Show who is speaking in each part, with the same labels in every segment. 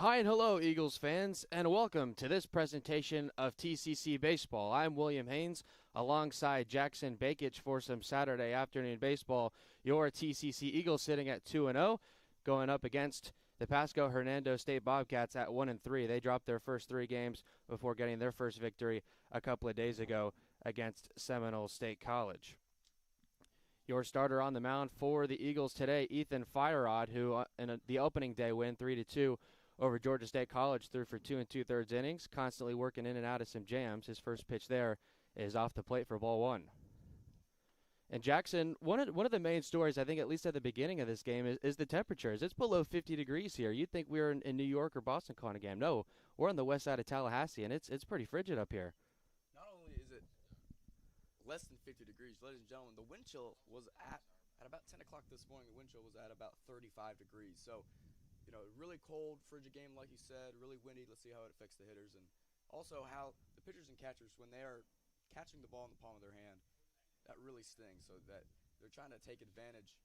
Speaker 1: Hi and hello, Eagles fans, and welcome to this presentation of TCC Baseball. I'm William Haynes, alongside Jackson Bakich for some Saturday afternoon baseball. Your TCC Eagles sitting at 2-0, going up against the Pasco Hernando State Bobcats at 1-3. They dropped their first three games before getting their first victory a couple of days ago against Seminole State College. Your starter on the mound for the Eagles today, Ethan Firerod, who in the opening day win 3-2 over Georgia State College, threw for 2 2/3 innings, constantly working in and out of some jams. His first pitch there is off the plate for ball one. And Jackson, one of the main stories, I think, at least at the beginning of this game, is the temperatures. It's below 50 degrees here. You'd think we were in New York or Boston calling a game. No, we're on the west side of Tallahassee, and it's pretty frigid up here.
Speaker 2: Not only is it less than 50 degrees, ladies and gentlemen, the wind chill was at about 10 o'clock this morning. The wind chill was at about 35 degrees. So, really cold, frigid game, like you said, really windy. Let's see how it affects the hitters, and also how the pitchers and catchers, when they are catching the ball in the palm of their hand, that really stings. So that they're trying to take advantage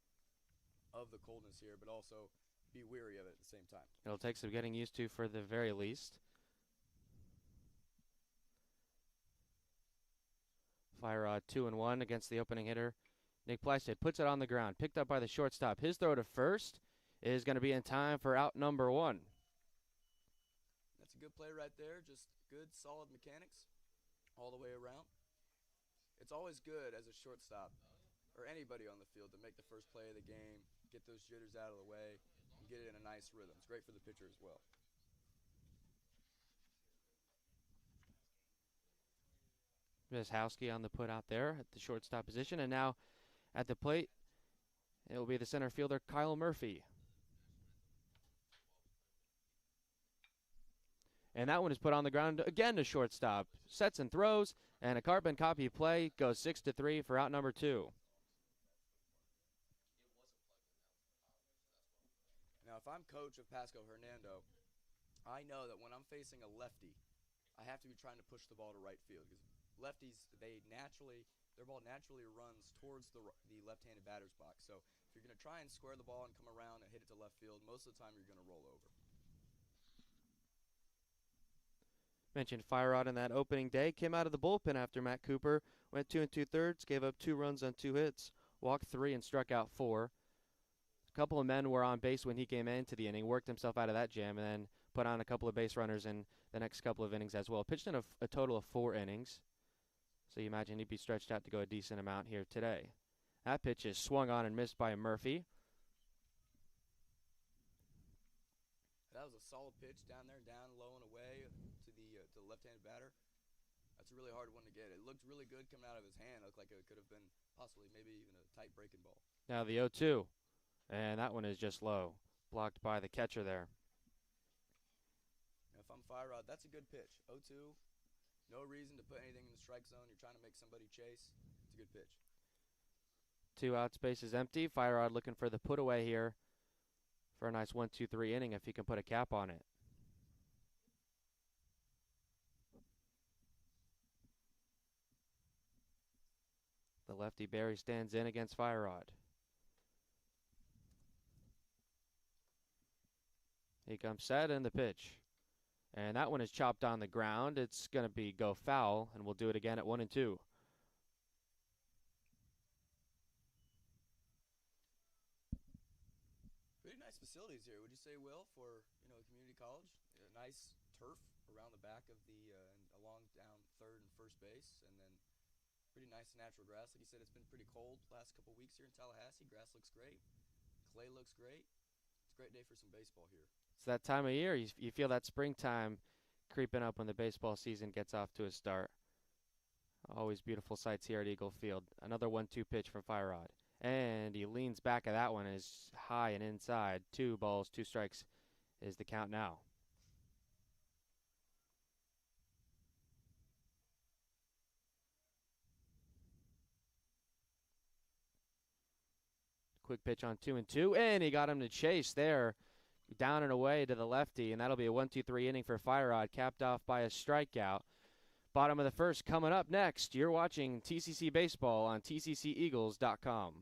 Speaker 2: of the coldness here, but also be weary of it at the same time.
Speaker 1: It'll take some getting used to for the very least. Firerod 2-1 against the opening hitter, Nick Plysted, puts it on the ground, picked up by the shortstop. His throw to first is going to be in time for out number one.
Speaker 2: That's a good play right there. Just good, solid mechanics all the way around. It's always good as a shortstop or anybody on the field to make the first play of the game, get those jitters out of the way, and get it in a nice rhythm. It's great for the pitcher as well.
Speaker 1: Howski on the put out there at the shortstop position, and now at the plate it will be the center fielder Kyle Murphy. And that one is put on the ground again to shortstop. Sets and throws, and a carbon copy play goes 6-3 for out number two.
Speaker 2: Now, if I'm coach of Pasco Hernando, I know that when I'm facing a lefty, I have to be trying to push the ball to right field, because lefties, their ball naturally runs towards the left-handed batter's box. So if you're going to try and square the ball and come around and hit it to left field, most of the time you're going to roll over.
Speaker 1: Mentioned Firerod in that opening day. Came out of the bullpen after Matt Cooper went 2 2/3, gave up 2 runs on 2 hits, walked 3 and struck out 4. A couple of men were on base when he came into the inning, worked himself out of that jam, and then put on a couple of base runners in the next couple of innings as well. Pitched in a total of 4 innings. So you imagine he'd be stretched out to go a decent amount here today. That pitch is swung on and missed by Murphy.
Speaker 2: That was a solid pitch down there, down low and away to the left-handed batter. That's a really hard one to get. It looked really good coming out of his hand. It looked like it could have been possibly maybe even a tight breaking ball.
Speaker 1: Now the 0-2, and that one is just low, blocked by the catcher there.
Speaker 2: Now, if I'm Firerod, that's a good pitch. 0-2, no reason to put anything in the strike zone. You're trying to make somebody chase. It's a good pitch.
Speaker 1: 2 outs, base is empty. Firerod looking for the put away here for a nice 1-2-3 inning if he can put a cap on it. The lefty Barry stands in against Firerod. He comes set and the pitch. And that one is chopped on the ground. It's going to go foul, and we'll do it again at 1-2.
Speaker 2: Pretty nice facilities here, would you say, Will, for community college? A nice turf around the back of along down third and first base, and then pretty nice natural grass. Like you said, it's been pretty cold last couple weeks here in Tallahassee. Grass looks great. Clay looks great. It's a great day for some baseball here.
Speaker 1: It's that time of year. You feel that springtime creeping up when the baseball season gets off to a start. Always beautiful sights here at Eagle Field. Another 1-2 pitch from Firerod. And he leans back at that one, is high and inside. 2 balls, 2 strikes is the count now. Quick pitch on 2-2, and he got him to chase there. Down and away to the lefty, and that'll be a 1-2-3 inning for Firerod, capped off by a strikeout. Bottom of the first coming up next. You're watching TCC Baseball on tcceagles.com.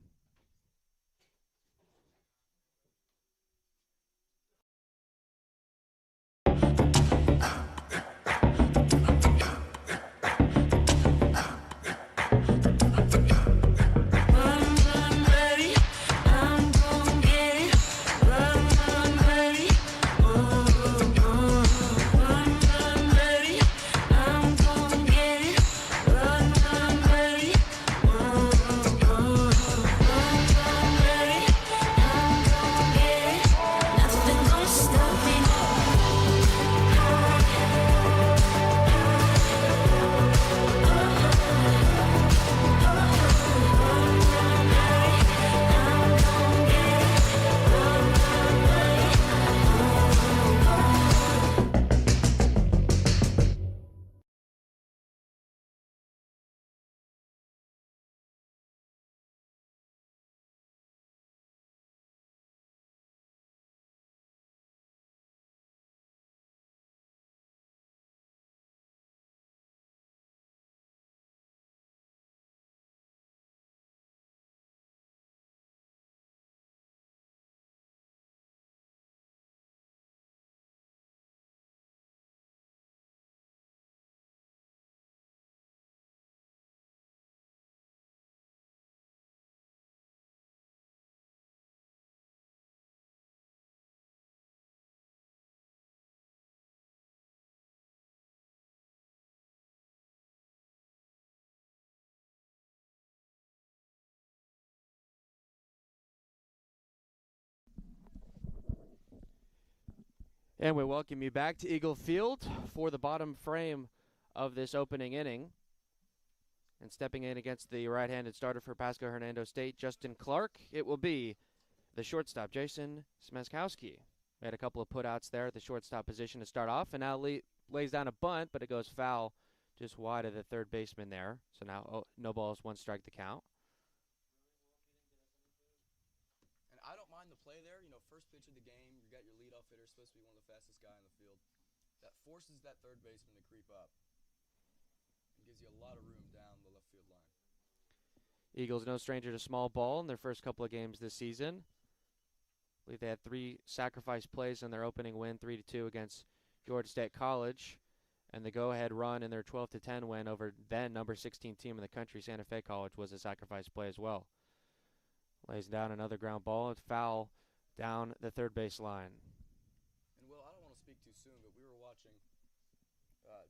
Speaker 1: And we welcome you back to Eagle Field for the bottom frame of this opening inning. And stepping in against the right-handed starter for Pasco Hernando State, Justin Clark, it will be the shortstop, Jason Smeskowski. We had a couple of putouts there at the shortstop position to start off, and now lays down a bunt, but it goes foul just wide of the third baseman there. So now no balls, one strike to count.
Speaker 2: And I don't mind the play there. First pitch of the game, you got your leadoff hitter, supposed to be one of the fastest guy in the field. That forces that third baseman to creep up and gives you a lot of room down the left field line.
Speaker 1: Eagles no stranger to small ball in their first couple of games this season. I believe they had 3 sacrifice plays in their opening win, 3-2 against Georgia State College, and the go-ahead run in their 12-10 win over then number 16 team in the country, Santa Fe College, was a sacrifice play as well. Lays down another ground ball. It's foul down the third base line.
Speaker 2: And, Will, I don't want to speak too soon, but we were watching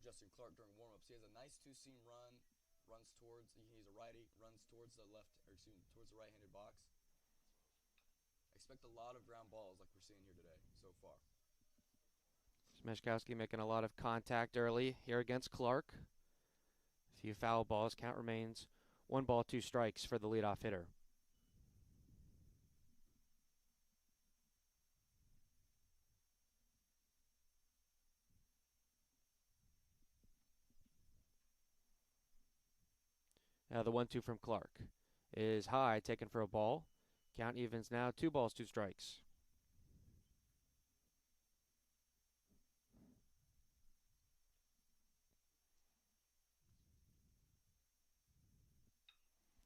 Speaker 2: Justin Clark during warm-ups. He has a nice two-seam run, he's a righty, runs towards the towards the right-handed box. I expect a lot of ground balls like we're seeing here today so far.
Speaker 1: Smeskowski making a lot of contact early here against Clark. A few foul balls. Count remains 1 ball, 2 strikes for the leadoff hitter. Now the 1-2 from Clark is high, taken for a ball. Count evens now 2 balls, 2 strikes.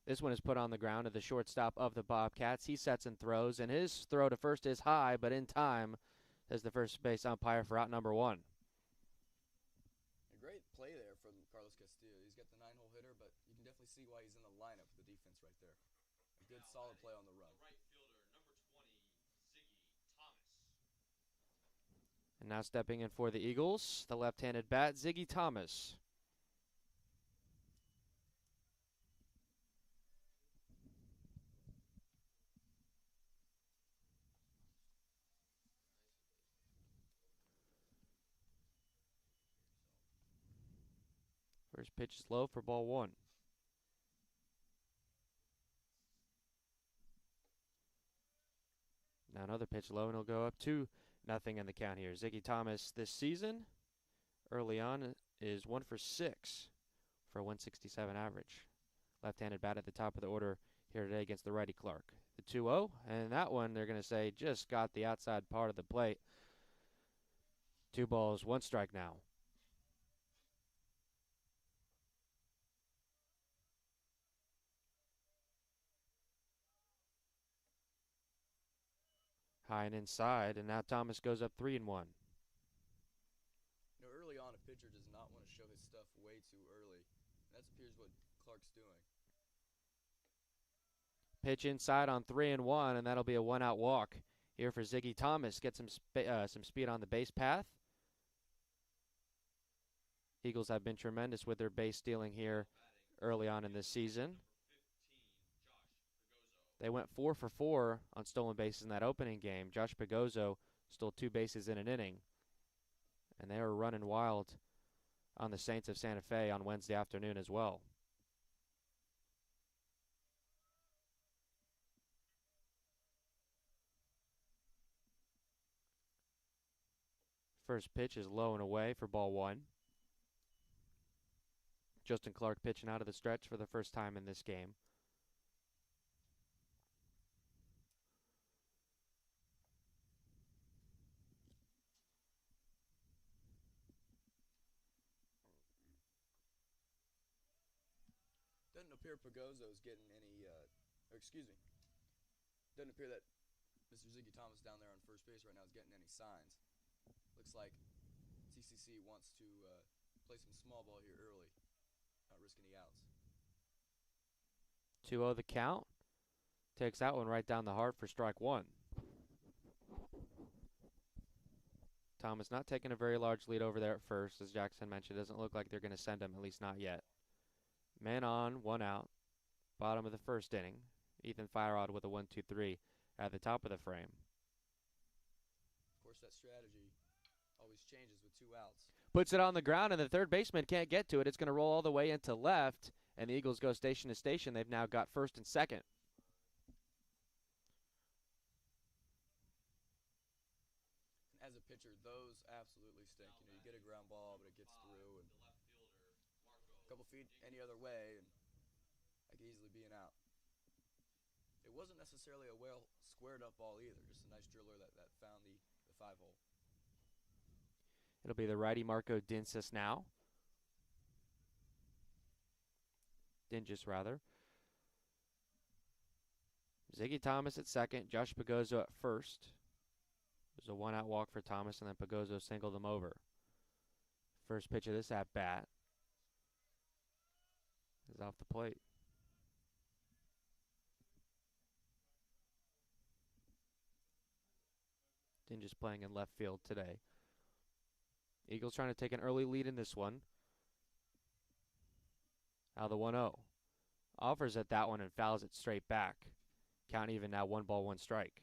Speaker 1: This one is put on the ground to the shortstop of the Bobcats. He sets and throws, and his throw to first is high, but in time, says the first base umpire for out number 1.
Speaker 2: A great play there from Carlos Castillo. He's got the 9-hole hitter, but you can definitely see why he's in the lineup with the defense right there. A good, solid play on the run.
Speaker 1: And now stepping in for the Eagles, the left-handed bat, Ziggy Thomas. First pitch is low for ball 1. Now another pitch low, and he'll go up 2-0 in the count here. Ziggy Thomas this season, early on, is 1 for 6 for a 167 average. Left-handed bat at the top of the order here today against the righty Clark. The 2-0, and that one they're going to say just got the outside part of the plate. 2 balls, 1 strike now. High and inside, and now Thomas goes up 3-1.
Speaker 2: Early on, a pitcher does not want to show his stuff way too early. That appears what Clark's doing.
Speaker 1: Pitch inside on 3-1, and that'll be a 1-out walk here for Ziggy Thomas. Get some speed on the base path. Eagles have been tremendous with their base stealing here early on in this season. They went 4 for 4 on stolen bases in that opening game. Josh Pagozzo stole 2 bases in an inning. And they were running wild on the Saints of Santa Fe on Wednesday afternoon as well. First pitch is low and away for ball 1. Justin Clark pitching out of the stretch for the first time in this game.
Speaker 2: Doesn't appear Pagozzo's getting any, doesn't appear that Mr. Ziggy Thomas down there on first base right now is getting any signs. Looks like TCC wants to play some small ball here early, not risk any outs.
Speaker 1: 2-0 the count. Takes that one right down the heart for strike 1. Thomas not taking a very large lead over there at first. As Jackson mentioned, it doesn't look like they're going to send him, at least not yet. Man on, 1 out. Bottom of the first inning. Ethan Firod with a 1-2-3 at the top of the frame.
Speaker 2: Of course, that strategy always changes with 2 outs.
Speaker 1: Puts it on the ground, and the third baseman can't get to it. It's going to roll all the way into left, and the Eagles go station to station. They've now got first and second.
Speaker 2: As a pitcher, those absolutely stink. You get a ground ball, but it gets through, and a couple feet any other way, and that could easily be an out. It wasn't necessarily a well squared up ball either, just a nice driller that found the 5-hole.
Speaker 1: It'll be the righty Marco Dinsis now. Dingus, rather. Ziggy Thomas at second, Josh Pagozzo at first. There's a 1-out walk for Thomas, and then Pagozzo singled him over. First pitch of this at-bat is off the plate. Dingus playing in left field today. Eagles trying to take an early lead in this one. Now the 1-0. Offers at that one and fouls it straight back. Count even now, 1-1 strike.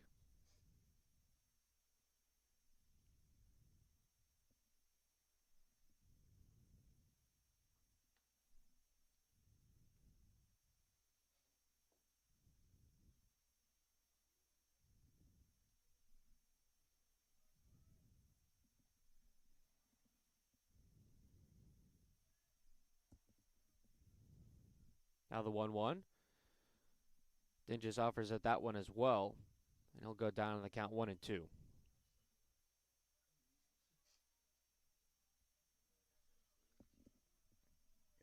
Speaker 1: Now the 1-1. Dingus offers at that one as well, and he'll go down on the count 1-2.
Speaker 2: It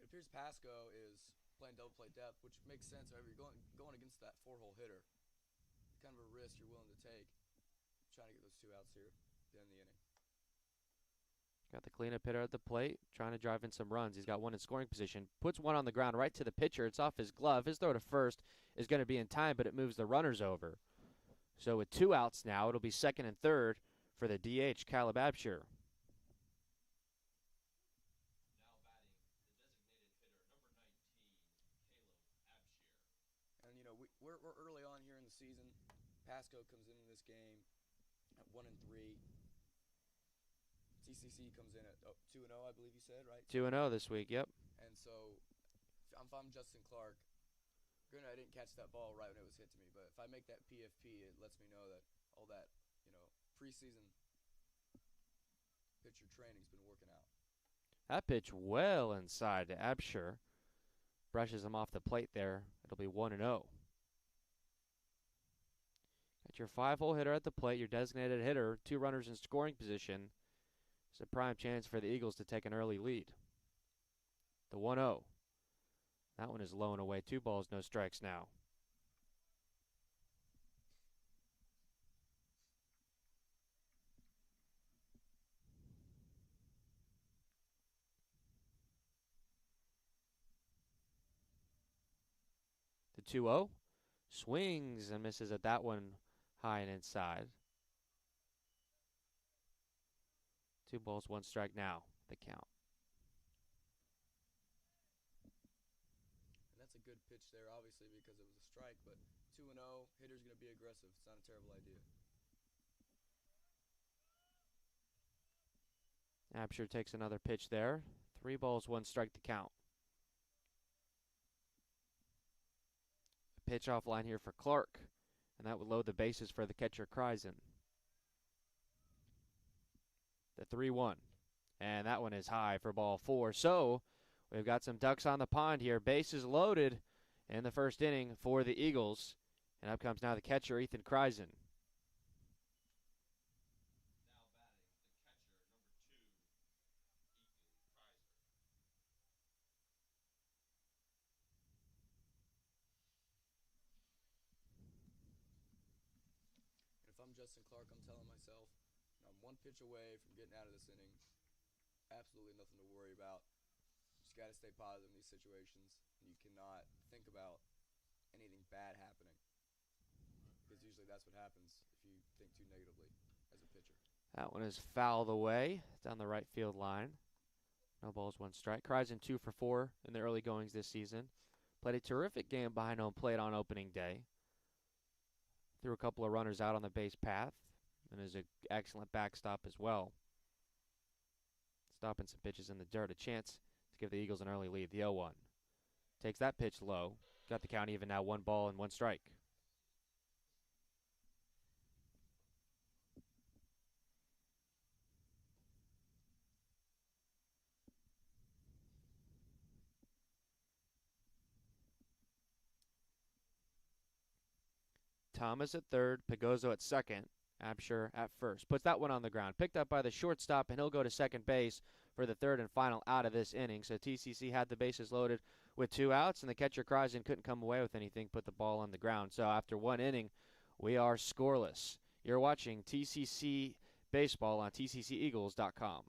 Speaker 2: appears Pasco is playing double play depth, which makes sense. However, you're going against that 4-hole hitter. Kind of a risk you're willing to take, trying to get those 2 outs here at the end of the inning.
Speaker 1: Got the cleanup hitter at the plate, trying to drive in some runs. He's got one in scoring position. Puts one on the ground right to the pitcher. It's off his glove. His throw to first is going to be in time, but it moves the runners over. So with 2 outs now, it'll be second and third for the DH, Caleb Absher.
Speaker 2: And, we're early on here in the season. Pasco comes into this game at 1-3. TCC comes in at 2-0, I believe you said, right?
Speaker 1: 2-0 this week, yep.
Speaker 2: And so if I'm Justin Clark, granted I didn't catch that ball right when it was hit to me, but if I make that PFP, it lets me know that all that, preseason pitcher training's been working out.
Speaker 1: That pitch well inside to Absher. Brushes him off the plate there. It'll be 1-0. Got your 5-hole hitter at the plate, your designated hitter, 2 runners in scoring position. It's a prime chance for the Eagles to take an early lead. The 1-0. That one is low and away. 2 balls, no strikes now. The 2-0. Swings and misses at that one high and inside. 2 balls, 1 strike now, the count.
Speaker 2: And that's a good pitch there, obviously, because it was a strike, but 2-0, hitter's going to be aggressive. It's not a terrible idea.
Speaker 1: Absher takes another pitch there. 3 balls, 1 strike to count. A pitch off line here for Clark, and that would load the bases for the catcher Kreisen. The 3-1, and that one is high for ball 4. So we've got some ducks on the pond here. Bases loaded in the first inning for the Eagles, and up comes now the catcher Ethan Kreisen.
Speaker 2: If I'm Justin Clark, I'm telling myself, I'm 1 pitch away from getting out of this inning. Absolutely nothing to worry about. Just got to stay positive in these situations. You cannot think about anything bad happening, because usually that's what happens if you think too negatively as a pitcher.
Speaker 1: That one is fouled away down the right field line. No balls, 1 strike. Kreisen 2 for 4 in the early goings this season. Played a terrific game behind home plate on opening day. Threw a couple of runners out on the base path, and is an excellent backstop as well. Stopping some pitches in the dirt. A chance to give the Eagles an early lead. The 0-1. Takes that pitch low. Got the count even now. 1 ball and 1 strike. Thomas at third, Pagozzo at second, Absher at first. Puts that one on the ground. Picked up by the shortstop, and he'll go to second base for the third and final out of this inning. So TCC had the bases loaded with 2 outs, and the catcher cries and couldn't come away with anything, put the ball on the ground. So after 1 inning, we are scoreless. You're watching TCC Baseball on tcceagles.com.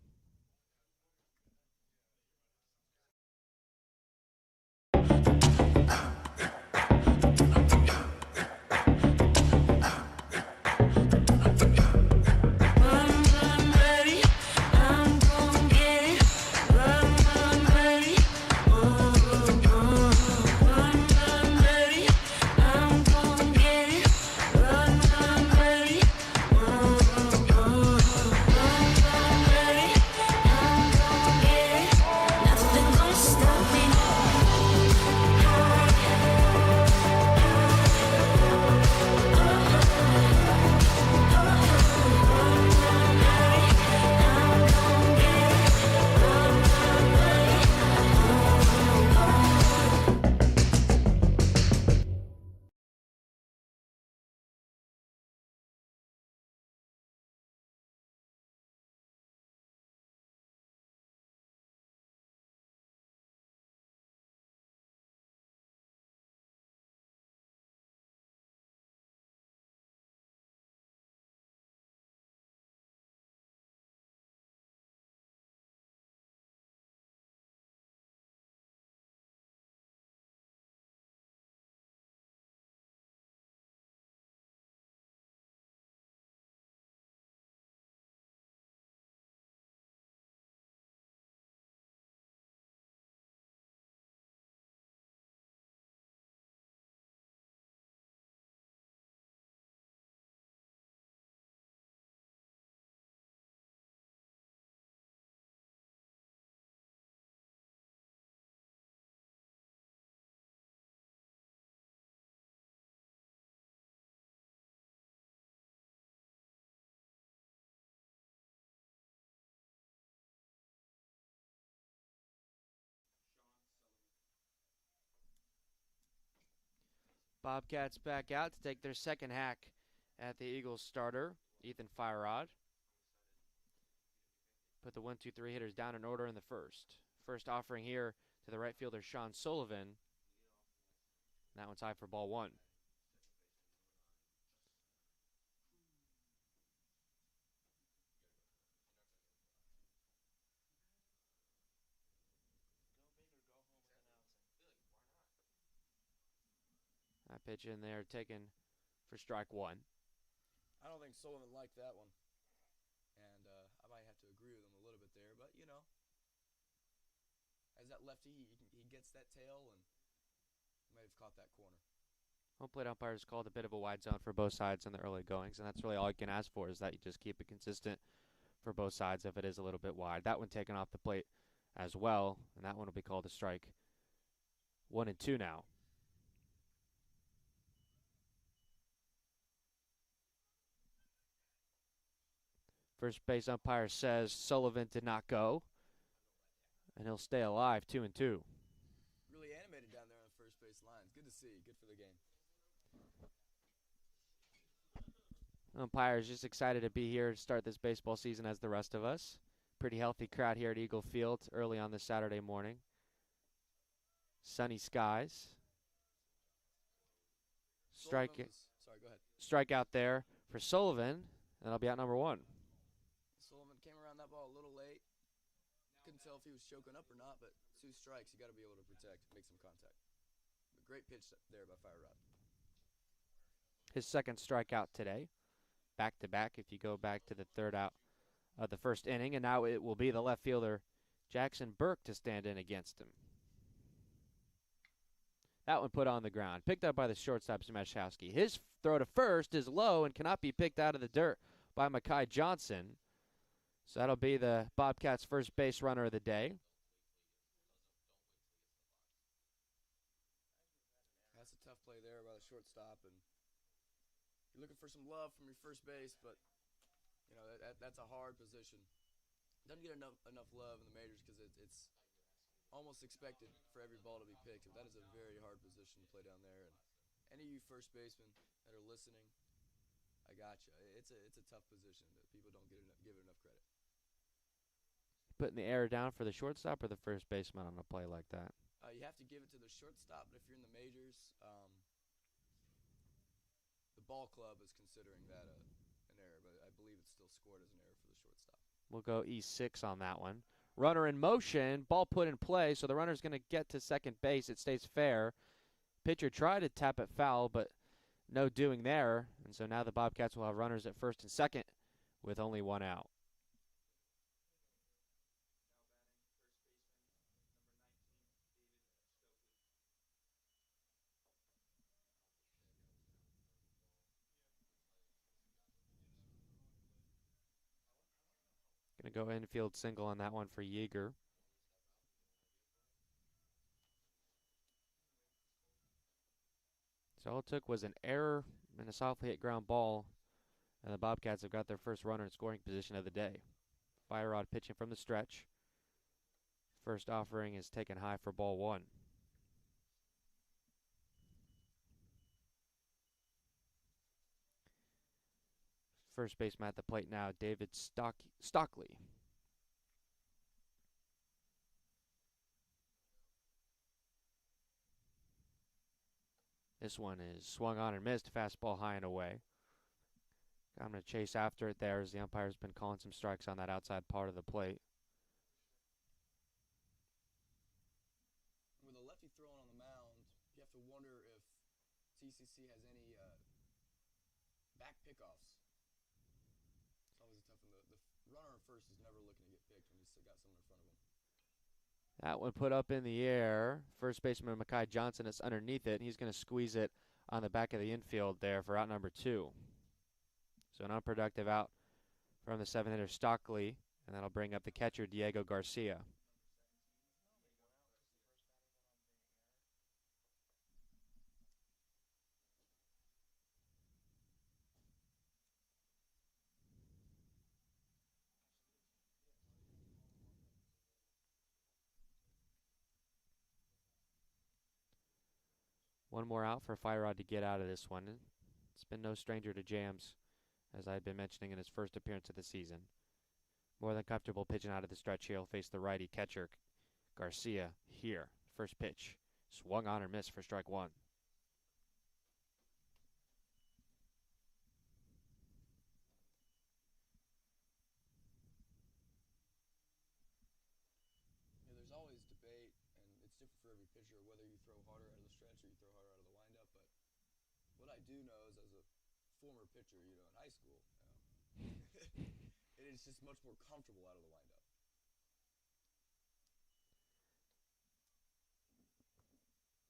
Speaker 1: Bobcats back out to take their second hack at the Eagles starter, Ethan Firerod. Put the 1-2-3 hitters down in order in the first. First offering here to the right fielder, Sean Sullivan. That one's high for ball 1. That pitch in there taken for strike 1.
Speaker 2: I don't think Sullivan liked that one. And I might have to agree with him a little bit there. But, you know, as that lefty, he gets that tail and might have caught that corner.
Speaker 1: Home plate umpires called a bit of a wide zone for both sides in the early goings, and that's really all you can ask for is that you just keep it consistent for both sides if it is a little bit wide. That one taken off the plate as well, and that one will be called a strike. 1-2 now. First base umpire says Sullivan did not go, and he'll stay alive. 2-2.
Speaker 2: Really animated down there on the first base line. Good to see. Good for the game.
Speaker 1: Umpires just excited to be here to start this baseball season as the rest of us. Pretty healthy crowd here at Eagle Field early on this Saturday morning. Sunny skies.
Speaker 2: Sorry, go ahead.
Speaker 1: Strike out there for Sullivan, and that'll be out number 1.
Speaker 2: Sullivan came around that ball a little late. Couldn't tell if he was choking up or not, but 2 strikes, you got to be able to protect, make some contact. But great pitch there by Firerod.
Speaker 1: His second strikeout today. Back-to-back if you go back to the third out of the first inning, and now it will be the left fielder Jackson Burke to stand in against him. That one put on the ground. Picked up by the shortstop, Smashowski. His throw to first is low and cannot be picked out of the dirt by Makai Johnson. So that'll be the Bobcats' first base runner of the day.
Speaker 2: That's a tough play there by the shortstop, and you're looking for some love from your first base, but you know that's a hard position. Doesn't get enough love in the majors because it's almost expected for every ball to be picked. But that is a very hard position to play down there. And any of you first basemen that are listening, I got you. It's a tough position that people don't give it enough credit.
Speaker 1: Putting the air down for the shortstop or the first baseman on a play like that?
Speaker 2: You have to give it to the shortstop, but if you're in the majors, the ball club is considering that an error, but I believe it's still scored as an error for the shortstop.
Speaker 1: We'll go E6 on that one. Runner in motion, ball put in play, so the runner's going to get to second base. It stays fair. Pitcher tried to tap it foul, but no doing there, and so now the Bobcats will have runners at first and second with only one out. Going to go infield single on that one for Yeager. So all it took was an error and a softly hit ground ball, and the Bobcats have got their first runner in scoring position of the day. Firerod pitching from the stretch. First offering is taken high for ball one. First baseman at the plate now, David Stockley. This one is swung on and missed. Fastball high and away. I'm going to chase after it there as the umpire's been calling some strikes on that outside part of the plate.
Speaker 2: With a lefty throwing on the mound, you have to wonder if TCC has any back pickoffs. It's always a tough one. The runner at first is never looking to get picked when he's still got someone in front of him.
Speaker 1: That one put up in the air. First baseman Mekhi Johnson is underneath it. He's going to squeeze it on the back of the infield there for out number 2. So an unproductive out from the 7-hitter Stockley, and that'll bring up the catcher Diego Garcia. One more out for Firerod to get out of this one. It's been no stranger to jams, as I've been mentioning in his first appearance of the season. More than comfortable pitching out of the stretch here. He'll face the righty catcher Garcia here. First pitch. Swung on or missed for strike one.
Speaker 2: There's always debate, and it's different for every pitcher, whether you throw harder out of the stretch or you throw harder out of the windup. But what I do know is, as a former pitcher, in high school, it is just much more comfortable out of the windup.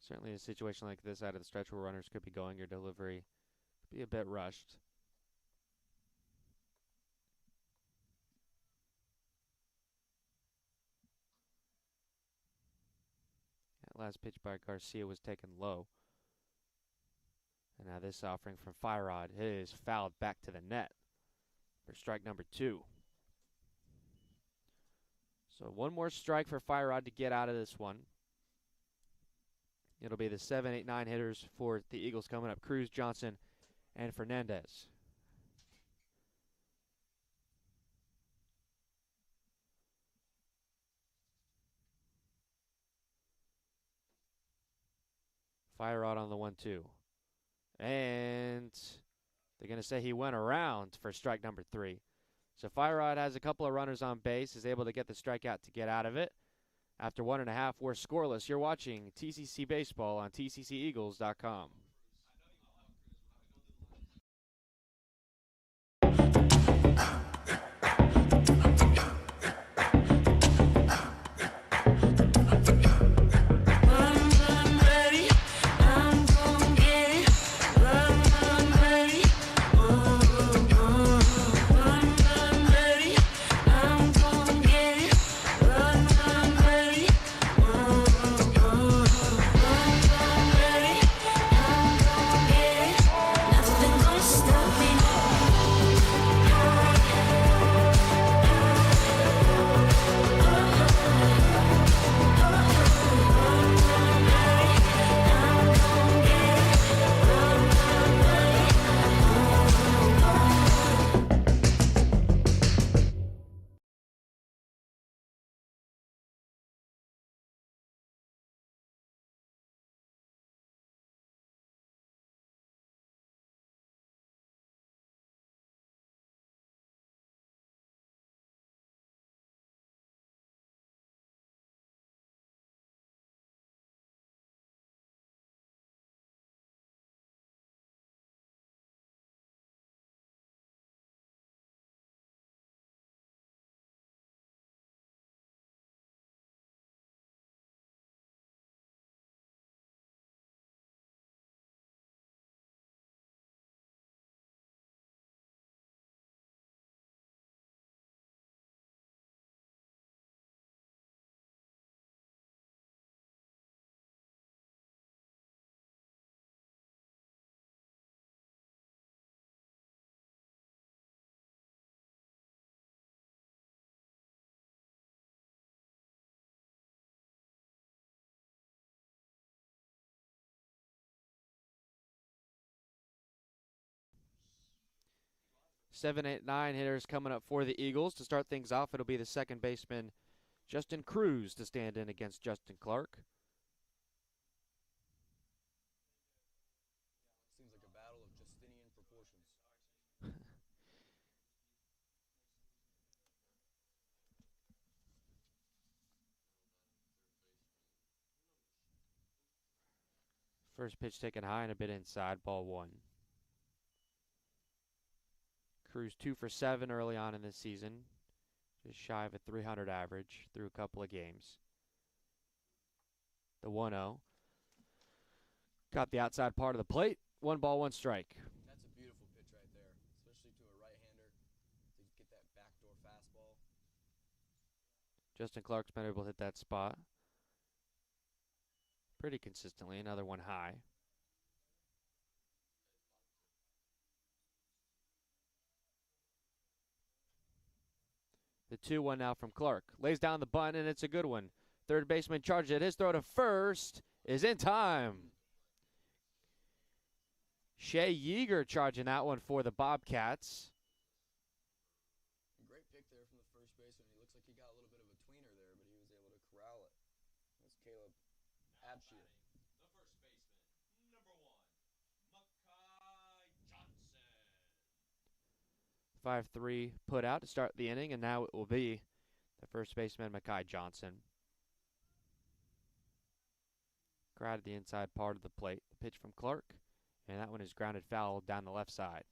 Speaker 1: Certainly a situation like this out of the stretch where runners could be going, your delivery could be a bit rushed. That last pitch by Garcia was taken low. And now this offering from Firerod is fouled back to the net for strike number 2. So one more strike for Firerod to get out of this one. It'll be the 7, 8, 9 hitters for the Eagles coming up. Cruz, Johnson, and Fernandez. Firerod on the 1-2. And they're going to say he went around for strike number 3. So Firerod has a couple of runners on base, is able to get the strikeout to get out of it. After 1.5, we're scoreless. You're watching TCC Baseball on tcceagles.com. 7, 8, 9 hitters coming up for the Eagles. To start things off, it'll be the second baseman, Justin Cruz, to stand in against Justin Clark.
Speaker 2: Seems like a battle of Justinian proportions.
Speaker 1: First pitch taken high and a bit inside, ball 1. Cruz 2 for 7 early on in this season. Just shy of a 300 average through a couple of games. The 1-0. Got the outside part of the plate. 1 ball, 1 strike.
Speaker 2: That's a beautiful pitch right there, especially to a right-hander to get that backdoor fastball.
Speaker 1: Justin Clark's been able to hit that spot pretty consistently. Another one high. The 2-1 now from Clark. Lays down the bunt, and it's a good one. Third baseman charged it. His throw to first is in time. Shea Yeager charging that one for the Bobcats.
Speaker 2: Great pick there from the first baseman. He looks like he got a little bit of a tweener there, but he was able to corral it. That's Caleb Abshir.
Speaker 3: The first baseman, number 1, Makai Johnson.
Speaker 1: 5-3 put out to start the inning, and now it will be the first baseman, Makai Johnson. Crowded the inside part of the plate. The pitch from Clark, and that one is grounded foul down the left side.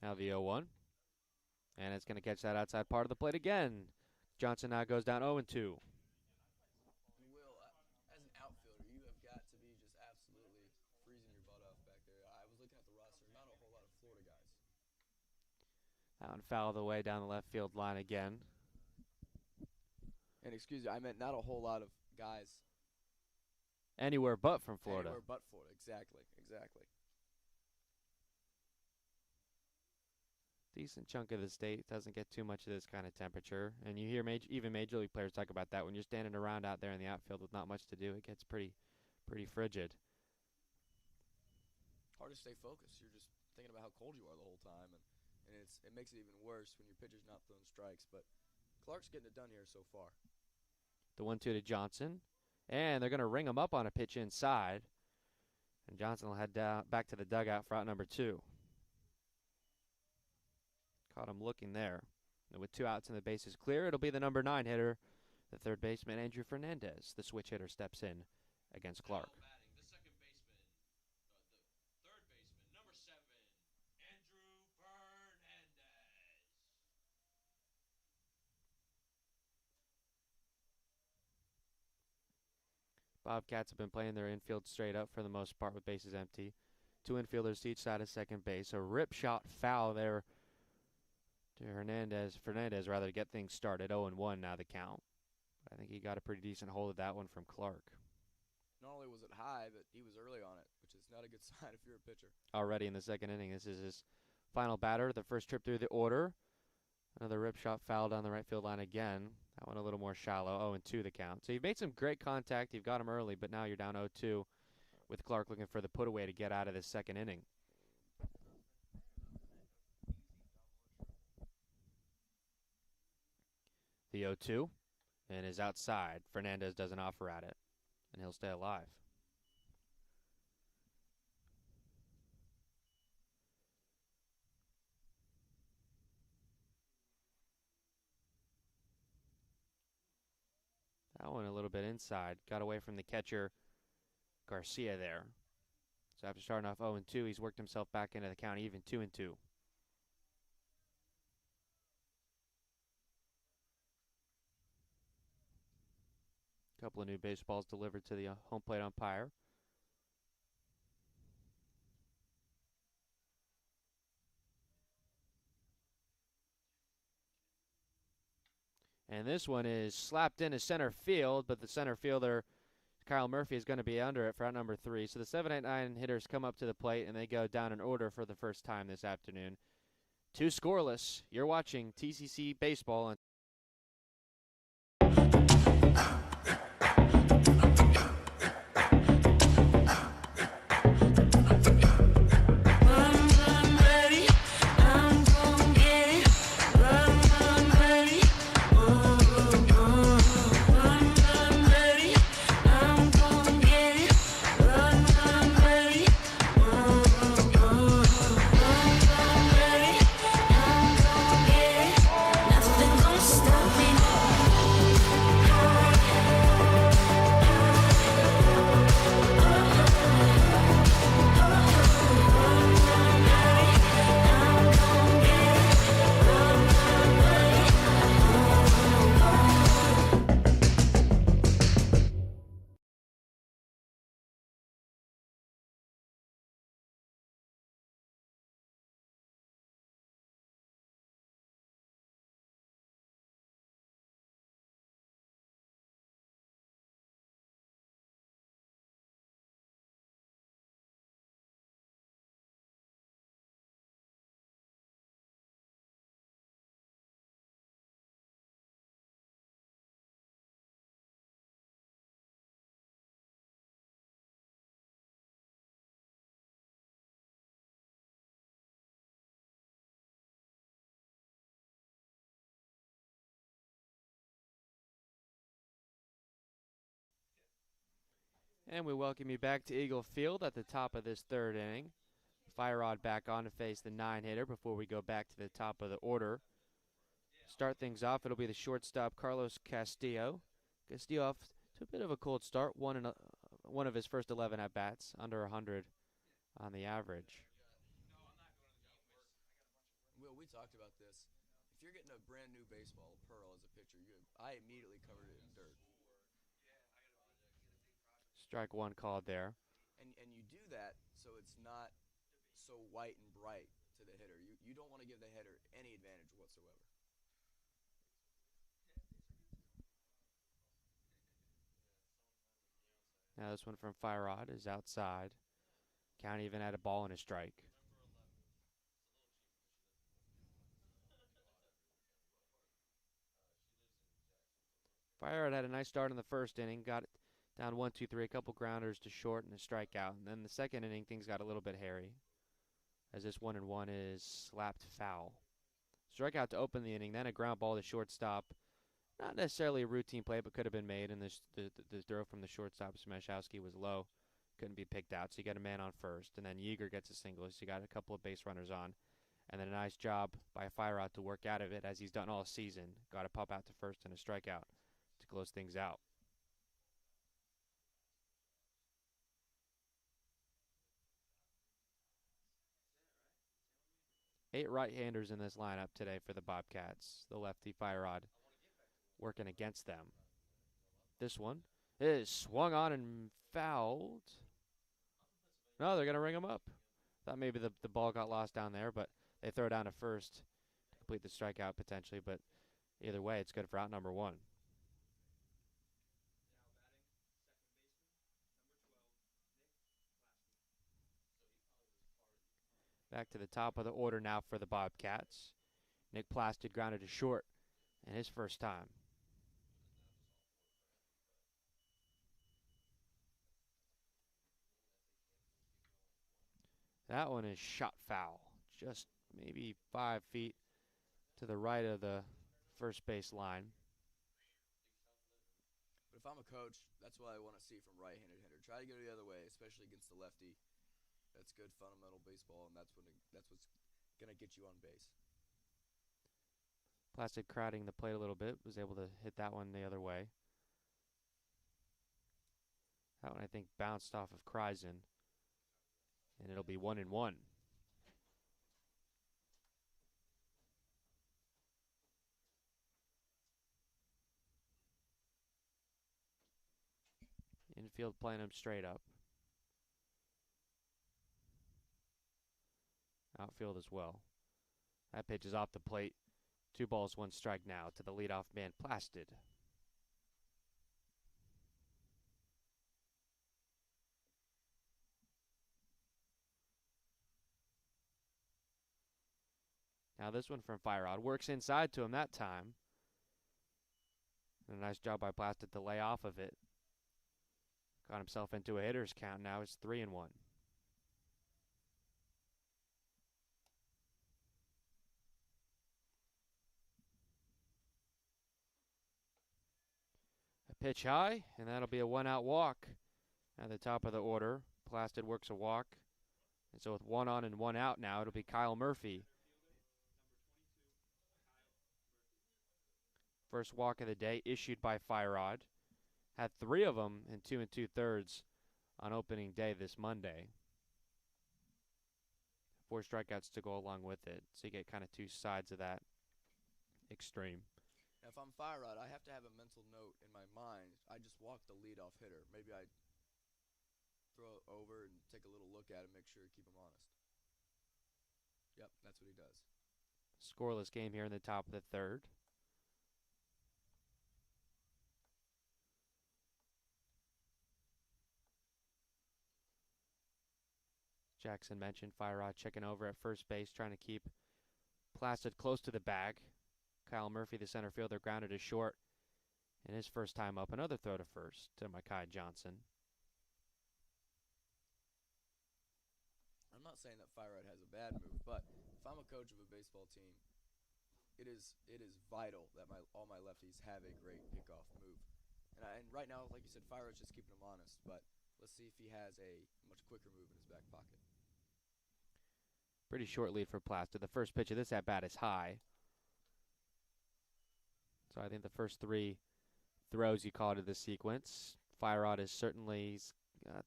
Speaker 1: Now the 0-1. And it's going to catch that outside part of the plate again. Johnson now goes down 0-2.
Speaker 2: Will, as an outfielder, you have got to be just absolutely freezing your butt off back there. I was looking at the roster, not a whole lot of Florida guys.
Speaker 1: That one fouled away down the left field line again.
Speaker 2: And excuse me, I meant not a whole lot of guys.
Speaker 1: Anywhere but from Florida.
Speaker 2: Anywhere but Florida, exactly.
Speaker 1: Decent chunk of the state doesn't get too much of this kind of temperature. And you hear even Major League players talk about that. When you're standing around out there in the outfield with not much to do, it gets pretty frigid.
Speaker 2: Hard to stay focused. You're just thinking about how cold you are the whole time. And it makes it even worse when your pitcher's not throwing strikes. But Clark's getting it done here so far.
Speaker 1: The 1-2 to Johnson. And they're going to ring him up on a pitch inside. And Johnson will head back to the dugout for out number 2. Caught him looking there. And with 2 outs and the bases clear, it'll be the number 9 hitter, the third baseman, Andrew Fernandez. The switch hitter steps in against Clark.
Speaker 3: Now batting, the second baseman, the third baseman, number 7, Andrew Fernandez.
Speaker 1: Bobcats have been playing their infield straight up for the most part with bases empty. 2 infielders to each side of second base. A rip shot foul there to Fernandez rather, to get things started. 0-1 now the count. I think he got a pretty decent hold of that one from Clark.
Speaker 2: Not only was it high, but he was early on it, which is not a good sign if you're a pitcher.
Speaker 1: Already in the second inning, this is his final batter, the first trip through the order. Another rip shot foul down the right field line again. That one a little more shallow. 0-2 the count. So you've made some great contact. You've got him early, but now you're down 0-2 with Clark looking for the put away to get out of this second inning. The 0-2 and is outside. Fernandez doesn't offer at it, and he'll stay alive. That one a little bit inside. Got away from the catcher, Garcia there. So after starting off 0-2, he's worked himself back into the count even 2-2. Couple of new baseballs delivered to the home plate umpire. And this one is slapped into center field, but the center fielder, Kyle Murphy, is going to be under it for out number 3. So the 7, 8, 9 hitters come up to the plate, and they go down in order for the first time this afternoon. 2 scoreless. You're watching TCC Baseball on And we welcome you back to Eagle Field at the top of this 3rd inning. Fire Rod back on to face the 9-hitter before we go back to the top of the order. Start things off, it'll be the shortstop Carlos Castillo. Castillo off to a bit of a cold start, one of his first 11 at-bats, under 100 on the average.
Speaker 2: Will, we talked about this. If you're getting a brand new baseball, Pearl, as a pitcher, I immediately covered it in dirt.
Speaker 1: Strike 1 called there.
Speaker 2: And you do that so it's not so white and bright to the hitter. You don't want to give the hitter any advantage whatsoever.
Speaker 1: Now this one from Fire Rod is outside. Count even at a ball and a strike. Fire Rod had a nice start in the 1st inning. Got it down 1-2-3, a couple grounders to short and a strikeout. And then the 2nd inning, things got a little bit hairy, as this 1-1 is slapped foul. Strikeout to open the inning, then a ground ball to shortstop. Not necessarily a routine play, but could have been made. And the throw from the shortstop, Smashowski, was low. Couldn't be picked out, so you got a man on first. And then Yeager gets a single, so you got a couple of base runners on. And then a nice job by Fire Rod to work out of it, as he's done all season. Got a pop out to first and a strikeout to close things out. Eight right-handers in this lineup today for the Bobcats. The lefty Fire Rod working against them. This one is swung on and fouled. No, they're going to ring him up. Thought maybe the ball got lost down there, but they throw down to first to complete the strikeout potentially. But either way, it's good for out number 1. Back to the top of the order now for the Bobcats. Nick Plasted grounded to short in his first time. That one is shot foul. Just maybe 5 feet to the right of the first base line.
Speaker 2: But if I'm a coach, that's what I want to see from right-handed hitter. Try to go the other way, especially against the lefty. That's good fundamental baseball, and that's what's gonna get you on base.
Speaker 1: Plastic crowding the plate a little bit, was able to hit that one the other way. That one I think bounced off of Kreisen, and it'll be 1-1. Infield playing him straight up. Outfield as well. That pitch is off the plate. 2 balls, 1 strike now to the leadoff man, Plasted. Now this one from Firerod works inside to him that time. And a nice job by Plastic to lay off of it. Got himself into a hitter's count. Now it's 3-1. A pitch high, and that'll be a one-out walk at the top of the order. Plastic works a walk. And so with one on and one out now, it'll be Kyle Murphy. First walk of the day issued by Firerod. Had 3 of them in 2 2/3 on opening day this Monday. 4 strikeouts to go along with it. So you get kind of 2 sides of that extreme.
Speaker 2: Now, if I'm Firerod, I have to have a mental note in my mind. I just walk the leadoff hitter. Maybe I throw it over and take a little look at him, make sure to keep him honest. Yep, that's what he does.
Speaker 1: Scoreless game here in the top of the 3rd. Jackson mentioned Firerod checking over at first base, trying to keep Placid close to the bag. Kyle Murphy, the center fielder, grounded to short. And his first time up, another throw to first to Mekhi Johnson.
Speaker 2: I'm not saying that Firerod has a bad move, but if I'm a coach of a baseball team, it is vital that all my lefties have a great pickoff move. And right now, like you said, Firerod's just keeping him honest, but let's see if he has a much quicker move in his back pocket.
Speaker 1: Pretty short lead for Placid. The first pitch of this at-bat is high. So I think the first 3 throws you call to the sequence. Firerod is certainly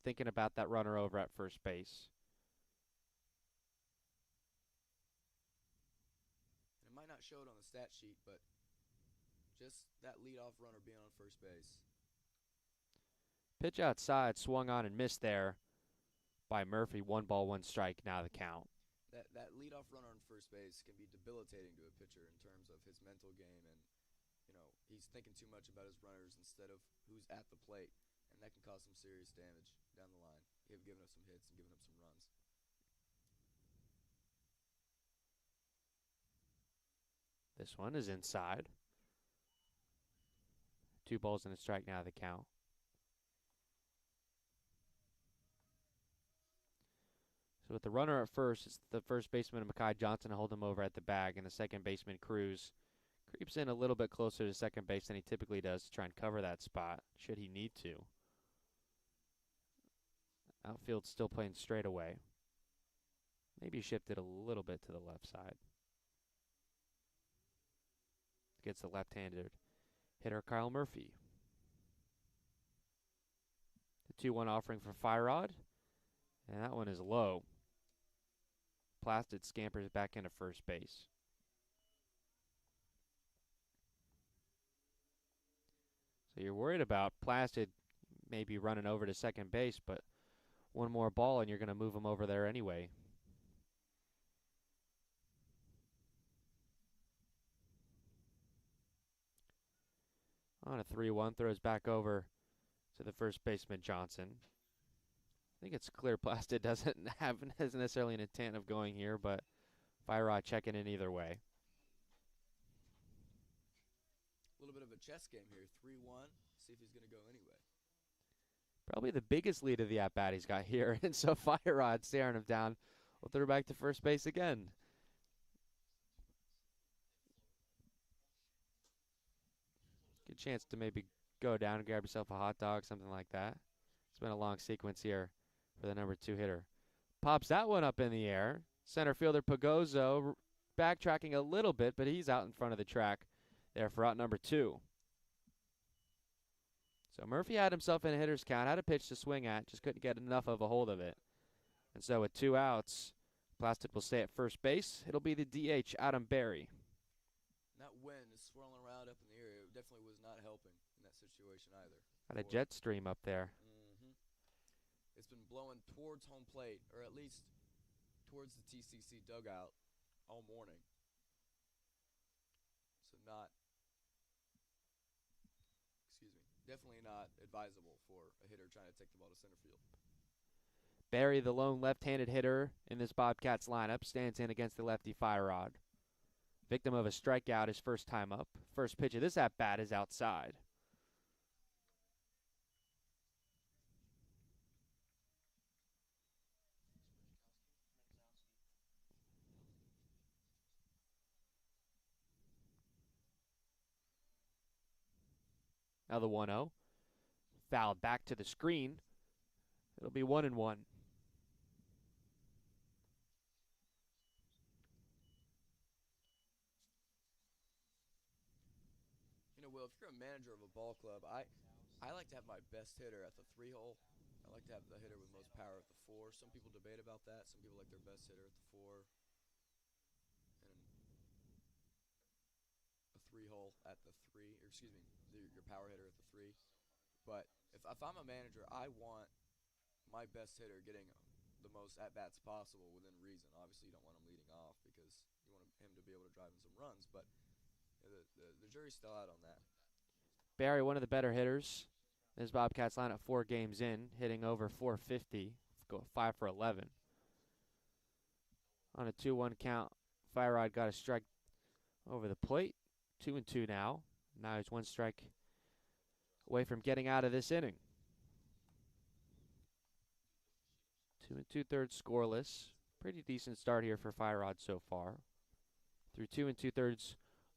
Speaker 1: thinking about that runner over at first base.
Speaker 2: And it might not show it on the stat sheet, but just that leadoff runner being on first base.
Speaker 1: Pitch outside, swung on and missed there by Murphy. 1 ball, 1 strike, now the count.
Speaker 2: That leadoff runner on first base can be debilitating to a pitcher in terms of his mental game, and he's thinking too much about his runners instead of who's at the plate, and that can cause some serious damage down the line. Giving up some hits and giving up some runs.
Speaker 1: This one is inside. 2 balls and a strike, now the count. So with the runner at first, it's the first baseman, Mekhi Johnson, to hold him over at the bag, and the second baseman, Cruz, creeps in a little bit closer to second base than he typically does to try and cover that spot, should he need to. Outfield still playing straight away. Maybe shifted a little bit to the left side. Gets the left-handed hitter, Kyle Murphy. The 2-1 offering for Firerod, and that one is low. Placid scampers back into first base. So you're worried about Placid maybe running over to second base, but 1 more ball and you're going to move him over there anyway. On a 3-1, throws back over to the first baseman, Johnson. I think it's clear Placid doesn't necessarily an intent of going here, but Firerod checking in either way.
Speaker 2: A little bit of a chess game here. 3-1. See if he's going to go anyway.
Speaker 1: Probably the biggest lead of the at-bat he's got here, and so Firerod staring him down. We'll throw back to first base again. Good chance to maybe go down and grab yourself a hot dog, something like that. It's been a long sequence here for the number 2 hitter. Pops that one up in the air. Center fielder Pagozzo backtracking a little bit, but he's out in front of the track there for out number 2. So Murphy had himself in a hitter's count, had a pitch to swing at, just couldn't get enough of a hold of it. And so with 2 outs, Plastic will stay at first base. It'll be the DH, Adam Berry.
Speaker 2: That wind is swirling around up in the air. It definitely was not helping in that situation either.
Speaker 1: Got a jet stream up there.
Speaker 2: It's been blowing towards home plate, or at least towards the TCC dugout all morning. So definitely not advisable for a hitter trying to take the ball to center field.
Speaker 1: Berry, the lone left-handed hitter in this Bobcats lineup, stands in against the lefty Firerod. Victim of a strikeout his first time up. First pitch of this at-bat is outside. Now the 1-0. Fouled back to the screen. It'll be 1-1.
Speaker 2: Will, if you're a manager of a ball club, I like to have my best hitter at the 3-hole. I like to have the hitter with most power at the 4. Some people debate about that. Some people like their best hitter at the 4 and a 3-hole at the 3. Or excuse me, your power hitter at the 3. But if I'm a manager, I want my best hitter getting the most at-bats possible within reason. Obviously, you don't want him leading off because you want him to be able to drive in some runs, but the jury's still out on that.
Speaker 1: Barry, one of the better hitters. This Bobcats line at 4 games in, hitting over 450, go 5 for 11. On a 2-1 count, Fire Rod got a strike over the plate. 2-2 now. Now he's 1 strike away from getting out of this inning. 2 2/3 scoreless. Pretty decent start here for Fire Rod so far. Through 2 2/3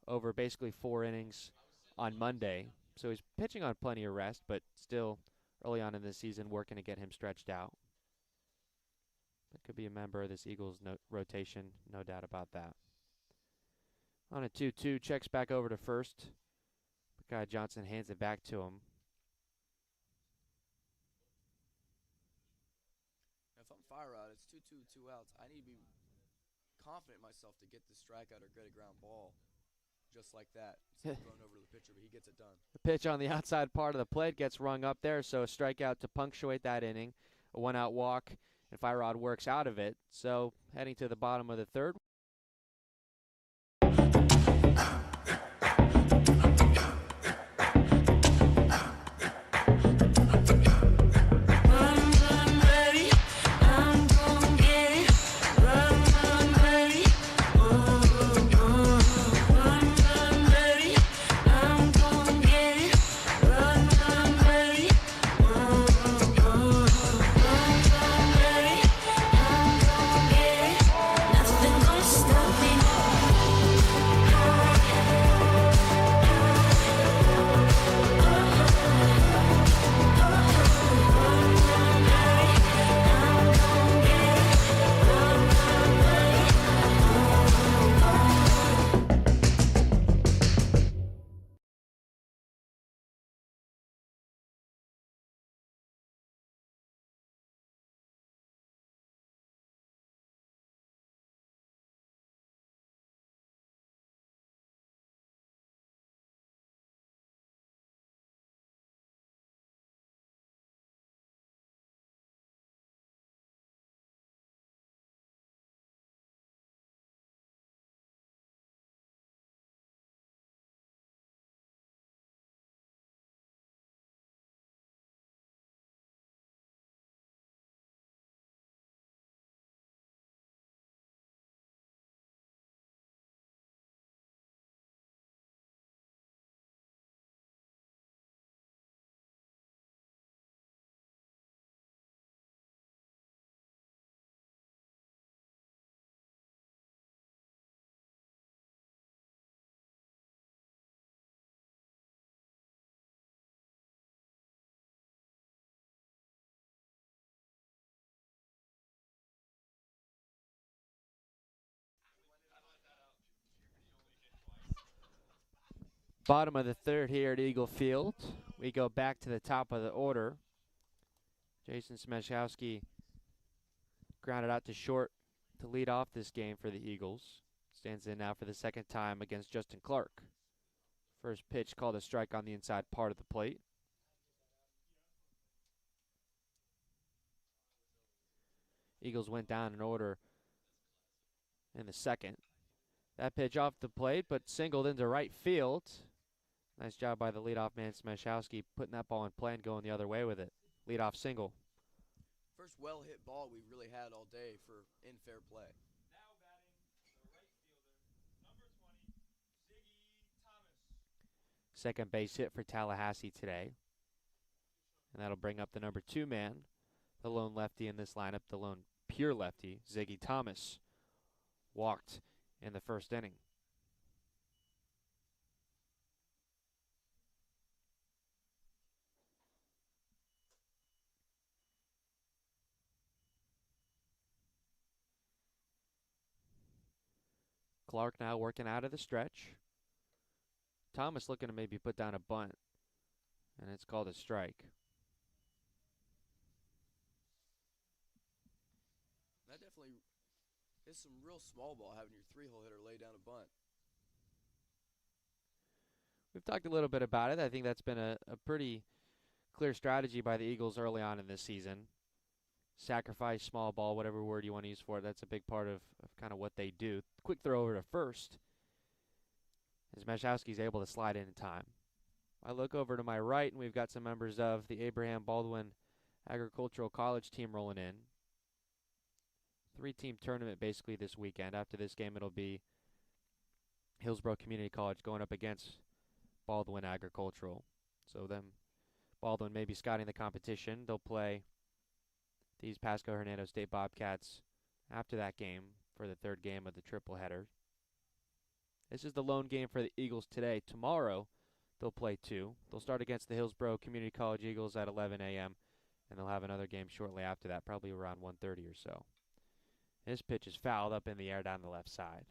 Speaker 1: over basically 4 innings on Monday. So he's pitching on plenty of rest, but still early on in the season working to get him stretched out. That could be a member of this Eagles rotation, no doubt about that. On a 2-2, checks back over to first. Guy Johnson hands it back to him.
Speaker 2: If I'm Fire Rod, it's 2-2, 2 outs. I need to be confident in myself to get the strikeout or get a ground ball. Just like that. Instead of going over to the pitcher, but he gets it done.
Speaker 1: The pitch on the outside part of the plate gets rung up there, so a strikeout to punctuate that inning. A 1-out walk, and Fire Rod works out of it. So heading to the bottom of the 3rd. Bottom of the 3rd here at Eagle Field. We go back to the top of the order. Jason Smeszkowski grounded out to short to lead off this game for the Eagles. Stands in now for the 2nd time against Justin Clark. First pitch called a strike on the inside part of the plate. Eagles went down in order in the 2nd. That pitch off the plate, but singled into right field. Nice job by the leadoff man, Smeszkowski, putting that ball in play and going the other way with it. Leadoff single.
Speaker 2: First well-hit ball we've really had all day for in fair play.
Speaker 3: Now batting the right fielder, number 20,
Speaker 1: second base hit for Tallahassee today. And that'll bring up the number 2 man, the lone lefty in this lineup, the lone pure lefty, Ziggy Thomas, walked in the first inning. Clark now working out of the stretch. Thomas looking to maybe put down a bunt, and it's called a strike.
Speaker 2: That definitely is some real small ball, having your 3-hole hitter lay down a bunt.
Speaker 1: We've talked a little bit about it. I think that's been a pretty clear strategy by the Eagles early on in this season. Sacrifice, small ball, whatever word you want to use for it. That's a big part of kind of what they do. Quick throw over to first, as Mashowski's able to slide in time. I look over to my right, and we've got some members of the Abraham Baldwin Agricultural College team rolling in. 3-team tournament basically this weekend. After this game, it'll be Hillsborough Community College going up against Baldwin Agricultural. So them, Baldwin may be scouting the competition. They'll play these Pasco Hernando State Bobcats after that game for the third game of the triple header. This is the lone game for the Eagles today. Tomorrow, they'll play 2. They'll start against the Hillsborough Community College Eagles at 11 a.m., and they'll have another game shortly after that, probably around 1:30 or so. This pitch is fouled up in the air down the left side.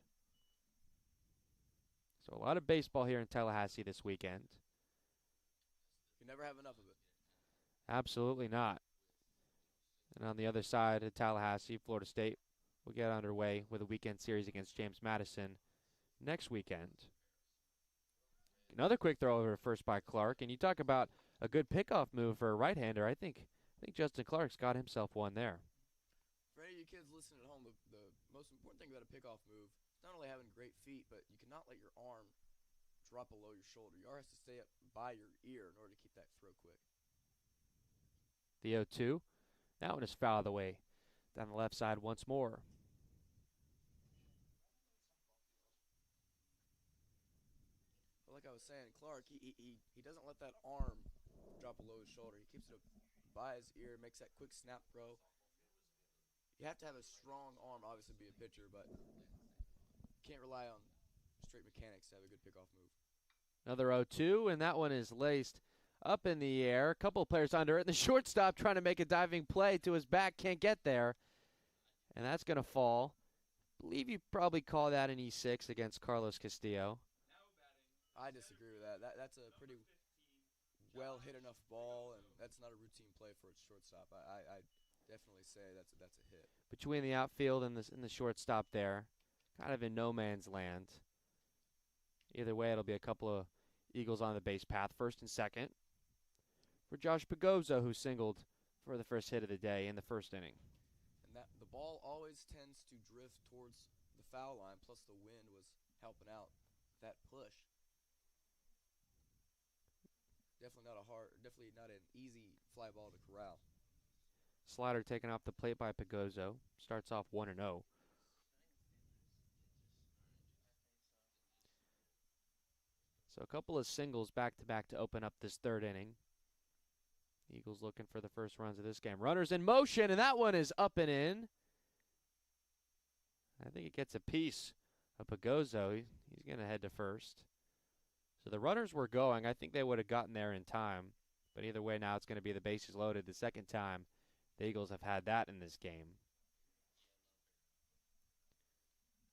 Speaker 1: So a lot of baseball here in Tallahassee this weekend.
Speaker 2: You never have enough of it.
Speaker 1: Absolutely not. And on the other side of Tallahassee, Florida State will get underway with a weekend series against James Madison next weekend. Another quick throw over to first by Clark, and you talk about a good pickoff move for a right-hander. I think Justin Clark's got himself one there.
Speaker 2: For any of you kids listening at home, the most important thing about a pickoff move is not only having great feet, but you cannot let your arm drop below your shoulder. Your arm has to stay up by your ear in order to keep that throw quick.
Speaker 1: The 0-2. That one is fouled away down the left side once more.
Speaker 2: But like I was saying, Clark, he doesn't let that arm drop below his shoulder. He keeps it up by his ear, makes that quick snap throw. You have to have a strong arm, obviously, to be a pitcher, but you can't rely on straight mechanics to have a good pickoff move.
Speaker 1: Another 0-2, and that one is laced up in the air. A couple of players under it. And the shortstop trying to make a diving play to his back. Can't get there. And that's going to fall. I believe you probably call that an E6 against Carlos Castillo.
Speaker 2: I disagree with that. That's a pretty well hit enough ball, and that's not a routine play for its shortstop. I definitely say that's a hit.
Speaker 1: Between the outfield and the shortstop there. Kind of in no man's land. Either way, it'll be a couple of Eagles on the base path, first and second. For Josh Pagozzo, who singled for the first hit of the day in the first inning.
Speaker 2: And that the ball always tends to drift towards the foul line, plus the wind was helping out that push. Definitely not an easy fly ball to corral.
Speaker 1: Slider taken off the plate by Pagozzo. Starts off 1-0. So a couple of singles back-to-back to open up this third inning. Eagles looking for the first runs of this game. Runners in motion, and that one is up and in. I think it gets a piece of Pagozzo. He's going to head to first. So the runners were going. I think they would have gotten there in time. But either way, now it's going to be the bases loaded the second time the Eagles have had that in this game.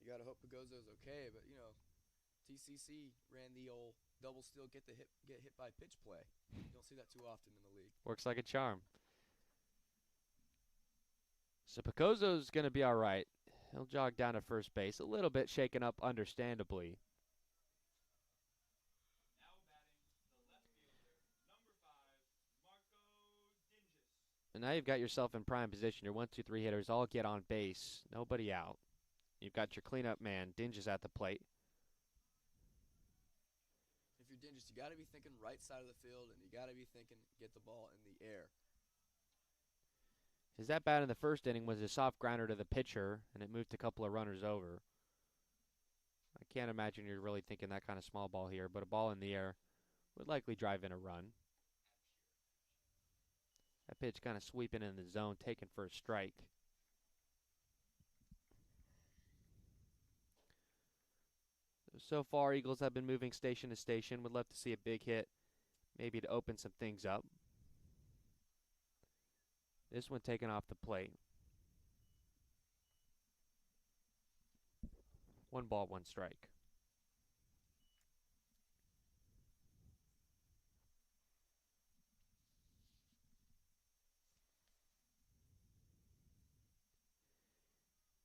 Speaker 2: You got to hope Pagozzo's okay, but, TCC ran the old double steal, get hit by pitch play. You don't see that too often in the league.
Speaker 1: Works like a charm. So Pagozzo's going to be all right. He'll jog down to first base, a little bit shaken up, understandably.
Speaker 3: Now batting, the left fielder, number 5, Marco Dinges.
Speaker 1: And now you've got yourself in prime position. Your 1-2-3 hitters all get on base. Nobody out. You've got your cleanup man, Dinges, at the plate.
Speaker 2: If you're Dinges, you got to be thinking right side of the field, and you got to be thinking get the ball in the air.
Speaker 1: His at bat in the first inning was a soft grounder to the pitcher, and it moved a couple of runners over. I can't imagine you're really thinking that kind of small ball here, but a ball in the air would likely drive in a run. That pitch kind of sweeping in the zone, taken for a strike. So far, Eagles have been moving station to station. Would love to see a big hit, maybe to open some things up. This one taken off the plate. 1 ball, 1 strike.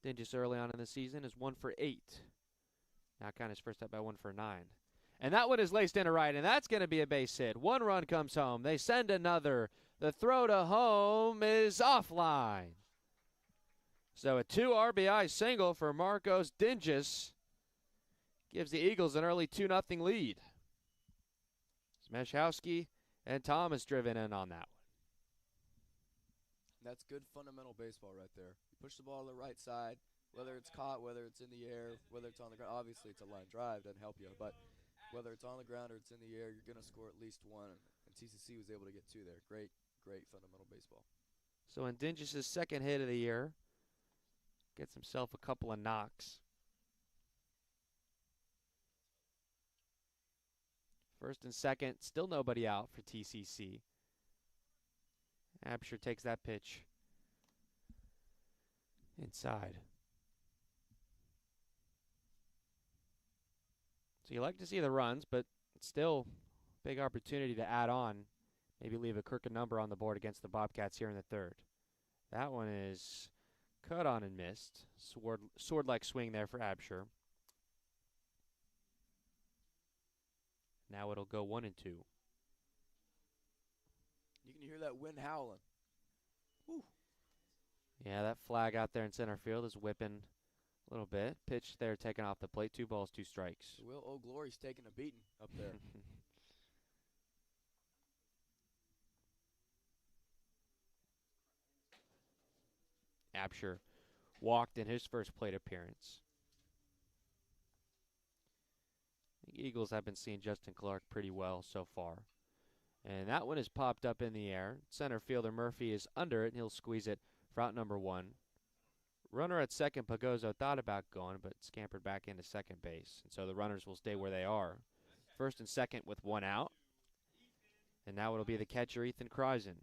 Speaker 1: Then just early on in the season is 1 for 8. Now count his first up by 1 for 9. And that one is laced into right, and that's going to be a base hit. 1 run comes home. They send another. The throw to home is offline. So a 2 RBI single for Marcos Dinges gives the Eagles an early 2-0 lead. Smeshowski and Thomas driven in on that one.
Speaker 2: That's good fundamental baseball right there. You push the ball to the right side, whether it's caught, whether it's in the air, whether it's on the ground. Obviously, it's a line drive, doesn't help you. But whether it's on the ground or it's in the air, you're going to score at least 1. And TCC was able to get 2 there. Great, great fundamental baseball.
Speaker 1: So in Dinges' second hit of the year, gets himself a couple of knocks. First and second, still nobody out for TCC. Absher takes that pitch inside. So you like to see the runs, but still big opportunity to add on. Maybe leave a crooked number on the board against the Bobcats here in the third. That one is cut on and missed. Sword-like swing there for Absher. Now it'll go 1-2.
Speaker 2: You can hear that wind howling. Whew.
Speaker 1: Yeah, that flag out there in center field is whipping a little bit. Pitch there taken off the plate. 2 balls, 2 strikes.
Speaker 2: Will O'Glory's taking a beating up there.
Speaker 1: Absher walked in his first plate appearance. The Eagles have been seeing Justin Clark pretty well so far. And that one is popped up in the air. Center fielder Murphy is under it, and he'll squeeze it for out number 1. Runner at second, Pagozo thought about going, but scampered back into second base. And so the runners will stay where they are. First and second with 1 out. And now it'll be the catcher, Ethan Kreisen.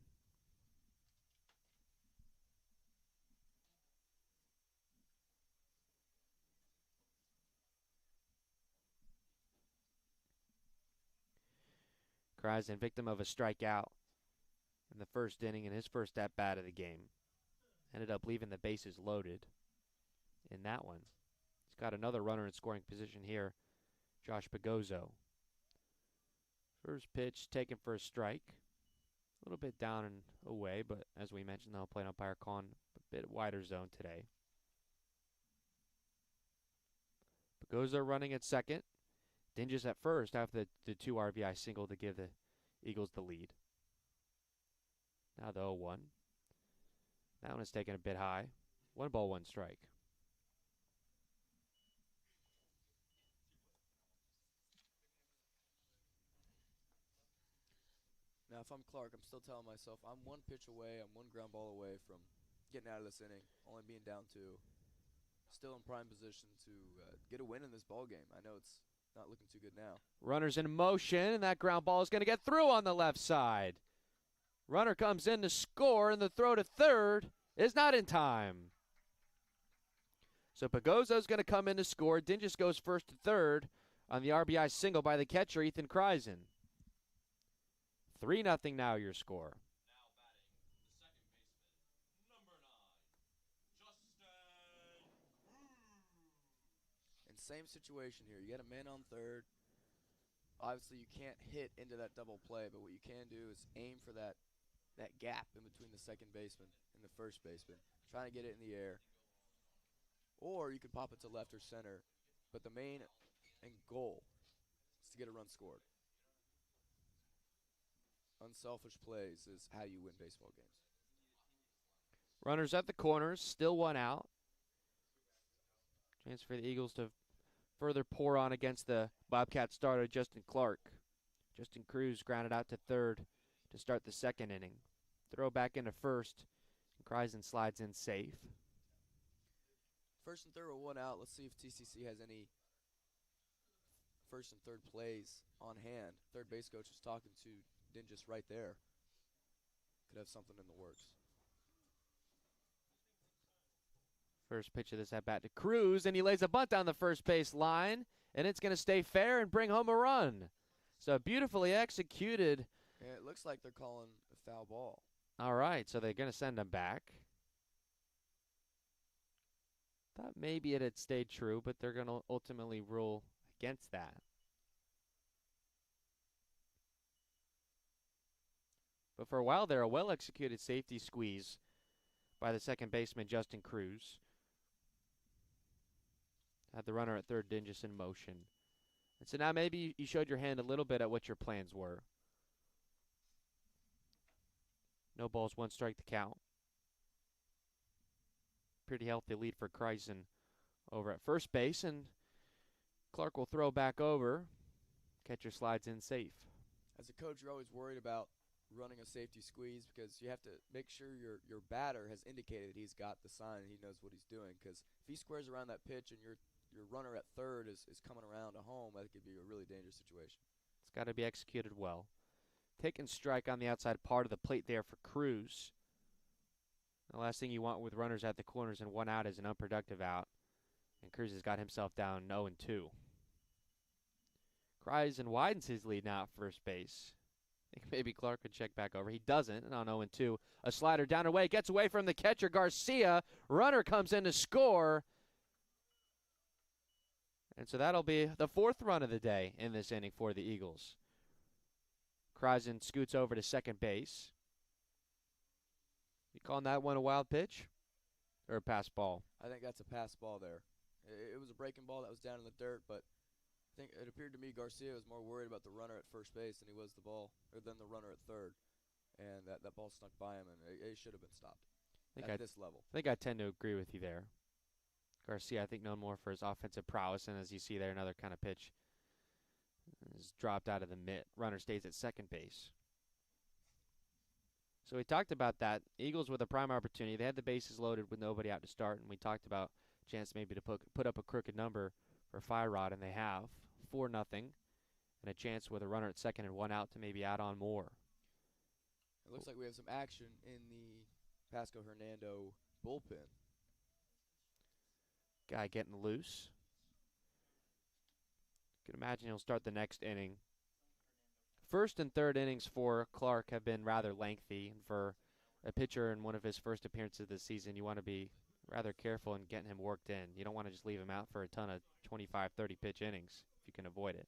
Speaker 1: Kreisen, victim of a strikeout in the first inning in his first at-bat of the game. Ended up leaving the bases loaded in that one. He's got another runner in scoring position here, Josh Pagozo. First pitch taken for a strike. A little bit down and away, but as we mentioned, they'll play umpire calling a bit wider zone today. Pagozo running at second. Dinges at first after the 2 RBI single to give the Eagles the lead. Now the 0-1. That one is taken a bit high. 1 ball, 1 strike.
Speaker 2: Now, if I'm Clark, I'm still telling myself I'm 1 pitch away, I'm 1 ground ball away from getting out of this inning, only being down 2. Still in prime position to get a win in this ball game. I know it's not looking too good now.
Speaker 1: Runners in motion, and that ground ball is going to get through on the left side. Runner comes in to score, and the throw to third is not in time. So Pagozo's going to come in to score. Dinges goes first to third on the RBI single by the catcher, Ethan Kreisen. 3-0 now your score.
Speaker 3: Now batting, the second baseman, number 9, Justin Cruz.
Speaker 2: And same situation here. You got a man on third. Obviously, you can't hit into that double play, but what you can do is aim for that gap in between the second baseman and the first baseman, trying to get it in the air. Or you could pop it to left or center, but the main and goal is to get a run scored. Unselfish plays is how you win baseball games.
Speaker 1: Runners at the corners, still 1 out. Chance for the Eagles to further pour on against the Bobcat starter, Justin Clark. Justin Cruz grounded out to third to start the second inning. Throw back into first. Kreisen slides in safe.
Speaker 2: First and third with one out. Let's see if TCC has any first and third plays on hand. Third base coach was talking to Dingus right there. Could have something in the works.
Speaker 1: First pitch of this at bat to Cruz, and he lays a bunt down the first base line, and it's going to stay fair and bring home a run. So beautifully executed.
Speaker 2: Yeah, it looks like they're calling a foul ball.
Speaker 1: All right, so they're going to send him back. Thought maybe it had stayed true, but they're going to ultimately rule against that. But for a while there, a well-executed safety squeeze by the second baseman, Justin Cruz. Had the runner at third, Dingus, in motion. And so now maybe you showed your hand a little bit at what your plans were. No balls, one strike to count. Pretty healthy lead for Kreisen over at first base, and Clark will throw back over. Catcher slides in safe.
Speaker 2: As a coach, you're always worried about running a safety squeeze because you have to make sure your batter has indicated he's got the sign and he knows what he's doing. Because if he squares around that pitch and your runner at third is coming around to home, that could be a really dangerous situation.
Speaker 1: It's got to be executed well. Taking strike on the outside part of the plate there for Cruz. The last thing you want with runners at the corners and one out is an unproductive out. And Cruz has got himself down 0-2. Kreisen widens his lead now at first base. I think maybe Clark could check back over. He doesn't, and on 0-2. A slider down away, gets away from the catcher, Garcia. Runner comes in to score. And so that'll be the fourth run of the day in this inning for the Eagles. Kreisen scoots over to second base. You calling that one a wild pitch or a pass ball?
Speaker 2: I think that's a pass ball there. It was a breaking ball that was down in the dirt, but I think it appeared to me Garcia was more worried about the runner at first base than he was the runner at third. And that ball snuck by him, and it should have been stopped at this level.
Speaker 1: I think I tend to agree with you there. Garcia, I think, known more for his offensive prowess, and as you see there, another kind of pitch is dropped out of the mitt. Runner stays at second base. So we talked about that. Eagles with a prime opportunity. They had the bases loaded with nobody out to start, and we talked about a chance maybe to put up a crooked number for Fire Rod, and they have 4-0, and a chance with a runner at second and one out to maybe add on more.
Speaker 2: It looks like we have some action in the Pasco Hernando bullpen.
Speaker 1: Guy getting loose. You can imagine he'll start the next inning. First and third innings for Clark have been rather lengthy. And for a pitcher in one of his first appearances this season, you want to be rather careful in getting him worked in. You don't want to just leave him out for a ton of 25, 30 pitch innings if you can avoid it.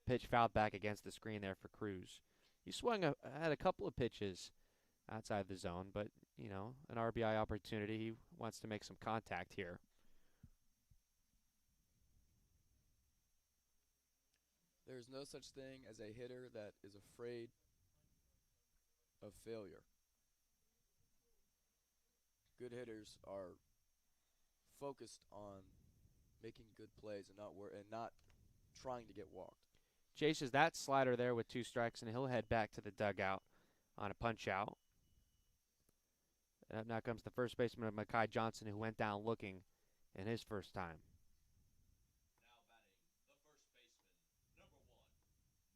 Speaker 1: Pitch fouled back against the screen there for Cruz. He swung at a couple of pitches outside the zone, but, you know, an RBI opportunity. He wants to make some contact here.
Speaker 2: There's no such thing as a hitter that is afraid of failure. Good hitters are focused on making good plays and not trying to get walked.
Speaker 1: Chases that slider there with 2 strikes, and he'll head back to the dugout on a punch out. And up now comes the first baseman of Mekhi Johnson, who went down looking in his first time.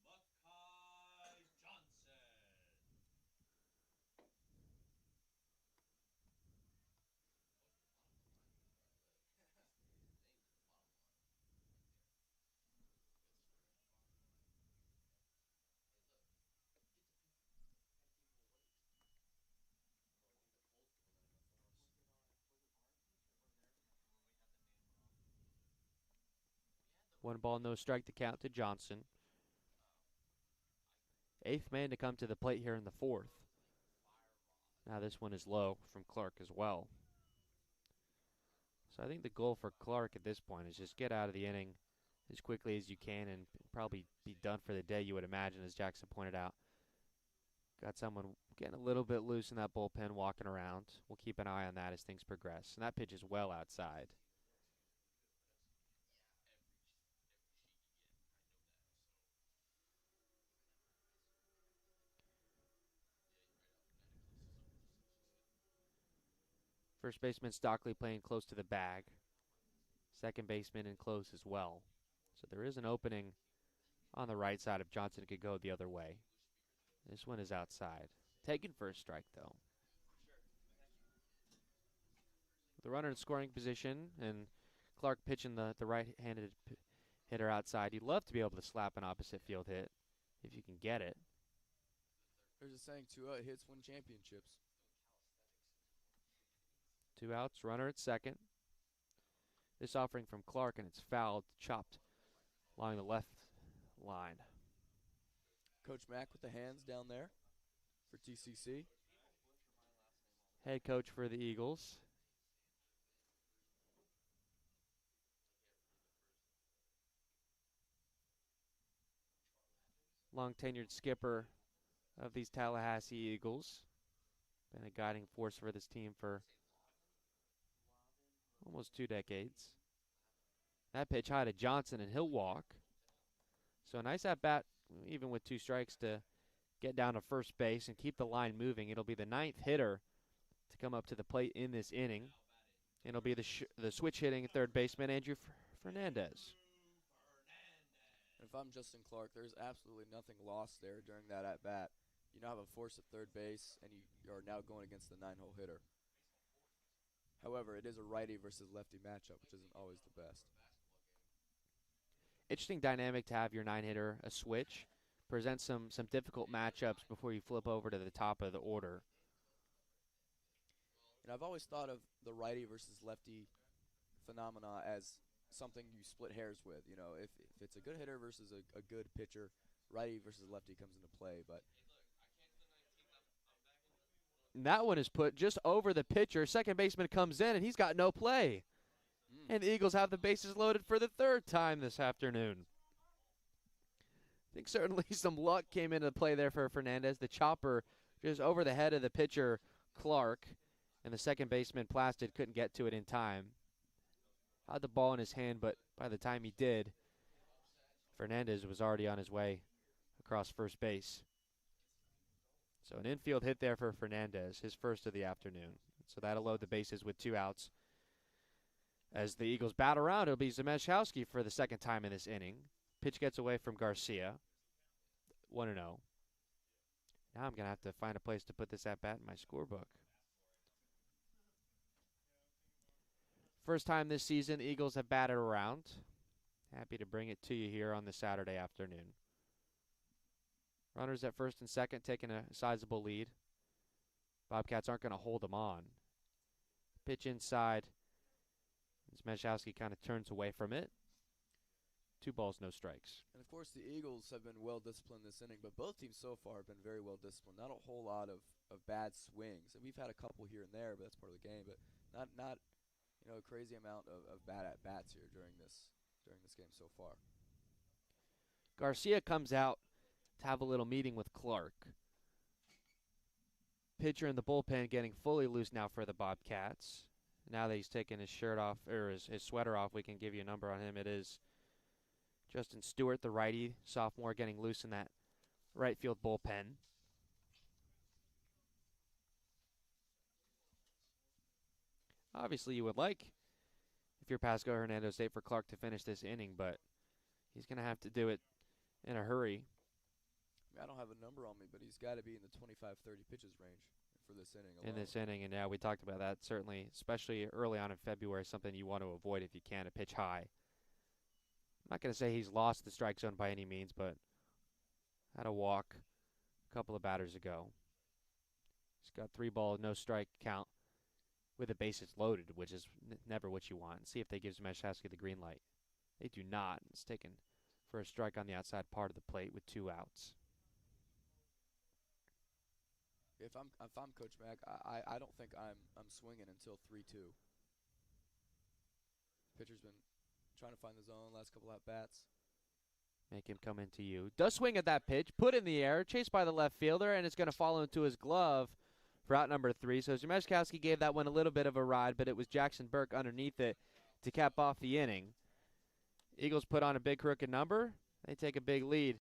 Speaker 3: Now batting the first baseman, number 1, Mekhi Johnson.
Speaker 1: One ball, no strike to count to Johnson. 8th man to come to the plate here in the 4th. Now this one is low from Clark as well. So I think the goal for Clark at this point is just get out of the inning as quickly as you can and probably be done for the day, you would imagine, as Jackson pointed out. Got someone getting a little bit loose in that bullpen, walking around. We'll keep an eye on that as things progress. And that pitch is well outside. First baseman Stockley playing close to the bag. Second baseman in close as well. So there is an opening on the right side if Johnson could go the other way. This one is outside. Taken for a strike, though. The runner in scoring position, and Clark pitching the right-handed hitter outside. You'd love to be able to slap an opposite field hit if you can get it.
Speaker 2: There's a saying, 2 hits win championships.
Speaker 1: 2 outs, runner at second. This offering from Clark, and it's fouled, chopped along the left line.
Speaker 2: Coach Mack with the hands down there for TCC.
Speaker 1: Head coach for the Eagles. Long-tenured skipper of these Tallahassee Eagles. Been a guiding force for this team for almost 2 decades. That pitch high to Johnson, and he'll walk. So a nice at-bat, even with 2 strikes, to get down to first base and keep the line moving. It'll be the 9th hitter to come up to the plate in this inning. It'll be the switch-hitting third baseman, Andrew Fernandez.
Speaker 2: If I'm Justin Clark, there's absolutely nothing lost there during that at-bat. You now have a force at third base, and you are now going against the 9-hole hitter. However, it is a righty versus lefty matchup, which isn't always the best.
Speaker 1: Interesting dynamic to have your 9-hitter a switch. Presents some difficult matchups before you flip over to the top of the order.
Speaker 2: And I've always thought of the righty versus lefty phenomena as something you split hairs with. You know, if it's a good hitter versus a good pitcher, righty versus lefty comes into play. But
Speaker 1: that one is put just over the pitcher. Second baseman comes in, and he's got no play. And the Eagles have the bases loaded for the 3rd time this afternoon. I think certainly some luck came into play there for Fernandez. The chopper just over the head of the pitcher, Clark, and the second baseman, Plastid, couldn't get to it in time. Had the ball in his hand, but by the time he did, Fernandez was already on his way across first base. So an infield hit there for Fernandez, his first of the afternoon. So that'll load the bases with 2 outs. As the Eagles bat around, it'll be Zameshkowski for the 2nd time in this inning. Pitch gets away from Garcia. 1-0. Now I'm going to have to find a place to put this at-bat in my scorebook. First time this season, the Eagles have batted around. Happy to bring it to you here on this Saturday afternoon. Runners at first and second, taking a sizable lead. Bobcats aren't going to hold them on. Pitch inside. Zameshkowski kind of turns away from it. 2 balls, no strikes.
Speaker 2: And, of course, the Eagles have been well-disciplined this inning, but both teams so far have been very well-disciplined. Not a whole lot of bad swings. And we've had a couple here and there, but that's part of the game. But not a crazy amount of bad at-bats here during this game so far.
Speaker 1: Garcia comes out to have a little meeting with Clark. Pitcher in the bullpen getting fully loose now for the Bobcats. Now that he's taken his shirt off, or his sweater off, we can give you a number on him. It is Justin Stewart, the righty, sophomore, getting loose in that right field bullpen. Obviously, you would like, if you're Pasco Hernando State, for Clark to finish this inning, but he's going to have to do it in a hurry.
Speaker 2: I don't have a number on me, but he's got to be in the 25-30 pitches range for this inning alone.
Speaker 1: In this inning, and yeah, we talked about that, certainly, especially early on in February, something you want to avoid if you can, to pitch high. I'm not going to say he's lost the strike zone by any means, but had a walk a couple of batters ago. He's got 3 balls, no strike count with the bases loaded, which is never what you want. See if they give Zameshkowski the green light. They do not. It's taken for a strike on the outside part of the plate with 2 outs.
Speaker 2: If I'm Coach Mack, I don't think I'm swinging until 3-2. Pitcher's been trying to find the zone last couple at bats.
Speaker 1: Make him come into you. Does swing at that pitch, put in the air, chased by the left fielder, and it's going to fall into his glove for out number 3. So Zameshkowski gave that one a little bit of a ride, but it was Jackson Burke underneath it to cap off the inning. Eagles put on a big crooked number. They take a big lead.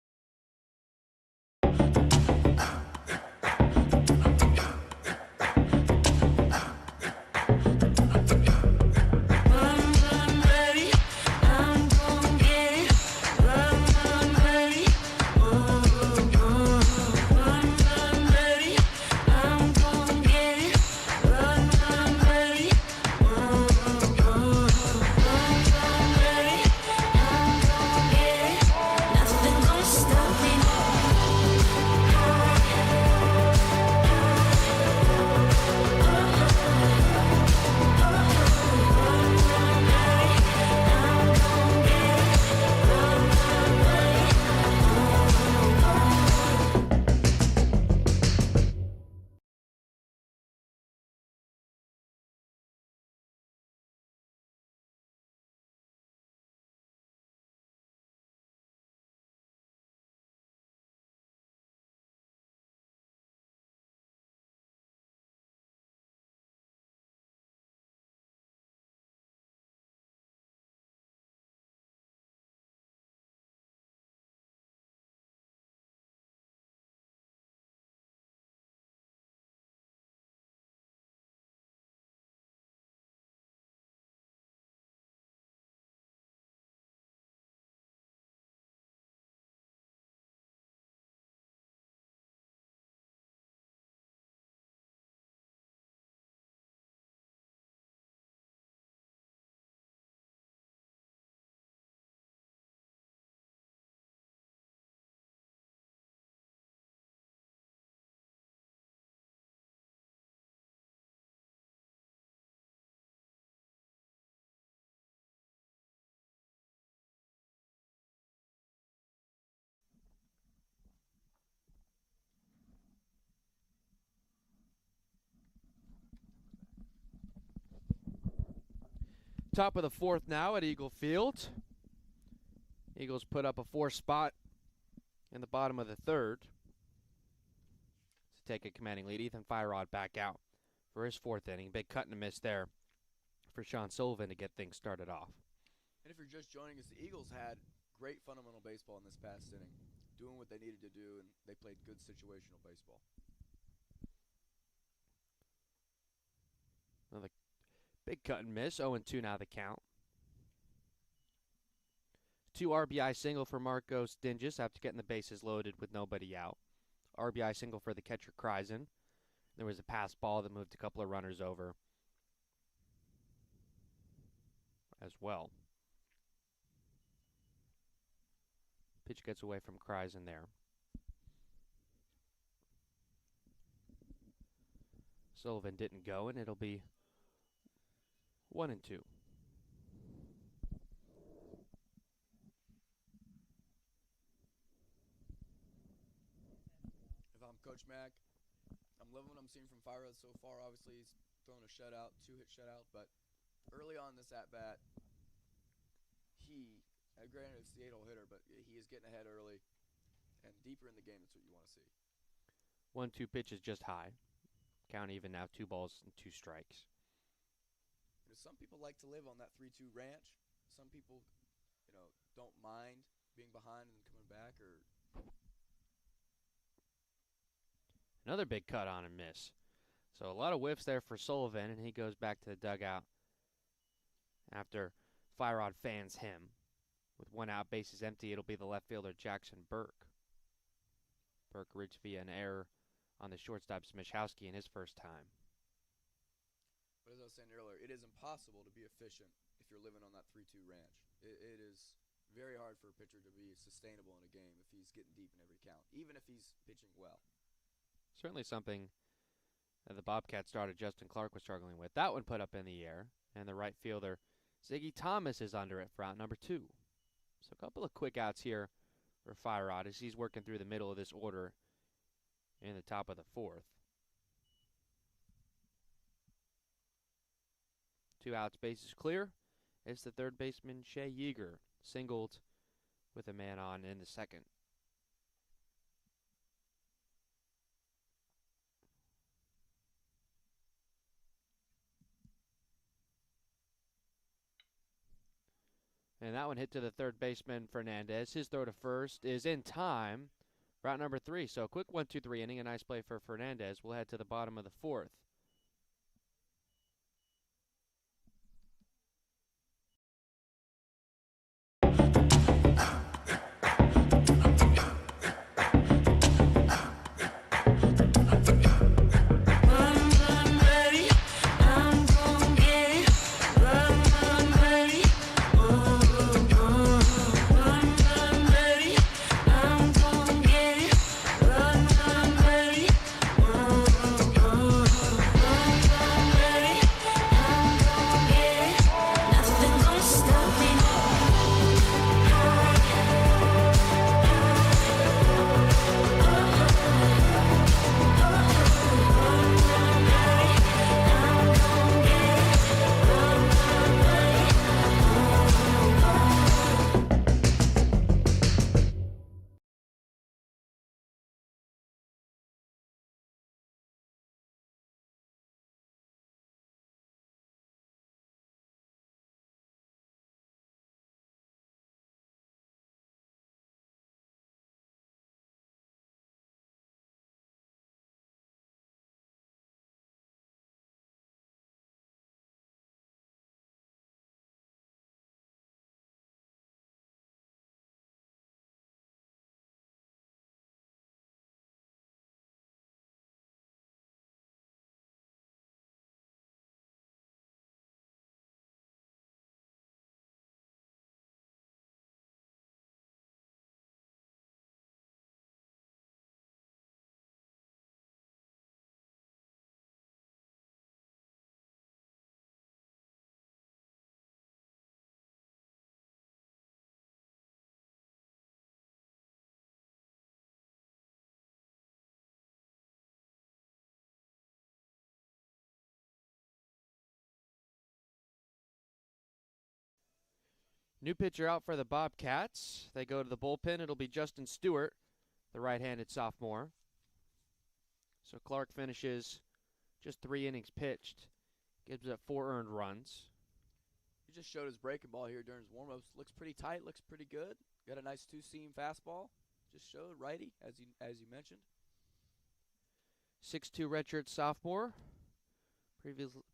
Speaker 1: Top of the fourth now at Eagle Field. Eagles put up a 4 spot in the bottom of the third to take a commanding lead. Ethan Firod back out for his fourth inning. Big cut and a miss there for Sean Sullivan to get things started off.
Speaker 2: And if you're just joining us, the Eagles had great fundamental baseball in this past inning, doing what they needed to do, and they played good situational baseball.
Speaker 1: Another big cut and miss. 0-2 now the count. 2 RBI single for Marcos Dinges after getting the bases loaded with nobody out. RBI single for the catcher Kreisen. There was a pass ball that moved a couple of runners over as well. Pitch gets away from Kreisen there. Sullivan didn't go, and it'll be 1-2.
Speaker 2: If I'm Coach Mack, I'm loving what I'm seeing from Firod so far. Obviously, he's thrown a shutout, 2-hit shutout, but early on this at-bat, granted it's the 8-hole hitter, but he is getting ahead early, and deeper in the game, that's what you want to see.
Speaker 1: 1-2 pitch is just high. Count even now, 2 balls and 2 strikes.
Speaker 2: Some people like to live on that 3-2 ranch. Some people, don't mind being behind and coming back.
Speaker 1: Another big cut on and miss. So a lot of whiffs there for Sullivan, and he goes back to the dugout after Firod fans him. With 1 out, bases empty, it'll be the left fielder Jackson Burke. Burke reached via an error on the shortstop Smichowski in his first time.
Speaker 2: But as I was saying earlier, it is impossible to be efficient if you're living on that 3-2 ranch. It is very hard for a pitcher to be sustainable in a game if he's getting deep in every count, even if he's pitching well.
Speaker 1: Certainly something that the Bobcat starter Justin Clark was struggling with. That one put up in the air, and the right fielder Ziggy Thomas is under it for out number 2. So a couple of quick outs here for Firod as he's working through the middle of this order in the top of the fourth. 2 outs, bases clear. It's the third baseman Shea Yeager, singled with a man on in the second. And that one hit to the third baseman Fernandez. His throw to first is in time. Route number 3. So a quick 1-2-3 inning. A nice play for Fernandez. We'll head to the bottom of the fourth. New pitcher out for the Bobcats. They go to the bullpen. It'll be Justin Stewart, the right-handed sophomore. So Clark finishes just 3 innings pitched. Gives up 4 earned runs.
Speaker 2: He just showed his breaking ball here during his warm-ups. Looks pretty tight, looks pretty good. Got a nice two-seam fastball. Just showed righty, as you mentioned.
Speaker 1: 6'2" redshirt sophomore.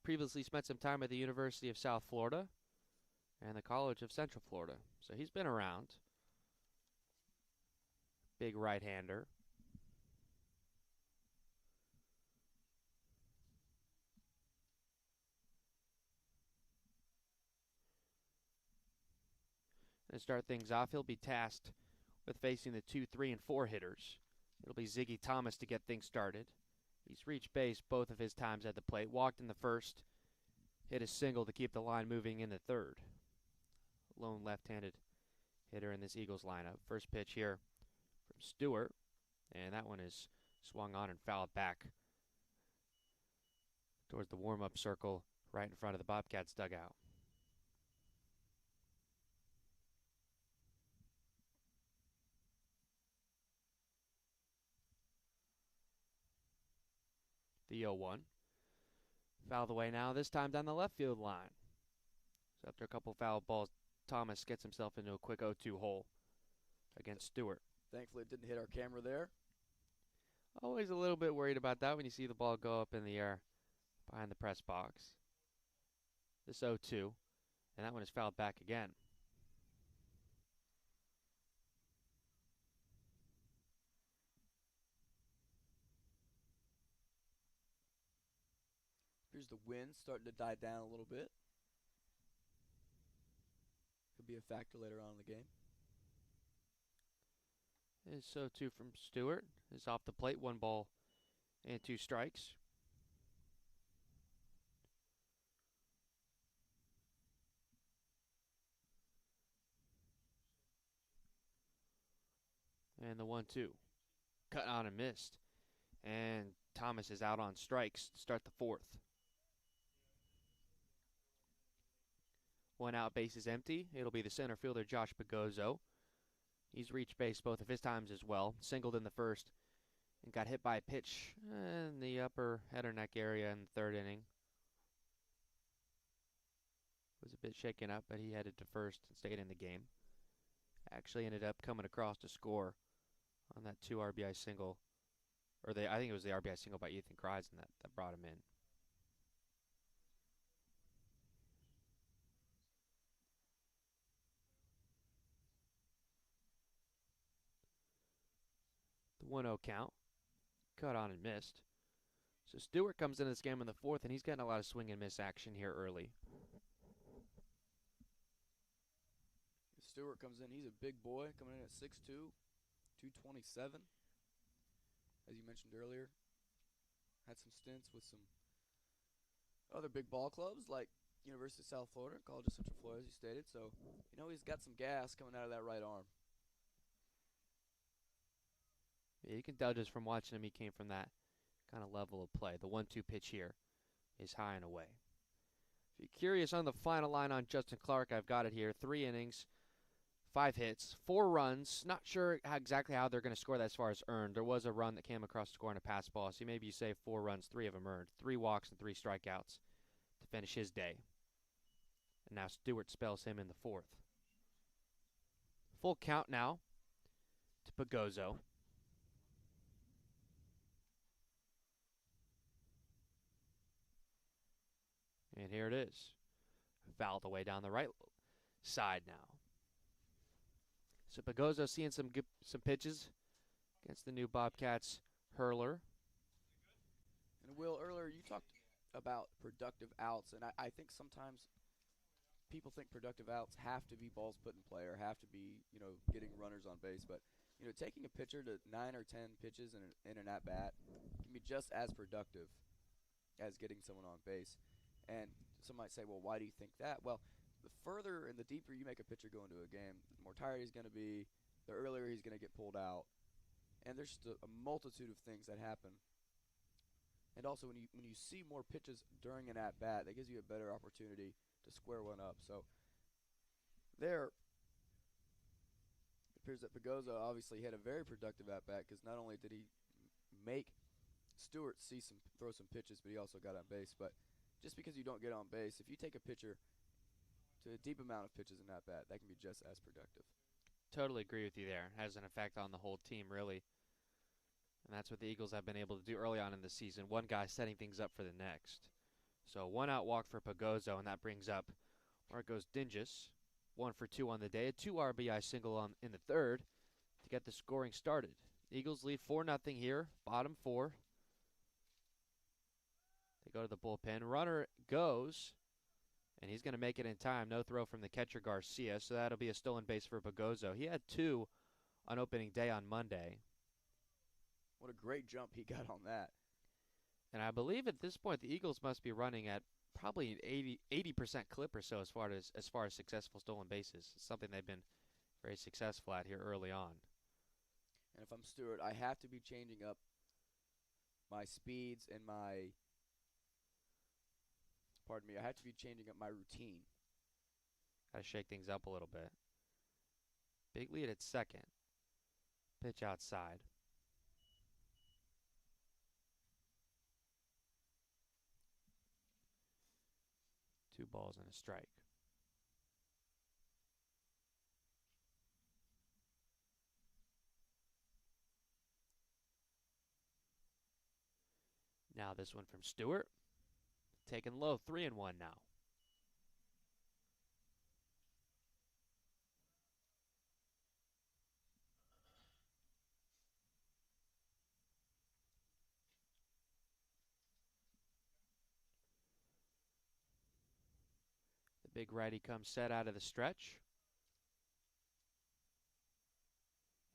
Speaker 1: Previously spent some time at the University of South Florida and the College of Central Florida. So he's been around. Big right-hander. To start things off, he'll be tasked with facing the 2, 3, and 4 hitters. It'll be Ziggy Thomas to get things started. He's reached base both of his times at the plate. Walked in the first, hit a single to keep the line moving in the third. Lone left-handed hitter in this Eagles lineup. First pitch here from Stewart, and that one is swung on and fouled back towards the warm-up circle right in front of the Bobcats dugout. The 0-1. Fouled away now, this time down the left field line. So after a couple foul balls, Thomas gets himself into a quick 0-2 hole against Stewart.
Speaker 2: Thankfully, it didn't hit our camera there.
Speaker 1: Always a little bit worried about that when you see the ball go up in the air behind the press box. This 0-2, and that one is fouled back again.
Speaker 2: Here's the wind starting to die down a little bit. Could be a factor later on in the game.
Speaker 1: This 0-2 from Stewart is off the plate. 1 ball and 2 strikes. And the 1-2. Cut on and missed. And Thomas is out on strikes to start the 4th. 1 out, base is empty. It'll be the center fielder, Josh Pagozzo. He's reached base both of his times as well. Singled in the first and got hit by a pitch in the upper head or neck area in the 3rd inning. Was a bit shaken up, but he headed to first and stayed in the game. Actually ended up coming across to score on that 2 RBI single. I think it was the RBI single by Ethan Kreisen that brought him in. The 1-0 count. Cut on and missed. So Stewart comes into this game in the 4th, and he's getting a lot of swing and miss action here early.
Speaker 2: Stewart comes in. He's a big boy coming in at 6'2", 227. As you mentioned earlier, had some stints with some other big ball clubs like University of South Florida, College of Central Florida, as you stated. So, he's got some gas coming out of that right arm.
Speaker 1: Yeah, you can tell just from watching him, he came from that kind of level of play. The 1-2 pitch here is high and away. If you're curious on the final line on Justin Clark, I've got it here. 3 innings, 5 hits, 4 runs. Not sure exactly how they're going to score that as far as earned. There was a run that came across scoring a pass ball, so maybe you say 4 runs, 3 of them earned. 3 walks and 3 strikeouts to finish his day. And now Stewart spells him in the 4th. Full count now to Pagozzo. And here it is. Fouled away down the right side now. So Pagozzo seeing some pitches against the new Bobcats hurler.
Speaker 2: And Will, earlier you talked about productive outs, and I think sometimes people think productive outs have to be balls put in play or have to be, getting runners on base. But, taking a pitcher to 9 or 10 pitches in an at-bat can be just as productive as getting someone on base. And some might say, well, why do you think that? Well, the further and the deeper you make a pitcher go into a game, the more tired he's going to be, the earlier he's going to get pulled out. And there's just a multitude of things that happen. And also, when you see more pitches during an at-bat, that gives you a better opportunity to square one up. So there, appears that Pagoza obviously had a very productive at-bat because not only did he make Stewart throw some pitches, but he also got on base. But just because you don't get on base, if you take a pitcher to a deep amount of pitches in at-bat, that can be just as productive.
Speaker 1: Totally agree with you there. Has an effect on the whole team, really. And that's what the Eagles have been able to do early on in the season. One guy setting things up for the next. So 1 out walk for Pagozo, and that brings up Marcos Dingus. 1 for 2 on the day. A 2 RBI single in the third to get the scoring started. Eagles lead 4-0 here. Bottom 4. They go to the bullpen. Runner goes, and he's going to make it in time. No throw from the catcher Garcia, so that'll be a stolen base for Pagozo. He had 2 on opening day on Monday.
Speaker 2: What a great jump he got on that.
Speaker 1: And I believe at this point the Eagles must be running at probably an 80% clip or so as far as successful stolen bases. It's something they've been very successful at here early on.
Speaker 2: And if I'm Stewart, I have to be changing up my speeds and I have to be changing up my routine.
Speaker 1: Got to shake things up a little bit. Big lead at second. Pitch outside. Two balls and a strike. Now this one from Stewart. Taken low, 3-1 now. The big righty comes set out of the stretch.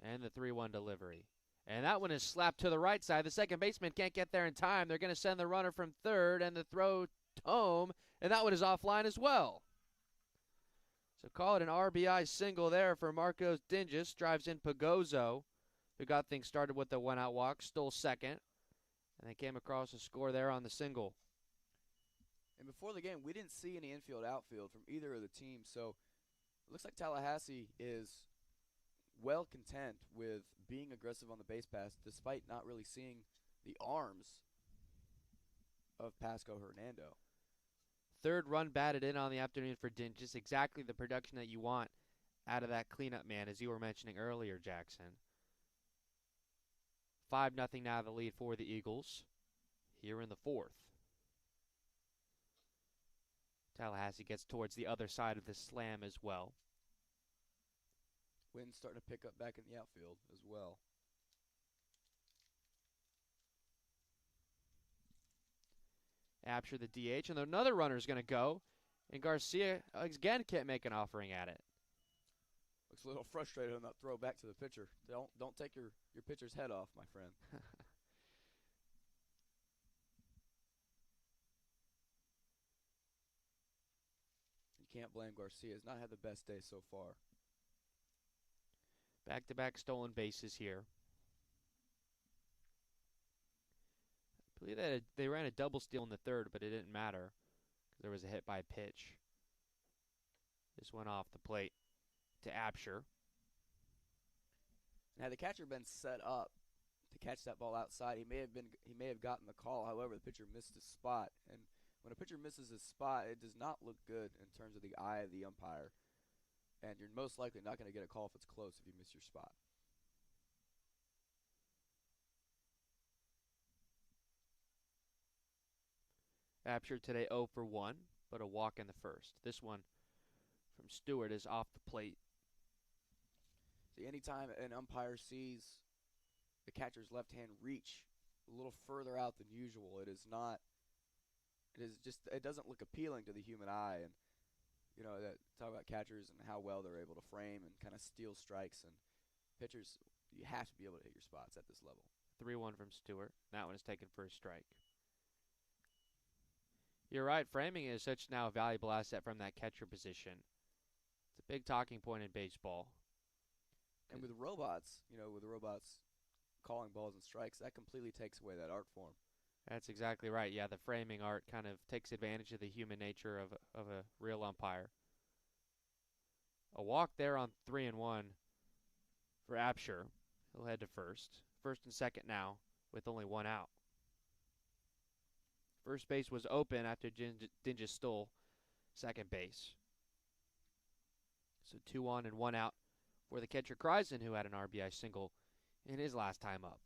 Speaker 1: And the 3-1 delivery. And that one is slapped to the right side. The second baseman can't get there in time. They're going to send the runner from third, and the throw home, and that one is offline as well. So call it an RBI single there for Marcos Dingus. Drives in Pagozo, who got things started with the 1 out walk, stole second, and they came across a score there on the single.
Speaker 2: And before the game, we didn't see any infield-outfield from either of the teams, so it looks like Tallahassee is well content with being aggressive on the base pass despite not really seeing the arms of Pasco Hernando.
Speaker 1: Third run batted in on the afternoon for Dingus. Exactly the production that you want out of that cleanup man, as you were mentioning earlier, Jackson. 5-0 now the lead for the Eagles here in the fourth. Tallahassee gets towards the other side of the slam as well.
Speaker 2: Wind's starting to pick up back in the outfield as well.
Speaker 1: Apsher the DH, and another runner is going to go. And Garcia, again, can't make an offering at it.
Speaker 2: Looks a little frustrated on that throw back to the pitcher. Don't take your pitcher's head off, my friend. You can't blame Garcia. He's not had the best day so far.
Speaker 1: Back-to-back stolen bases here. I believe that they ran a double steal in the third, but it didn't matter because there was a hit by pitch. This went off the plate to Apsher.
Speaker 2: And had the catcher been set up to catch that ball outside, he may have gotten the call. However, the pitcher missed his spot, and when a pitcher misses his spot, it does not look good in terms of the eye of the umpire. And you're most likely not going to get a call if it's close if you miss your spot.
Speaker 1: Apsher today 0 for 1, but a walk in the first. This one from Stewart is off the plate.
Speaker 2: See, anytime an umpire sees the catcher's left hand reach a little further out than usual, it doesn't look appealing to the human eye. And you know, talk about catchers and how well they're able to frame and kind of steal strikes, and pitchers, you have to be able to hit your spots at this level.
Speaker 1: 3-1 from Stewart. That one is taken for a strike. You're right, framing is such now a valuable asset from that catcher position. It's a big talking point in baseball.
Speaker 2: And with robots, calling balls and strikes, that completely takes away that art form.
Speaker 1: That's exactly right. Yeah, the framing art kind of takes advantage of the human nature of a real umpire. A walk there on 3-1 for Absher. He'll head to first. First and second now with only one out. First base was open after Dinges stole second base. So 2 on and 1 out for the catcher Kreisen, who had an RBI single in his last time up.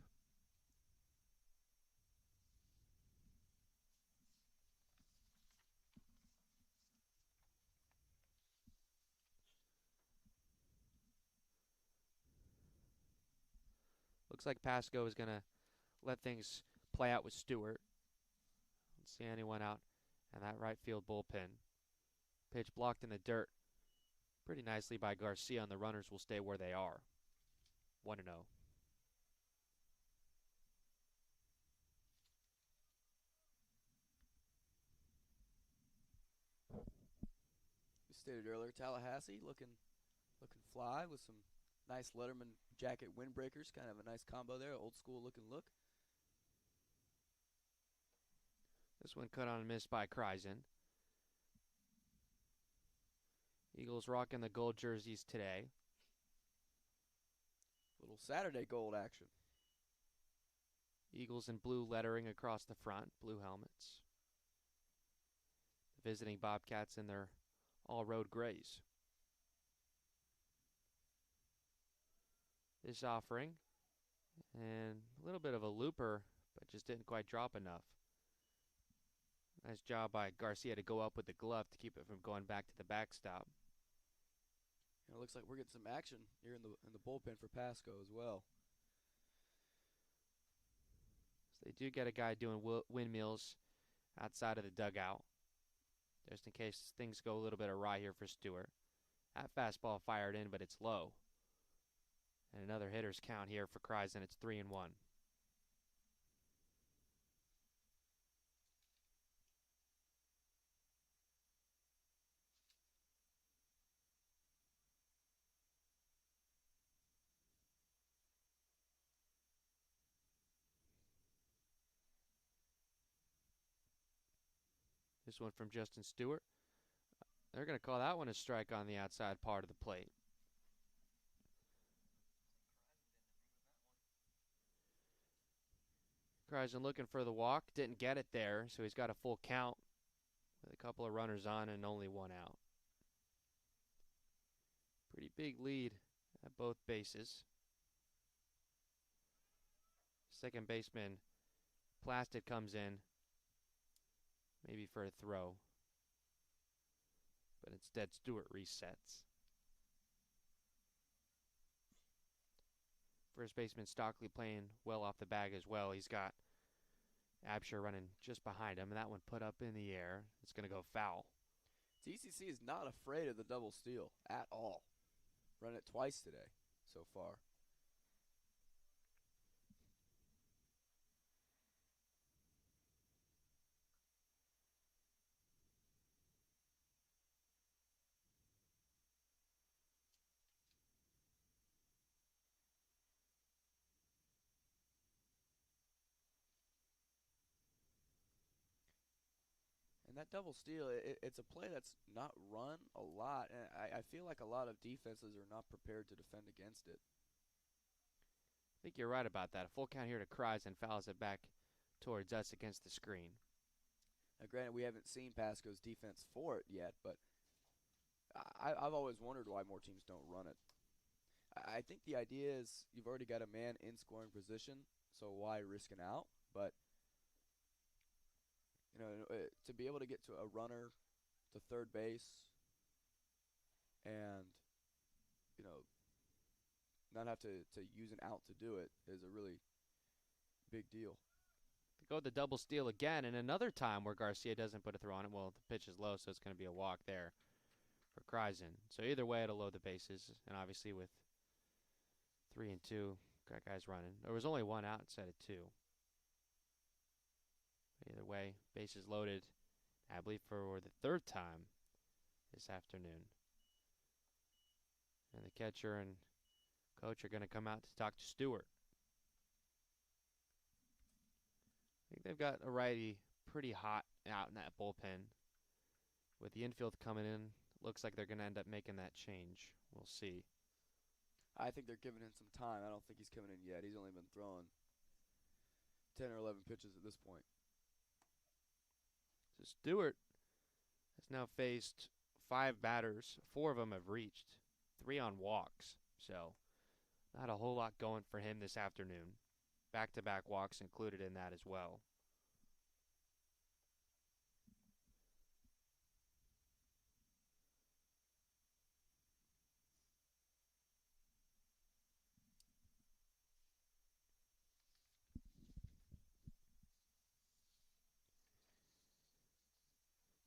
Speaker 1: Looks like Pasco is going to let things play out with Stewart. Don't see anyone out in that right field bullpen. Pitch blocked in the dirt pretty nicely by Garcia, and the runners will stay where they are. 1-0.
Speaker 2: We stated earlier, Tallahassee looking fly with some nice Letterman jacket windbreakers. Kind of a nice combo there, old school looking look.
Speaker 1: This one cut on and missed by Kreisen. Eagles rocking the gold jerseys today.
Speaker 2: Little Saturday gold action.
Speaker 1: Eagles in blue lettering across the front, blue helmets. The visiting Bobcats in their all-road grays. This offering, and a little bit of a looper, but just didn't quite drop enough. Nice job by Garcia to go up with the glove to keep it from going back to the backstop.
Speaker 2: It looks like we're getting some action here in the bullpen for Pasco as well.
Speaker 1: So they do get a guy doing windmills outside of the dugout, just in case things go a little bit awry here for Stewart. That fastball fired in, but it's low. And another hitter's count here for Kreisen. It's 3-1. This one from Justin Stewart. They're going to call that one a strike on the outside part of the plate. Kreisen looking for the walk. Didn't get it there, so he's got a full count with a couple of runners on and only one out. Pretty big lead at both bases. Second baseman Plastic comes in, maybe for a throw, but instead Stewart resets. First baseman Stockley playing well off the bag as well. He's got Absher running just behind him, and that one put up in the air. It's going to go foul.
Speaker 2: TCC is not afraid of the double steal at all. Run it twice today so far. And that double steal, it's a play that's not run a lot, and I feel like a lot of defenses are not prepared to defend against it.
Speaker 1: I think you're right about that. A full count here to Kreisen fouls it back towards us against the screen.
Speaker 2: Now, granted, we haven't seen Pasco's defense for it yet, but I've always wondered why more teams don't run it. I think the idea is you've already got a man in scoring position, so why risk an out? But you know, to be able to get to a runner to third base and, you know, not have to use an out to do it is a really big deal.
Speaker 1: They go with the double steal again, and another time where Garcia doesn't put a throw on it. Well, the pitch is low, so it's going to be a walk there for Kreisen. So either way, it'll load the bases, and obviously with 3 and 2, got guys running. There was only one out instead of two. Either way, bases loaded, I believe, for the third time this afternoon. And the catcher and coach are going to come out to talk to Stewart. I think they've got a righty pretty hot out in that bullpen. With the infield coming in, looks like they're going to end up making that change. We'll see.
Speaker 2: I think they're giving him some time. I don't think he's coming in yet. He's only been throwing 10 or 11 pitches at this point.
Speaker 1: So Stewart has now faced 5 batters. 4 of them have reached, 3 on walks. So not a whole lot going for him this afternoon. Back-to-back walks included in that as well.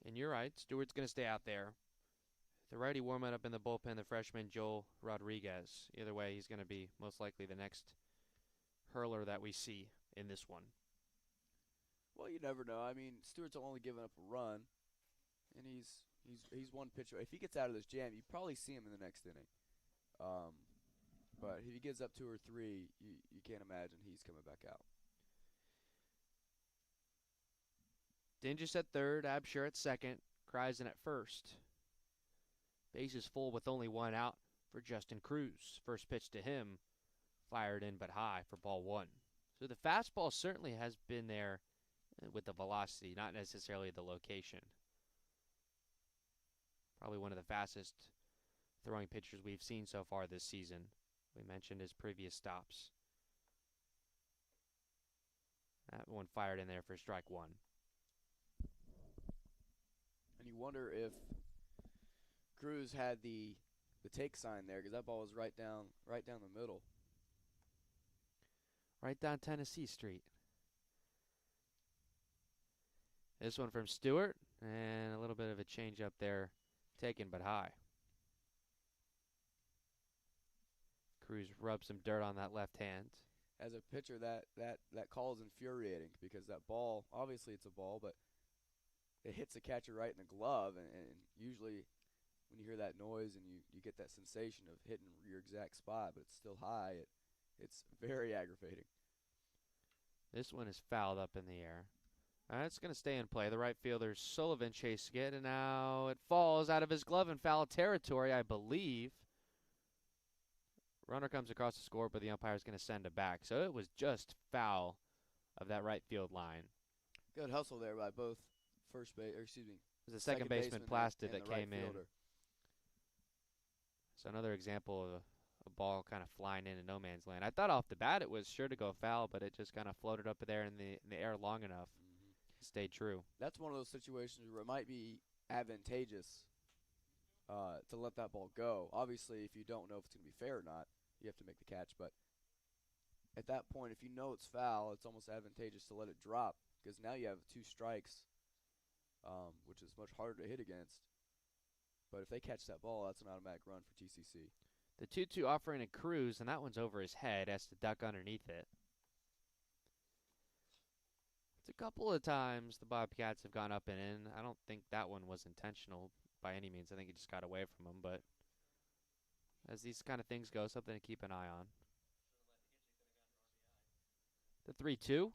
Speaker 1: And you're right, Stewart's going to stay out there. The righty warming up in the bullpen, the freshman Joel Rodriguez. Either way, he's going to be most likely the next hurler that we see in this one.
Speaker 2: Well, you never know. I mean, Stewart's only given up a run, and he's one pitcher. If he gets out of this jam, you probably see him in the next inning. But if he gets up 2 or 3, you can't imagine he's coming back out.
Speaker 1: Dingus at third, Absher at second, Kreisen at first. Bases full with only 1 out for Justin Cruz. First pitch to him, fired in but high for ball 1. So the fastball certainly has been there with the velocity, not necessarily the location. Probably one of the fastest throwing pitchers we've seen so far this season. We mentioned his previous stops. That one fired in there for strike 1.
Speaker 2: And you wonder if Cruz had the take sign there, because that ball was right down the middle.
Speaker 1: Right down Tennessee Street. This one from Stewart, and a little bit of a change up there, taken but high. Cruz rubs some dirt on that left hand.
Speaker 2: As a pitcher, that call is infuriating, because that ball, obviously it's a ball, but it hits the catcher right in the glove, and usually when you hear that noise and you get that sensation of hitting your exact spot, but it's still high, it's very aggravating.
Speaker 1: This one is fouled up in the air. It's going to stay in play. The right fielder, Sullivan, chasing it, and now it falls out of his glove in foul territory, I believe. Runner comes across the score, but the umpire is going to send it back. So it was just foul of that right field line.
Speaker 2: Good hustle there by both it
Speaker 1: was the second baseman Plasted that came in.
Speaker 2: Fielder.
Speaker 1: So another example of a ball kind of flying into no man's land. I thought off the bat it was sure to go foul, but it just kind of floated up there in the air long enough. Stayed true.
Speaker 2: That's one of those situations where it might be advantageous to let that ball go. Obviously, if you don't know if it's going to be fair or not, you have to make the catch. But at that point, if you know it's foul, it's almost advantageous to let it drop, because now you have 2 strikes, which is much harder to hit against. But if they catch that ball, that's an automatic run for TCC.
Speaker 1: The 2-2 offering to Cruz, and that one's over his head. Has to duck underneath it. It's a couple of times the Bobcats have gone up and in. I don't think that one was intentional by any means. I think it just got away from him. But as these kind of things go, something to keep an eye on. The 3-2.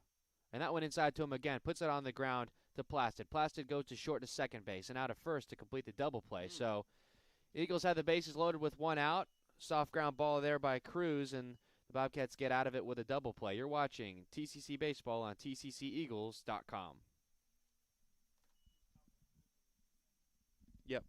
Speaker 1: And that one inside to him again. Puts it on the ground to Plasted. Plasted goes to short to second base and out of first to complete the double play. So Eagles had the bases loaded with 1 out. Soft ground ball there by Cruz, and the Bobcats get out of it with a double play. You're watching TCC Baseball on tcceagles.com. Yep.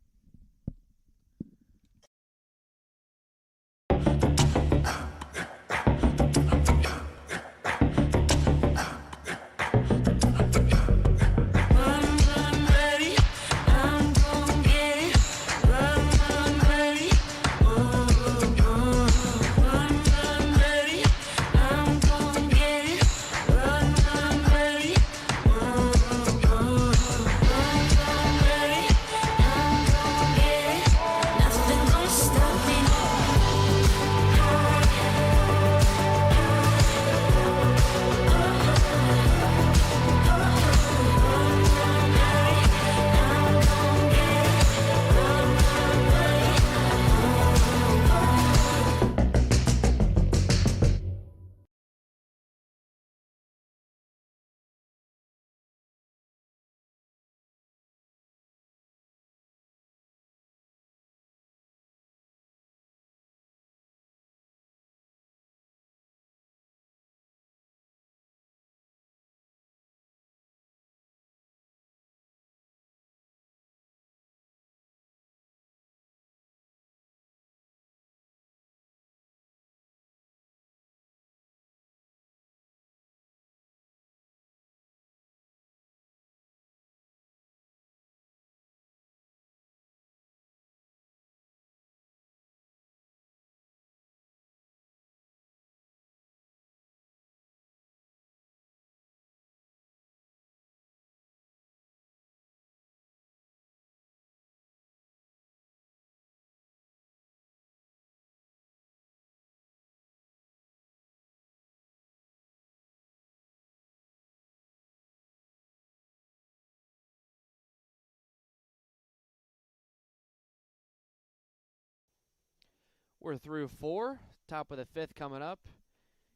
Speaker 1: We're through 4. Top of the 5th coming up.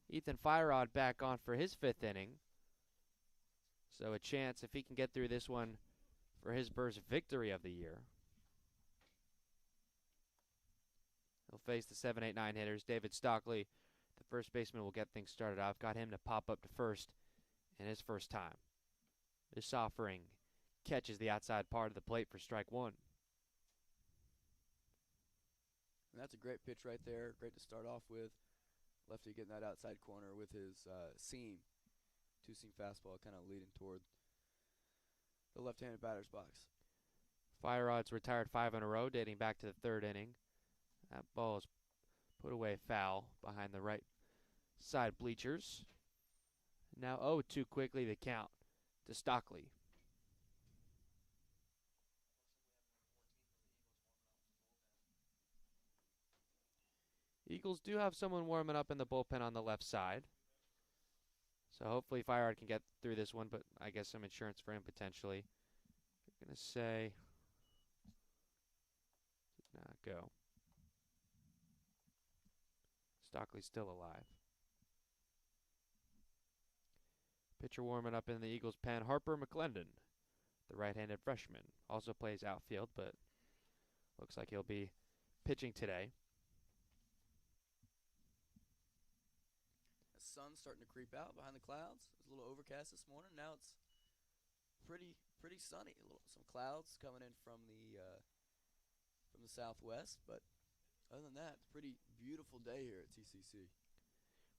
Speaker 1: Ethan Firod back on for his 5th inning. So a chance if he can get through this one for his first victory of the year. He'll face the 7, 8, 9 hitters. David Stockley, the first baseman, will get things started off. Got him to pop up to first in his first time. This offering catches the outside part of the plate for strike 1.
Speaker 2: And that's a great pitch right there. Great to start off with. Lefty getting that outside corner with his seam. Two-seam fastball kind of leading toward the left-handed batter's box.
Speaker 1: Firerod's retired 5 in a row, dating back to the 3rd inning. That ball is put away foul behind the right side bleachers. Now 0-2 quickly the count to Stockley. Eagles do have someone warming up in the bullpen on the left side. So hopefully Firod can get through this one, but I guess some insurance for him potentially. I'm going to say did not go. Stockley's still alive. Pitcher warming up in the Eagles' pen, Harper McClendon, the right-handed freshman. Also plays outfield, but looks like he'll be pitching today.
Speaker 2: The sun's starting to creep out behind the clouds. It was a little overcast this morning. Now it's pretty sunny. Some clouds coming in from the southwest, but other than that, it's a pretty beautiful day here at TCC.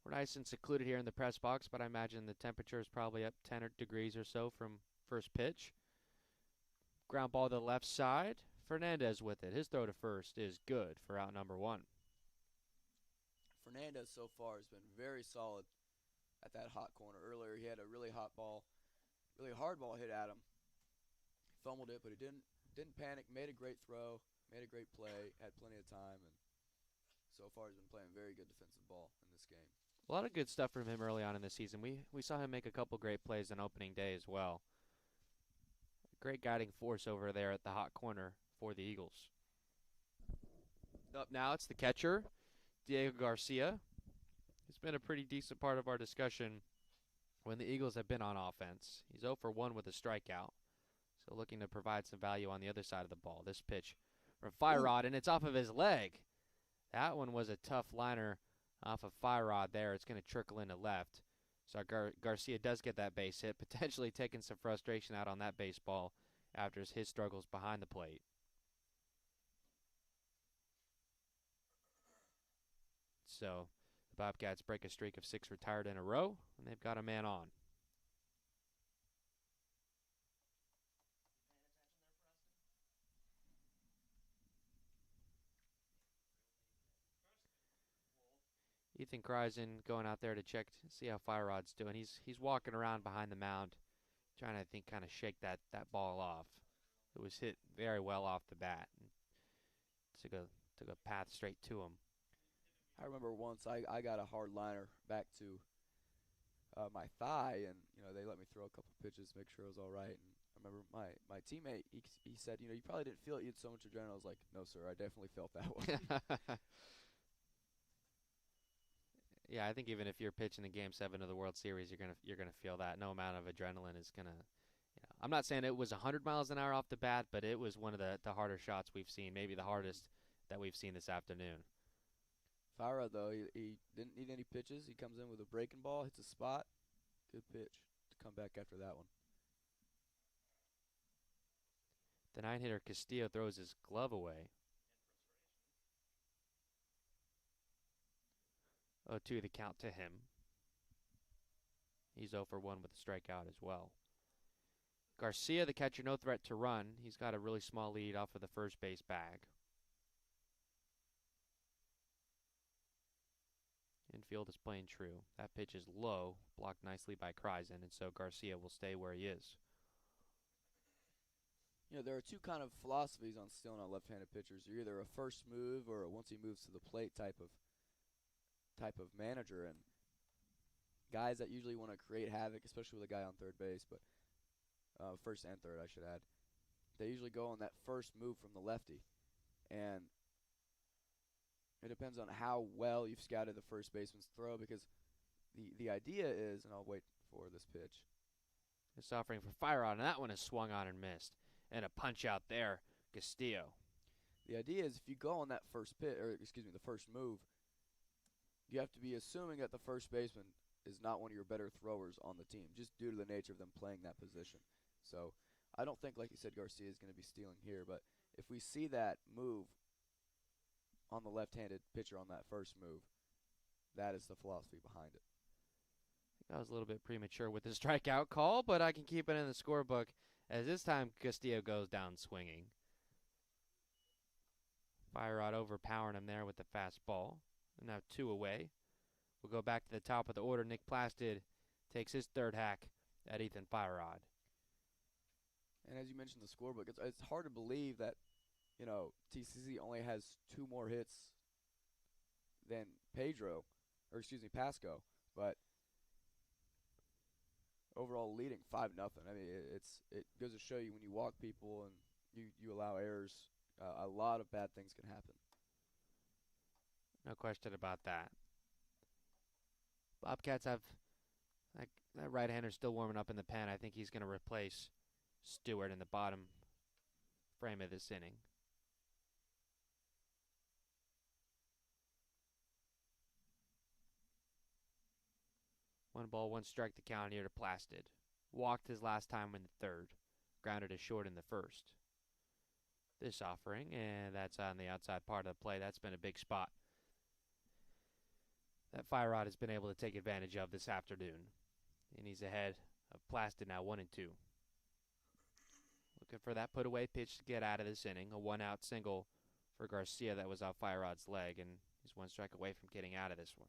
Speaker 1: We're nice and secluded here in the press box, but I imagine the temperature is probably up 10 degrees or so from first pitch. Ground ball to the left side. Fernandez with it. His throw to first is good for out number 1.
Speaker 2: Fernandez so far has been very solid at that hot corner. Earlier he had a really hot ball, really hard ball hit at him. He fumbled it, but he didn't panic, made a great throw, made a great play, had plenty of time, and so far he's been playing very good defensive ball in this game.
Speaker 1: A lot of good stuff from him early on in the season. We saw him make a couple great plays on opening day as well. Great guiding force over there at the hot corner for the Eagles. Up now, it's the catcher, Diego Garcia. He's been a pretty decent part of our discussion when the Eagles have been on offense. He's 0 for 1 with a strikeout, so looking to provide some value on the other side of the ball. This pitch from Firod, and it's off of his leg. That one was a tough liner off of Firod there. It's going to trickle into left. So Garcia does get that base hit, potentially taking some frustration out on that baseball after his struggles behind the plate. So the Bobcats break a streak of 6 retired in a row, and they've got a man on. Ethan Kreisen going out there to check, see how Firod's doing. He's walking around behind the mound, trying to, I think, kind of shake that ball off. It was hit very well off the bat. Took a path straight to him.
Speaker 2: I remember once I got a hard liner back to my thigh, and they let me throw a couple pitches, make sure it was all right. And I remember my teammate, he said, you probably didn't feel it. You had so much adrenaline. I was like, no, sir, I definitely felt that one.
Speaker 1: Yeah, I think even if you're pitching in Game 7 of the World Series, you're gonna feel that. No amount of adrenaline is gonna. I'm not saying it was 100 miles an hour off the bat, but it was one of the harder shots we've seen, maybe the hardest that we've seen this afternoon.
Speaker 2: Firod, though, he didn't need any pitches. He comes in with a breaking ball, hits a spot. Good pitch to come back after that one.
Speaker 1: The 9-hitter Castillo throws his glove away. 0-2 the count to him. He's 0 for 1 with a strikeout as well. Garcia, the catcher, no threat to run. He's got a really small lead off of the first base bag. Infield is playing true. That pitch is low, blocked nicely by Kreisen, and so Garcia will stay where he is.
Speaker 2: There are two kind of philosophies on stealing on left-handed pitchers. You're either a first move or a once he moves to the plate type of manager, and guys that usually want to create havoc, especially with a guy on third base, but first and third, I should add. They usually go on that first move from the lefty, and It depends on how well you've scouted the first baseman's throw, because the idea is, and I'll wait for this pitch.
Speaker 1: It's offering for fire on, and that one is swung on and missed. And a punch out there, Castillo.
Speaker 2: The idea is if you go on that first the first move, you have to be assuming that the first baseman is not one of your better throwers on the team, just due to the nature of them playing that position. So I don't think, like you said, Garcia is going to be stealing here, but if we see that move on the left-handed pitcher on that first move, that is the philosophy behind it.
Speaker 1: I was a little bit premature with the strikeout call, but I can keep it in the scorebook as this time Castillo goes down swinging. Fire rod overpowering him there with the fastball. And now 2 away. We'll go back to the top of the order. Nick Plastid takes his third hack at Ethan Firerod.
Speaker 2: And as you mentioned the scorebook, it's hard to believe that, TCC only has 2 more hits than Pasco, but overall leading 5-0. I mean, it goes to show you when you walk people and you allow errors, a lot of bad things can happen.
Speaker 1: No question about that. Bobcats have that right-hander still warming up in the pen. I think he's going to replace Stewart in the bottom frame of this inning. One ball, one strike to count here to Plastid. Walked his last time in the third. Grounded a short in the first. This offering, and that's on the outside part of the play. That's been a big spot that Firerod has been able to take advantage of this afternoon. And he's ahead of Plastid now 1-2. Looking for that put away pitch to get out of this inning. A 1-out single for Garcia that was off Firerod's leg, and he's 1 strike away from getting out of this one.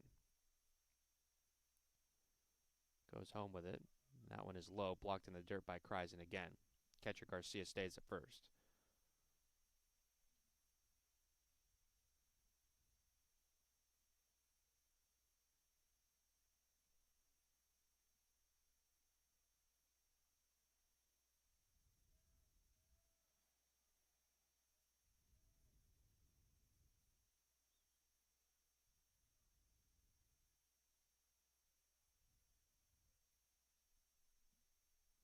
Speaker 1: Goes home with it. That one is low, blocked in the dirt by Kreisen again. Catcher Garcia stays at first.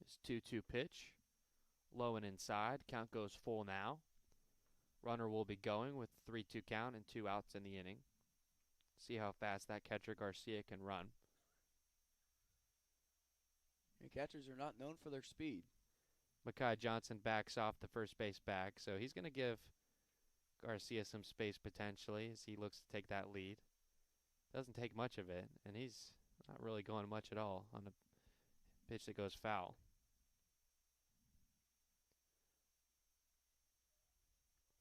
Speaker 1: This 2-2 pitch. Low and inside. Count goes full now. Runner will be going with 3-2 count and 2 outs in the inning. See how fast that catcher Garcia can run.
Speaker 2: And catchers are not known for their speed.
Speaker 1: Makai Johnson backs off the first base back, so he's going to give Garcia some space potentially as he looks to take that lead. Doesn't take much of it, and he's not really going much at all on the pitch that goes foul.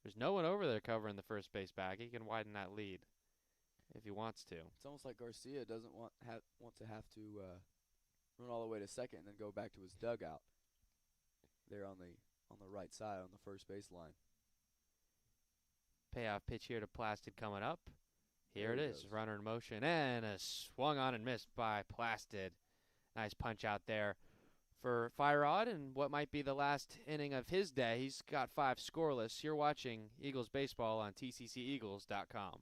Speaker 1: There's no one over there covering the first base back. He can widen that lead if he wants to.
Speaker 2: It's almost like Garcia doesn't want to have to run all the way to second and then go back to his dugout there on the right side on the first base line.
Speaker 1: Payoff pitch here to Plastid coming up. Here it is. Runner in motion and a swung on and missed by Plastid. Nice punch out there for Firerod in what might be the last inning of his day. He's got 5 scoreless. You're watching Eagles baseball on tcceagles.com.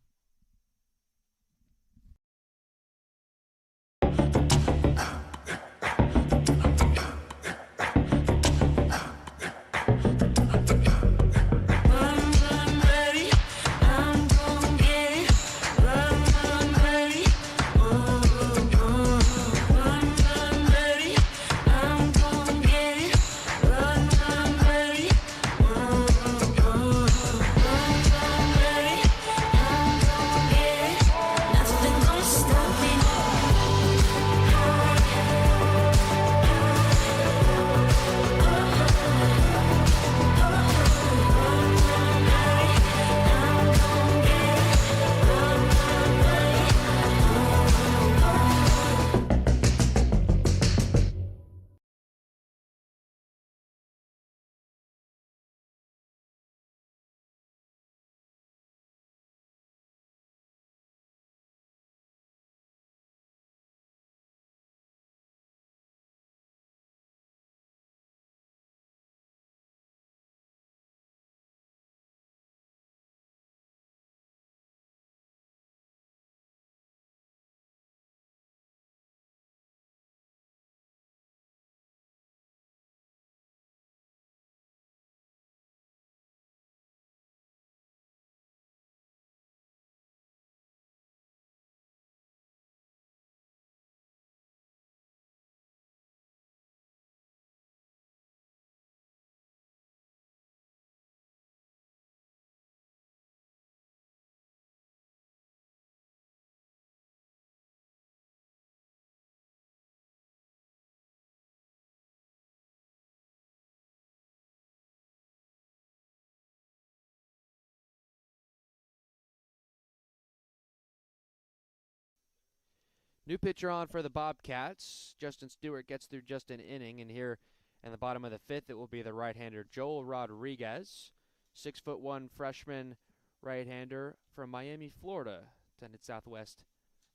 Speaker 1: New pitcher on for the Bobcats. Justin Stewart gets through just an inning, and here in the bottom of the fifth, it will be the right-hander Joel Rodriguez, 6'1" freshman right-hander from Miami, Florida, attended Southwest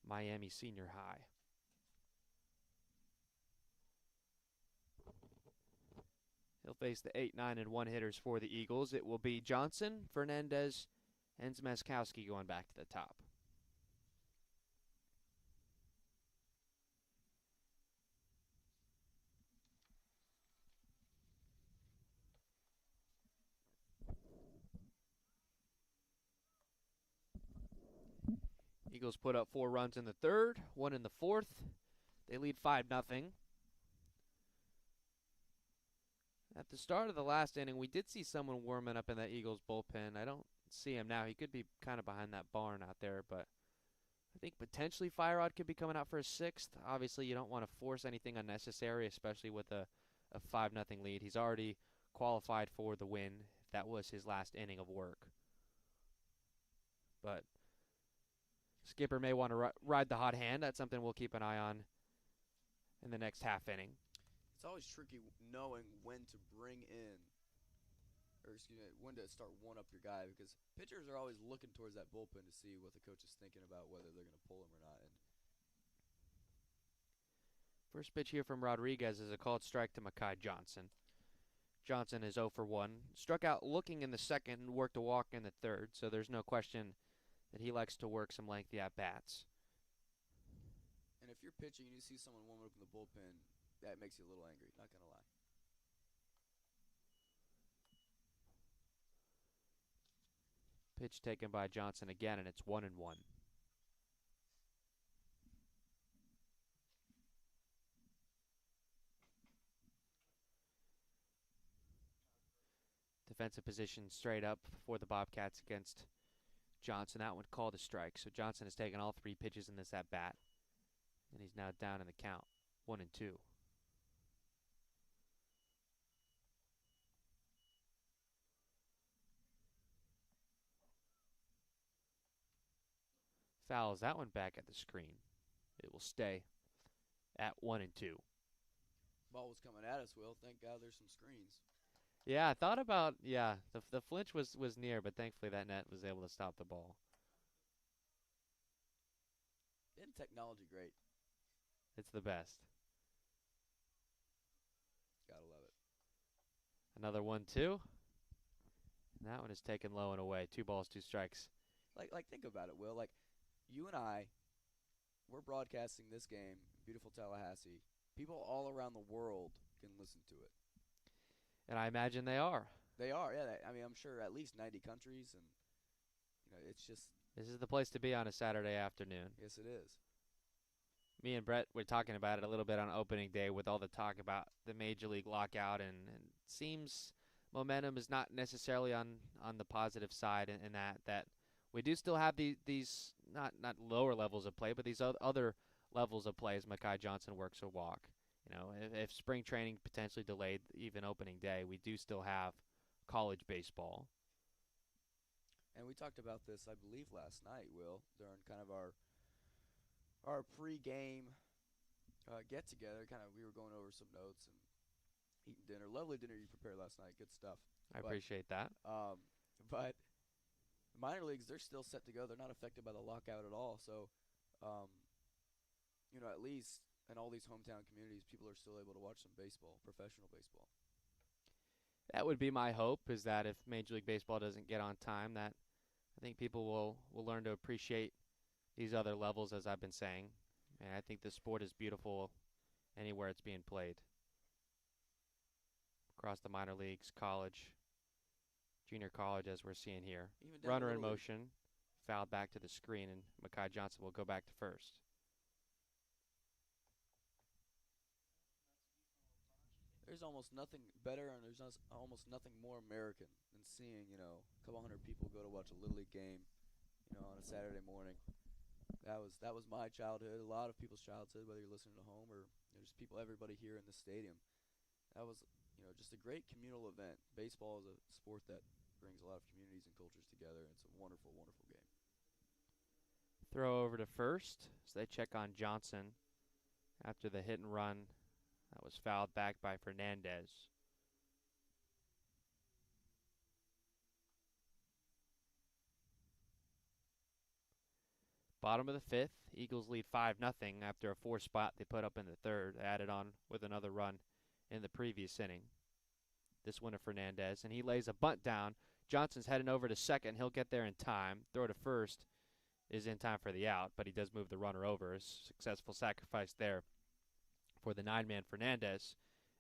Speaker 1: Miami Senior High. He'll face the 8, 9, and 1 hitters for the Eagles. It will be Johnson, Fernandez, and Zmeskowski going back to the top. Eagles put up 4 runs in the third, 1 in the fourth. They lead 5-0. At the start of the last inning, we did see someone warming up in that Eagles bullpen. I don't see him now. He could be kind of behind that barn out there, but I think potentially Firerod could be coming out for a 6th. Obviously, you don't want to force anything unnecessary, especially with a 5-0 lead. He's already qualified for the win. That was his last inning of work. But Skipper may want to ride the hot hand. That's something we'll keep an eye on in the next half inning.
Speaker 2: It's always tricky knowing when to bring in, when to start one up your guy, because pitchers are always looking towards that bullpen to see what the coach is thinking about, whether they're going to pull him or not. And
Speaker 1: first pitch here from Rodriguez is a called strike to Mekhi Johnson. Johnson is 0 for 1. Struck out looking in the second and worked a walk in the third, so there's no question that he likes to work some lengthy at-bats.
Speaker 2: And if you're pitching and you see someone warming up in the bullpen, that makes you a little angry, not going to lie.
Speaker 1: Pitch taken by Johnson again, and it's 1-1. Defensive position straight up for the Bobcats against Johnson. That one called a strike, so Johnson has taken all 3 pitches in this at-bat, and he's now down in the count, 1-2. Fouls that one back at the screen. It will stay at 1-2.
Speaker 2: Ball was coming at us, Will. Thank God there's some screens.
Speaker 1: Yeah, I thought about, the flinch was near, but thankfully that net was able to stop the ball.
Speaker 2: Isn't technology great?
Speaker 1: It's the best.
Speaker 2: Gotta love it.
Speaker 1: Another 1-2. And that one is taken low and away. 2 balls, 2 strikes.
Speaker 2: Like think about it, Will. Like, you and I, we're broadcasting this game in beautiful Tallahassee. People all around the world can listen to it.
Speaker 1: And I imagine they are.
Speaker 2: They are, yeah. I mean, I'm sure at least 90 countries, and it's just.
Speaker 1: This is the place to be on a Saturday afternoon.
Speaker 2: Yes, it is.
Speaker 1: Me and Brett were talking about it a little bit on opening day with all the talk about the Major League lockout, and it seems momentum is not necessarily on the positive side in that we do still have these not lower levels of play, but these other levels of play as Mekhi Johnson works a walk. If spring training potentially delayed even opening day, we do still have college baseball.
Speaker 2: And we talked about this, I believe, last night, Will, during kind of our pre-game get-together. We were going over some notes and eating dinner. Lovely dinner you prepared last night. Good stuff.
Speaker 1: I appreciate that.
Speaker 2: But the minor leagues, they're still set to go. They're not affected by the lockout at all. So, at least in all these hometown communities, people are still able to watch some baseball, professional baseball.
Speaker 1: That would be my hope, is that if Major League Baseball doesn't get on time, that I think people will learn to appreciate these other levels, as I've been saying. And I think the sport is beautiful anywhere it's being played. Across the minor leagues, college, junior college, as we're seeing here. Runner in motion, fouled back to the screen, and Mekhi Johnson will go back to first.
Speaker 2: There's almost nothing better, and there's almost nothing more American than seeing, a couple hundred people go to watch a Little League game, on a Saturday morning. That was my childhood, a lot of people's childhood, whether you're listening to home or just everybody here in the stadium. That was, just a great communal event. Baseball is a sport that brings a lot of communities and cultures together, and it's a wonderful, wonderful game.
Speaker 1: Throw over to first as they check on Johnson after the hit and run that was fouled back by Fernandez. Bottom of the fifth, Eagles lead 5-0 after a 4 spot they put up in the third, added on with another run in the previous inning. This one to Fernandez, and he lays a bunt down. Johnson's heading over to second. He'll get there in time. Throw to first is in time for the out, but he does move the runner over. A successful sacrifice there for the 9-man Fernandez.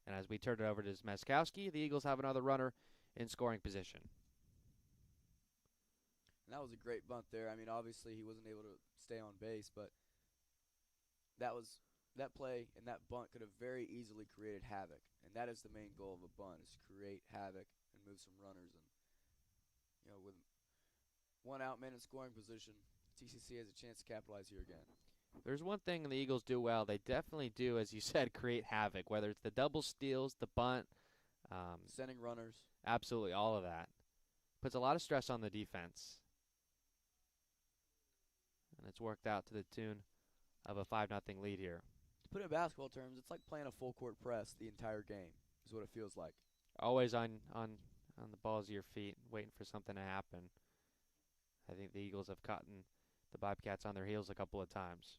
Speaker 1: And as we turn it over to Zmeskowski, the Eagles have another runner in scoring position.
Speaker 2: And that was a great bunt there. I mean, obviously he wasn't able to stay on base, but that play and that bunt could have very easily created havoc. And that is the main goal of a bunt, is to create havoc and move some runners. And, you know, with one out man in scoring position, TCC has a chance to capitalize here again.
Speaker 1: There's one thing the Eagles do well. They definitely do, as you said, create havoc, whether it's the double steals, the bunt.
Speaker 2: Sending runners.
Speaker 1: Absolutely, all of that. Puts a lot of stress on the defense. And it's worked out to the tune of a 5-0 lead here.
Speaker 2: To put it in basketball terms, it's like playing a full court press the entire game, is what it feels like.
Speaker 1: Always on the balls of your feet, waiting for something to happen. I think the Eagles have caught the Bobcats on their heels a couple of times.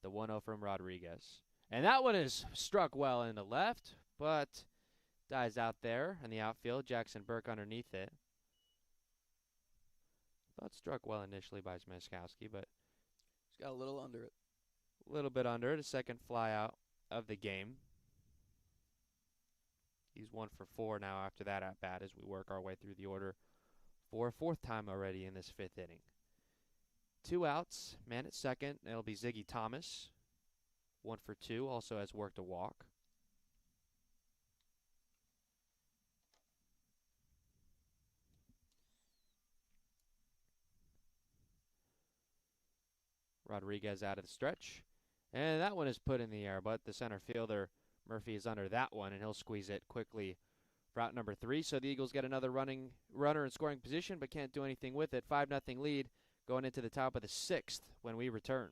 Speaker 1: The 1-0 from Rodriguez. And that one is struck well into left, but dies out there in the outfield. Jackson Burke underneath it. Thought struck well initially by Zmeskowski, but
Speaker 2: he's got a little under it.
Speaker 1: A little bit under it. A second fly out of the game. He's 1 for 4 now after that at bat as we work our way through the order for a 4th time already in this 5th inning. 2 outs, man at second. It'll be Ziggy Thomas. 1 for 2, also has worked a walk. Rodriguez out of the stretch. And that one is put in the air, but the center fielder, Murphy, is under that one, and he'll squeeze it quickly for out number 3. So the Eagles get another runner in scoring position, but can't do anything with it. 5-0 lead going into the top of the 6th when we return.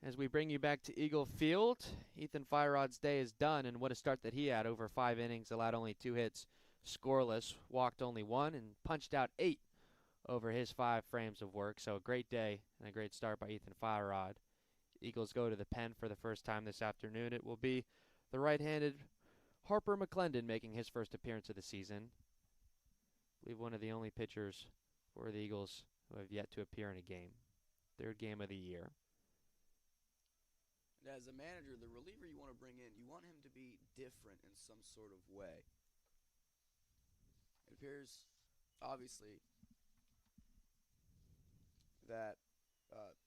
Speaker 1: As we bring you back to Eagle Field, Ethan Firerod's day is done, and what a start that he had. Over 5 innings, allowed only 2 hits, scoreless, walked only 1, and punched out 8 over his 5 frames of work. So a great day and a great start by Ethan Firerod. Eagles go to the pen for the first time this afternoon. It will be the right-handed Harper McClendon making his first appearance of the season. believe one of the only pitchers for the Eagles who have yet to appear in a game. Third game of the year.
Speaker 2: As a manager, the reliever you want to bring in, you want him to be different in some sort of way. It appears, obviously, that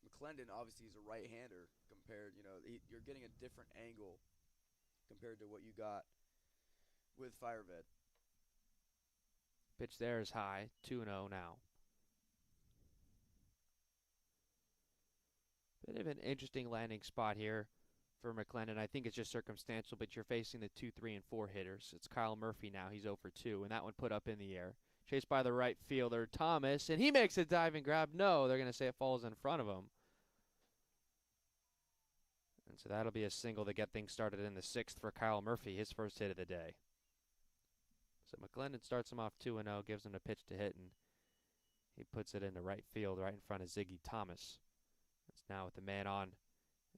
Speaker 2: McClendon, obviously, is a right-hander compared, you're getting a different angle compared to what you got with Fireved.
Speaker 1: Pitch there is high, 2-0 now. Bit of an interesting landing spot here for McClendon. I think it's just circumstantial, but you're facing the 2, 3, and 4 hitters. It's Kyle Murphy now. He's 0 for 2, and that one put up in the air. Chased by the right fielder, Thomas, and he makes a diving grab. No, they're going to say it falls in front of him. And so that'll be a single to get things started in the 6th for Kyle Murphy, his first hit of the day. So McClendon starts him off 2-0, gives him a pitch to hit, and he puts it into right field right in front of Ziggy Thomas. It's now with the man on.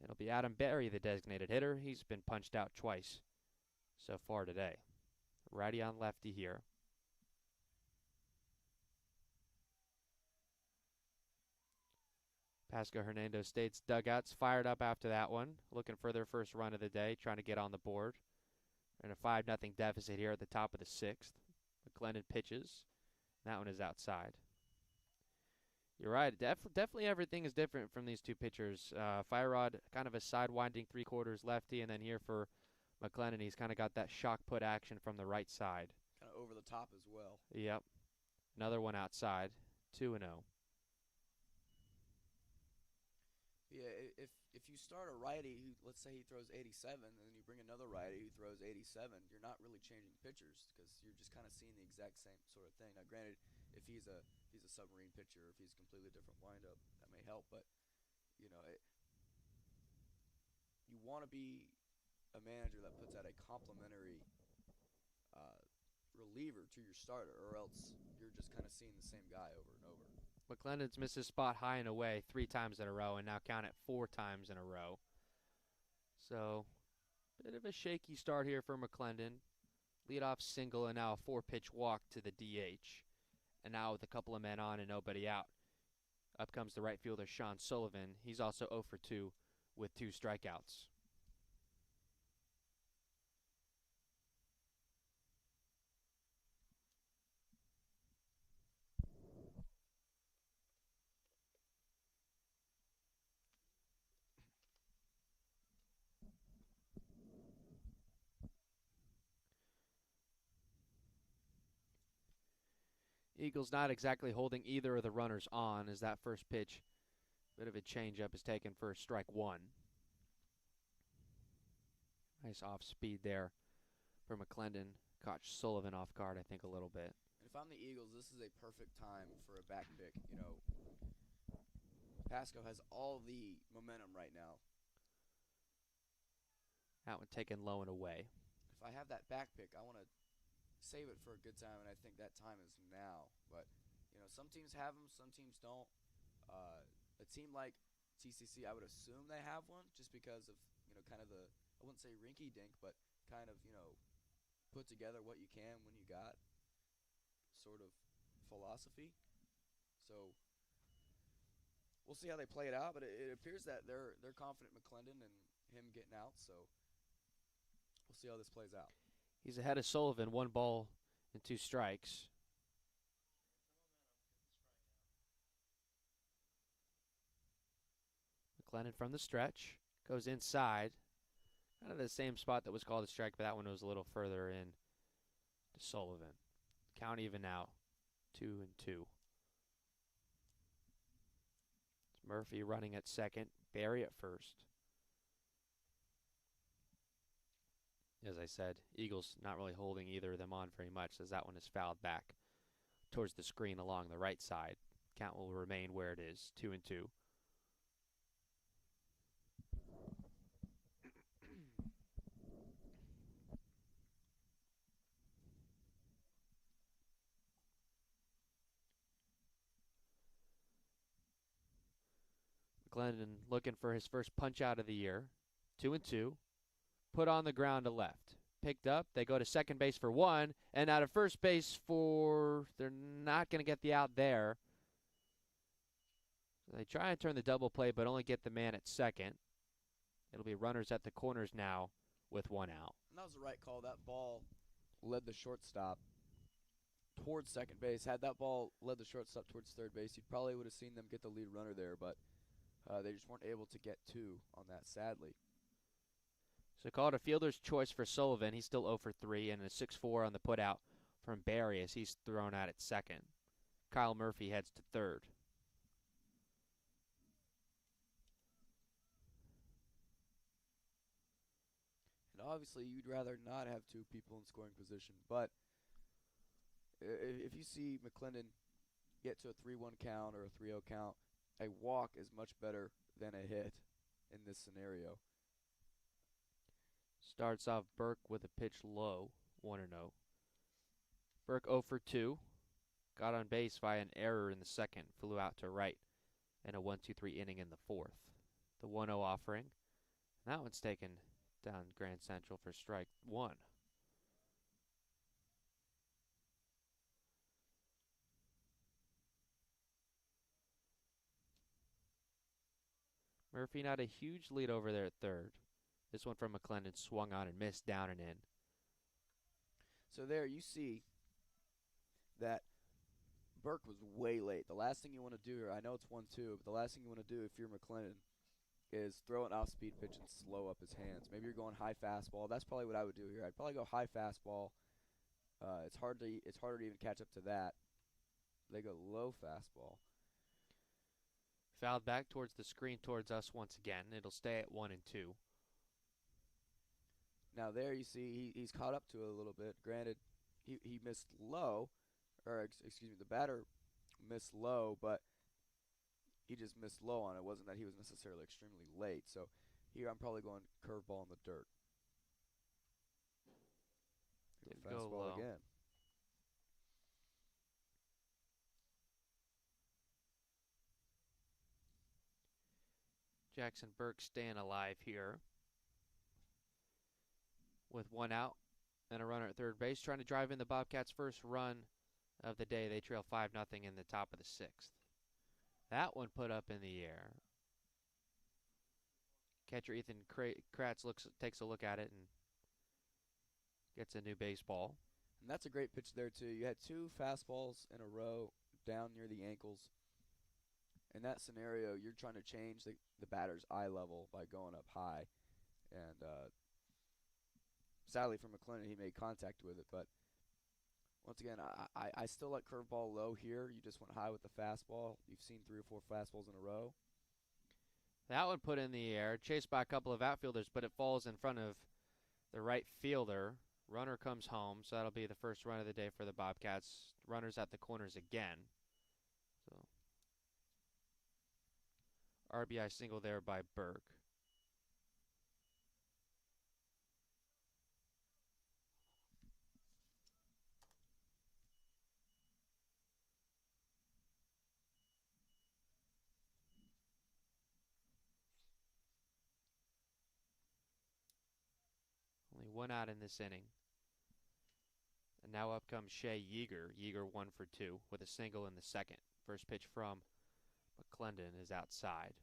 Speaker 1: It'll be Adam Berry, the designated hitter. He's been punched out twice so far today. Righty on lefty here. Pasco Hernando State's dugouts fired up after that one, looking for their first run of the day, trying to get on the board. They're in a 5-0 deficit here at the top of the 6th. McClendon pitches. That one is outside. You're right. Definitely everything is different from these two pitchers. Firerod, kind of a sidewinding 3/4 lefty, and then here for McClendon, he's kind of got that shock put action from the right side.
Speaker 2: Kind of over the top as well.
Speaker 1: Yep. Another one outside. 2-0.
Speaker 2: Yeah, if you start a righty who, let's say he throws 87, and then you bring another righty who throws 87, you're not really changing pitchers because you're just kind of seeing the exact same sort of thing. Now, granted, if he's a submarine pitcher, if he's a completely different windup, that may help. But you want to be a manager that puts out a complimentary reliever to your starter, or else you're just kind of seeing the same guy over and over.
Speaker 1: McClendon's missed his spot high and away 3 times in a row, and now count it 4 times in a row. So, bit of a shaky start here for McClendon. Leadoff single, and now a 4-pitch walk to the DH. And now with a couple of men on and nobody out, up comes the right fielder, Sean Sullivan. He's also 0 for 2 with 2 strikeouts. Eagles not exactly holding either of the runners on as that first pitch, bit of a changeup, is taken for strike 1. Nice off speed there for McClendon. Caught Sullivan off guard, I think, a little bit.
Speaker 2: And if I'm the Eagles, this is a perfect time for a back pick. Pasco has all the momentum right now.
Speaker 1: That one taken low and away.
Speaker 2: If I have that back pick, I want to save it for a good time, and I think that time is now. But some teams have them, some teams don't. A team like TCC, I would assume they have one, just because of kind of the, I wouldn't say rinky-dink, but kind of put together what you can when you got sort of philosophy. So we'll see how they play it out, but it appears that they're confident McClendon and him getting out. So we'll see how this plays out.
Speaker 1: He's ahead of Sullivan, 1 ball and 2 strikes. McClendon from the stretch goes inside. Kind of the same spot that was called a strike, but that one was a little further in to Sullivan. Count even now, 2-2. It's Murphy running at second, Berry at first. As I said, Eagles not really holding either of them on very much, as that one is fouled back towards the screen along the right side. Count will remain where it is, 2-2. McClendon looking for his first punch out of the year. 2-2. Put on the ground to left. picked up. They go to second base for 1, and out of first base for, they're not going to get the out there. So they try and turn the double play, but only get the man at second. It'll be runners at the corners now with 1 out.
Speaker 2: And that was the right call. That ball led the shortstop towards second base. Had that ball led the shortstop towards third base, you probably would have seen them get the lead runner there, but they just weren't able to get 2 on that, sadly.
Speaker 1: So called a fielder's choice for Sullivan. He's still 0 for 3, and a 6-4 on the putout from Barry as he's thrown out at second. Kyle Murphy heads to third.
Speaker 2: And obviously, you'd rather not have 2 people in scoring position, but if you see McClendon get to a 3-1 count or a 3-0 count, a walk is much better than a hit in this scenario.
Speaker 1: Starts off Burke with a pitch low, 1-0. Burke 0 for 2. Got on base via an error in the second, flew out to right, and a 1-2-3 inning in the fourth. The 1-0 offering. That one's taken down Grand Central for strike 1. Murphy not a huge lead over there at third. This one from McClendon swung on and missed, down and in.
Speaker 2: So there you see that Burke was way late. The last thing you want to do here, I know it's 1-2, but the last thing you want to do if you're McClendon is throw an off-speed pitch and slow up his hands. Maybe you're going high fastball. That's probably what I would do here. I'd probably go high fastball. It's harder to even catch up to that. They go low fastball.
Speaker 1: Fouled back towards the screen towards us once again. It'll stay at 1-2.
Speaker 2: Now there you see he's caught up to it a little bit. Granted, he missed low, or excuse me, the batter missed low, but he just missed low on it. It wasn't that he was necessarily extremely late. So here I'm probably going curveball in the dirt.
Speaker 1: Didn't go
Speaker 2: fastball
Speaker 1: low.
Speaker 2: Again.
Speaker 1: Jackson Burke staying alive here with 1 out and a runner at third base, trying to drive in the Bobcats' first run of the day. They trail 5-0 in the top of the 6th. That one put up in the air. Catcher Ethan Kratz takes a look at it and gets a new baseball.
Speaker 2: And that's a great pitch there too. You had 2 fastballs in a row down near the ankles. In that scenario, you're trying to change the batter's eye level by going up high. And sadly for McClendon, he made contact with it. But once again, I still like curveball low here. You just went high with the fastball. You've seen 3 or 4 fastballs in a row.
Speaker 1: That one put in the air, chased by a couple of outfielders, but it falls in front of the right fielder. Runner comes home, so that'll be the first run of the day for the Bobcats. Runners at the corners again. So RBI single there by Burke. Only 1 out in this inning. And now up comes Shea Yeager. Yeager 1 for 2 with a single in the second. First pitch from McClendon is outside.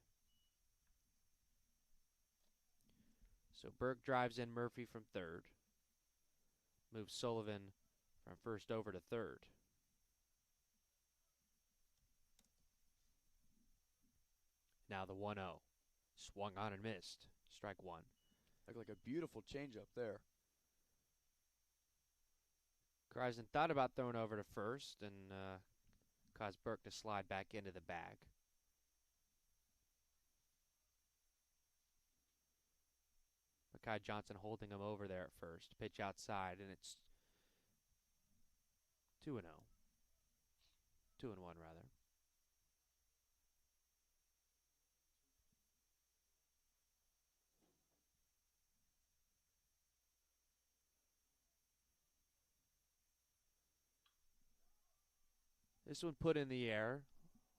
Speaker 1: So Burke drives in Murphy from third. Moves Sullivan from first over to third. Now the 1-0. Swung on and missed. Strike 1.
Speaker 2: Looked like a beautiful changeup there.
Speaker 1: Kreisen thought about throwing over to first and caused Burke to slide back into the bag. Makai Johnson holding him over there at first. Pitch outside, and it's 2-0. 2-1 rather. This one put in the air.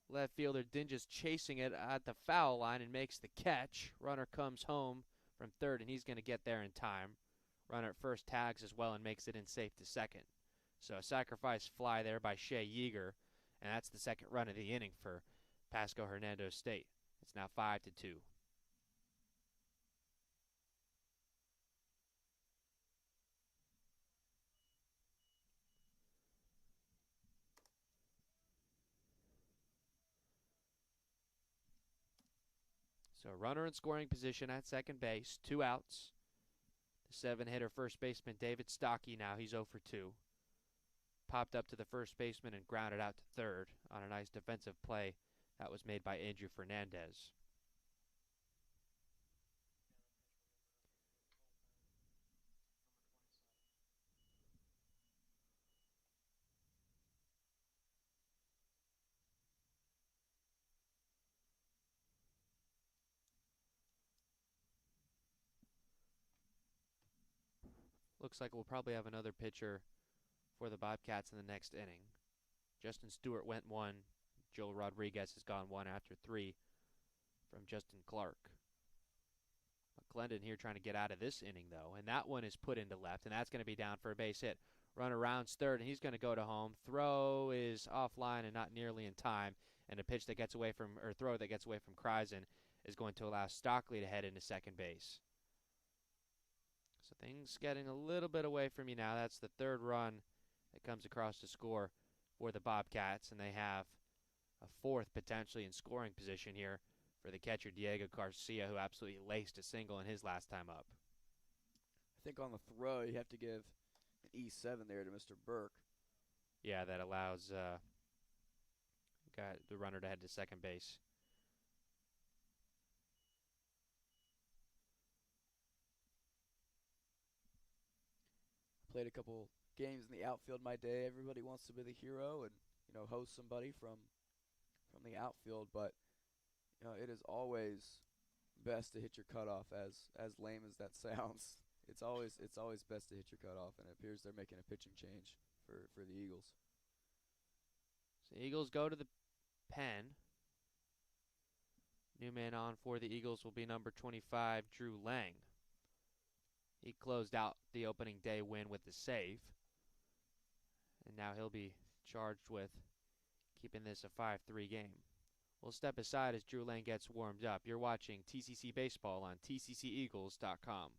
Speaker 1: Left fielder Dinges chasing it at the foul line and makes the catch. Runner comes home from third, and he's going to get there in time. Runner at first tags as well and makes it in safe to second. So a sacrifice fly there by Shea Yeager, and that's the second run of the inning for Pasco Hernando State. It's now 5-2. So runner in scoring position at second base, 2 outs. The 7-hitter first baseman David Stockey now, he's 0 for 2. Popped up to the first baseman and grounded out to third on a nice defensive play that was made by Andrew Fernandez. Looks like we'll probably have another pitcher for the Bobcats in the next inning. Justin Stewart went 1. Joel Rodriguez has gone 1 after 3 from Justin Clark. McClendon here trying to get out of this inning, though, and that one is put into left, and that's going to be down for a base hit. Runner rounds third, and he's going to go to home. Throw is offline and not nearly in time, and a pitch that gets away from, or throw that gets away from Kreisen is going to allow Stockley to head into second base. So things getting a little bit away from you now. That's the third run that comes across to score for the Bobcats, and they have a fourth potentially in scoring position here for the catcher Diego Garcia, who absolutely laced a single in his last time up.
Speaker 2: I think on the throw you have to give an E7 there to Mr. Burke.
Speaker 1: Yeah, that allows the runner to head to second base.
Speaker 2: Played a couple games in the outfield my day. Everybody wants to be the hero and host somebody from the outfield, but it is always best to hit your cutoff. As lame as that sounds, it's always best to hit your cutoff, and it appears they're making a pitching change for the Eagles.
Speaker 1: So the Eagles go to the pen. New man on for the Eagles will be number 25, Drew Lang. He closed out the opening day win with the save, and now he'll be charged with keeping this a 5-3 game. We'll step aside as Drew Lang gets warmed up. You're watching TCC Baseball on tcceagles.com.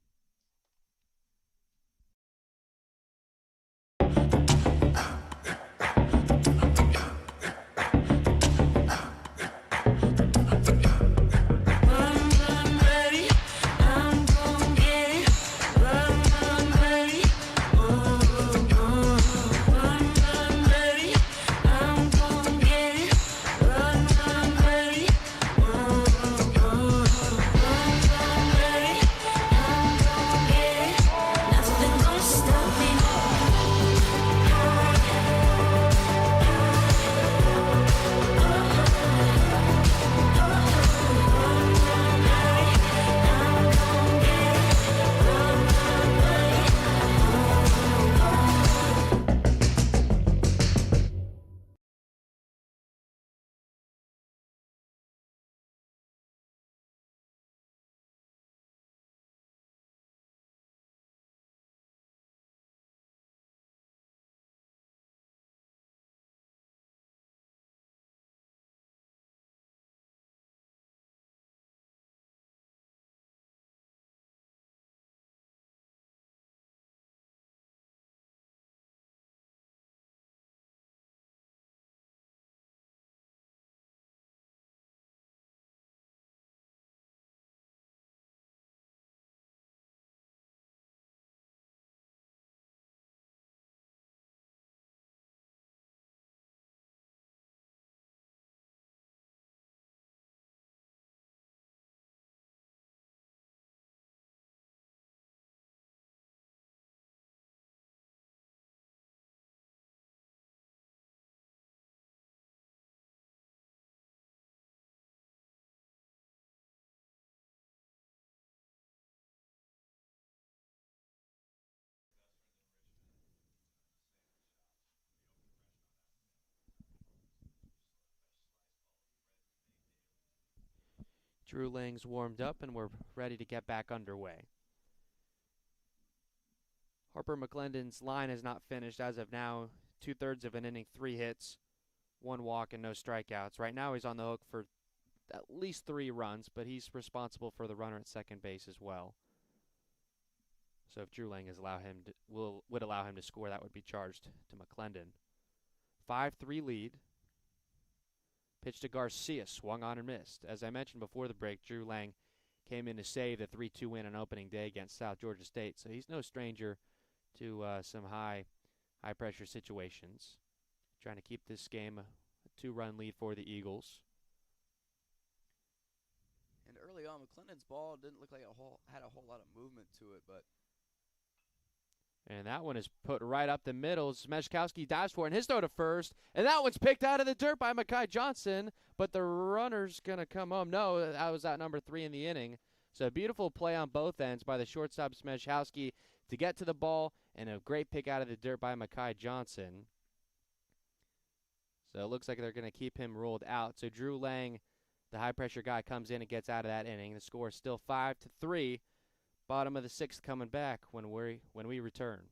Speaker 1: Drew Lang's warmed up, and we're ready to get back underway. Harper McClendon's line is not finished as of now. 2/3 of an inning, 3 hits, 1 walk, and no strikeouts. Right now he's on the hook for at least 3 runs, but he's responsible for the runner at second base as well. So if Drew Lang would allow him to score, that would be charged to McClendon. 5-3 lead. Pitch to Garcia, swung on and missed. As I mentioned before the break, Drew Lang came in to save the 3-2 win on opening day against South Georgia State, so he's no stranger to some high-pressure situations. Trying to keep this game a 2-run lead for the Eagles.
Speaker 2: And early on, McClendon's ball didn't look like had a whole lot of movement to it, but.
Speaker 1: And that one is put right up the middle. Smeshkowski dives for it, and his throw to first. And that one's picked out of the dirt by Mekhi Johnson, but the runner's going to come home. No, that was out number 3 in the inning. So a beautiful play on both ends by the shortstop Smeshkowski to get to the ball, and a great pick out of the dirt by Mekhi Johnson. So it looks like they're going to keep him ruled out. So Drew Lang, the high-pressure guy, comes in and gets out of that inning. The score is still 5-3. Bottom of the 6th coming back when we return.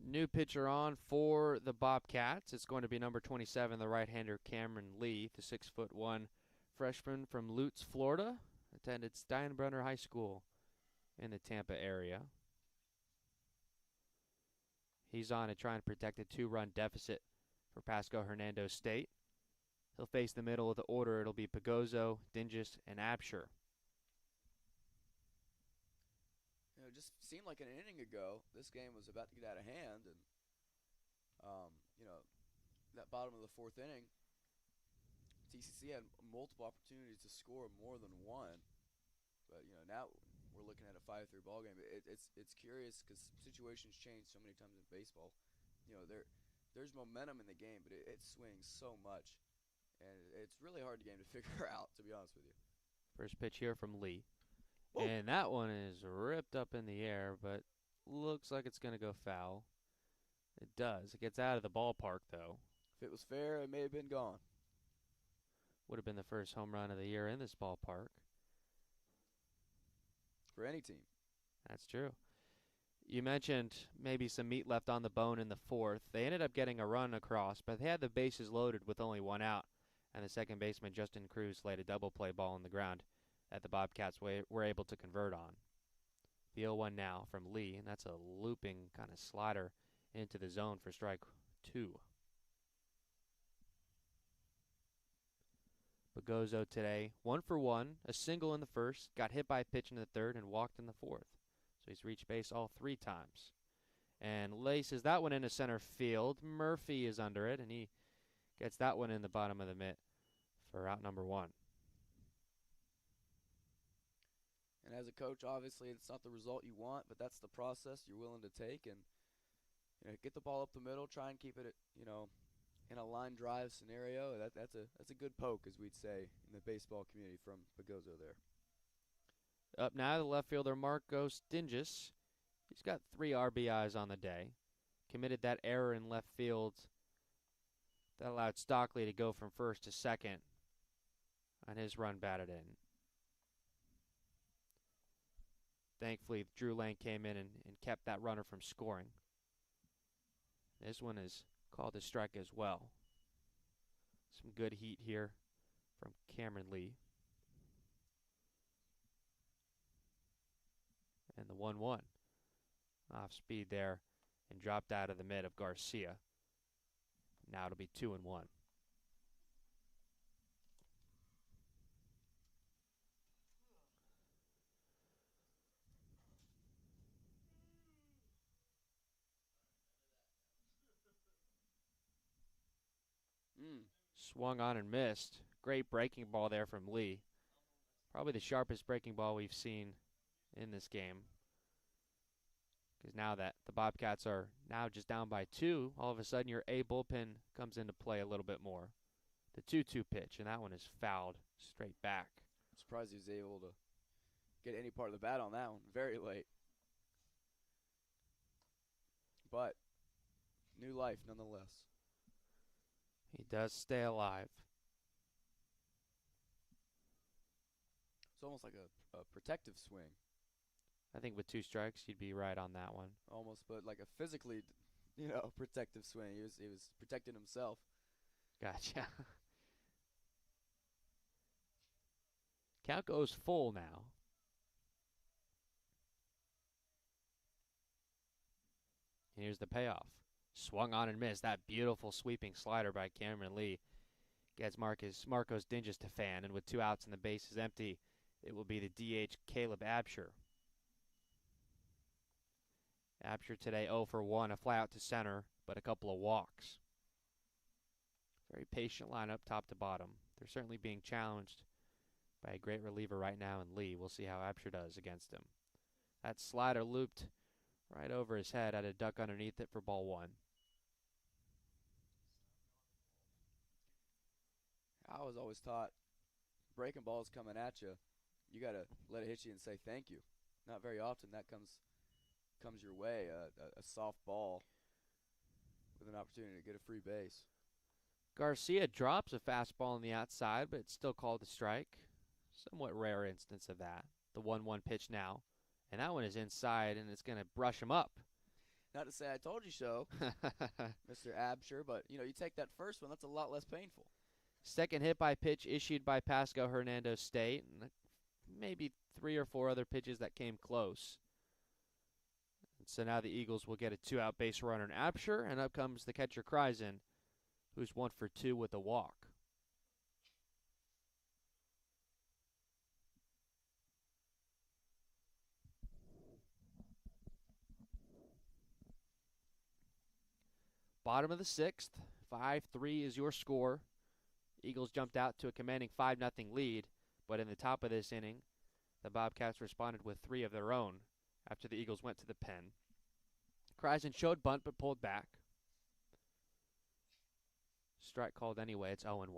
Speaker 1: New pitcher on for the Bobcats. It's going to be number 27, the right-hander Cameron Lee, the 6'1" freshman from Lutz, Florida. Attended Steinbrenner High School in the Tampa area. He's on to try and protect a 2-run deficit for Pasco Hernando State. He'll face the middle of the order. It'll be Pagozzo, Dingus, and Absher.
Speaker 2: It just seemed like an inning ago this game was about to get out of hand, and that bottom of the 4th inning, TCC had multiple opportunities to score more than one, but now we're looking at a 5-3 ball game. It's curious because situations change so many times in baseball. There's momentum in the game, but it swings so much, and it's really hard game to figure out, to be honest with you.
Speaker 1: First pitch here from Lee.
Speaker 2: Whoa.
Speaker 1: And that one is ripped up in the air, but looks like it's going to go foul. It does. It gets out of the ballpark, though.
Speaker 2: If it was fair, it may have been gone.
Speaker 1: Would have been the first home run of the year in this ballpark.
Speaker 2: For any team.
Speaker 1: That's true. You mentioned maybe some meat left on the bone in the 4th. They ended up getting a run across, but they had the bases loaded with only 1 out, and the second baseman, Justin Cruz, laid a double play ball on the ground that the Bobcats were able to convert on. The 0-1 now from Lee, and that's a looping kind of slider into the zone for strike 2. Pagozo today, 1 for 1, a single in the first, got hit by a pitch in the third, and walked in the fourth. So he's reached base all 3 times. And laces that one into center field. Murphy is under it, and he gets that one in the bottom of the mitt for out number 1.
Speaker 2: And as a coach, obviously, it's not the result you want, but that's the process you're willing to take. And get the ball up the middle, try and keep it, in a line drive scenario. That's a good poke, as we'd say in the baseball community from Pagozo there.
Speaker 1: Up now, the left fielder Marcos Dinges. He's got 3 RBIs on the day. Committed that error in left field that allowed Stockley to go from first to second on his run batted in. Thankfully, Drew Lane came in and kept that runner from scoring. This one is called a strike as well. Some good heat here from Cameron Lee. And the 1-1. Off speed there and dropped out of the mid of Garcia. Now it'll be 2-1. Swung on and missed. Great breaking ball there from Lee. Probably the sharpest breaking ball we've seen in this game. Because now that the Bobcats are now just down by 2, all of a sudden your A bullpen comes into play a little bit more. The 2-2 pitch, and that one is fouled straight back.
Speaker 2: I'm surprised he was able to get any part of the bat on that one. Very late. But new life nonetheless.
Speaker 1: He does stay alive.
Speaker 2: It's almost like a protective swing.
Speaker 1: I think with 2 strikes, you'd be right on that one.
Speaker 2: Almost, but like a physically, protective swing. He was protecting himself.
Speaker 1: Gotcha. Count goes full now. Here's the payoff. Swung on and missed. That beautiful sweeping slider by Cameron Lee gets Marcos Dinges to fan, and with 2 outs and the base is empty, it will be the DH Caleb Absher. Absher today 0 for 1, a fly out to center, but a couple of walks. Very patient lineup top to bottom. They're certainly being challenged by a great reliever right now in Lee. We'll see how Absher does against him. That slider looped right over his head, had a duck underneath it for ball 1.
Speaker 2: I was always taught breaking balls coming at you, you got to let it hit you and say thank you. Not very often that comes your way, a soft ball with an opportunity to get a free base.
Speaker 1: Garcia drops a fastball on the outside, but it's still called a strike. Somewhat rare instance of that. The 1-1 pitch now. And that one is inside, and it's going to brush him up.
Speaker 2: Not to say I told you so, Mr. Absher, but, you take that first one, that's a lot less painful.
Speaker 1: Second hit by pitch issued by Pasco Hernando State, and maybe 3 or 4 other pitches that came close. And so now the Eagles will get a 2-out base runner in Absher, and up comes the catcher Kreisen, who's 1 for 2 with a walk. Bottom of the 6th, 5-3 is your score. Eagles jumped out to a commanding 5-0 lead, but in the top of this inning, the Bobcats responded with 3 of their own after the Eagles went to the pen. Kreisen showed bunt but pulled back. Strike called anyway, it's 0-1.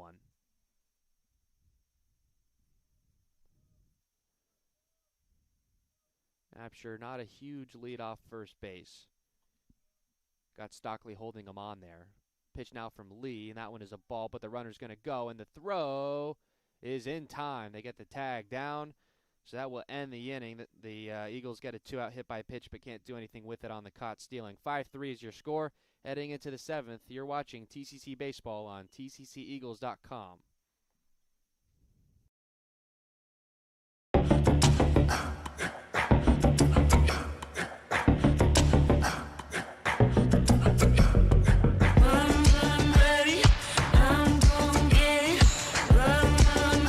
Speaker 1: Absher, not a huge lead off first base. Got Stockley holding him on there. Pitch now from Lee, and that one is a ball, but the runner's going to go, and the throw is in time. They get the tag down, so that will end the inning. The Eagles get a 2-out hit by pitch, but can't do anything with it on the caught stealing. 5-3 is your score. Heading into the 7th, you're watching TCC Baseball on tcceagles.com.
Speaker 4: I'm ready, I'm gon' get it. Run, run,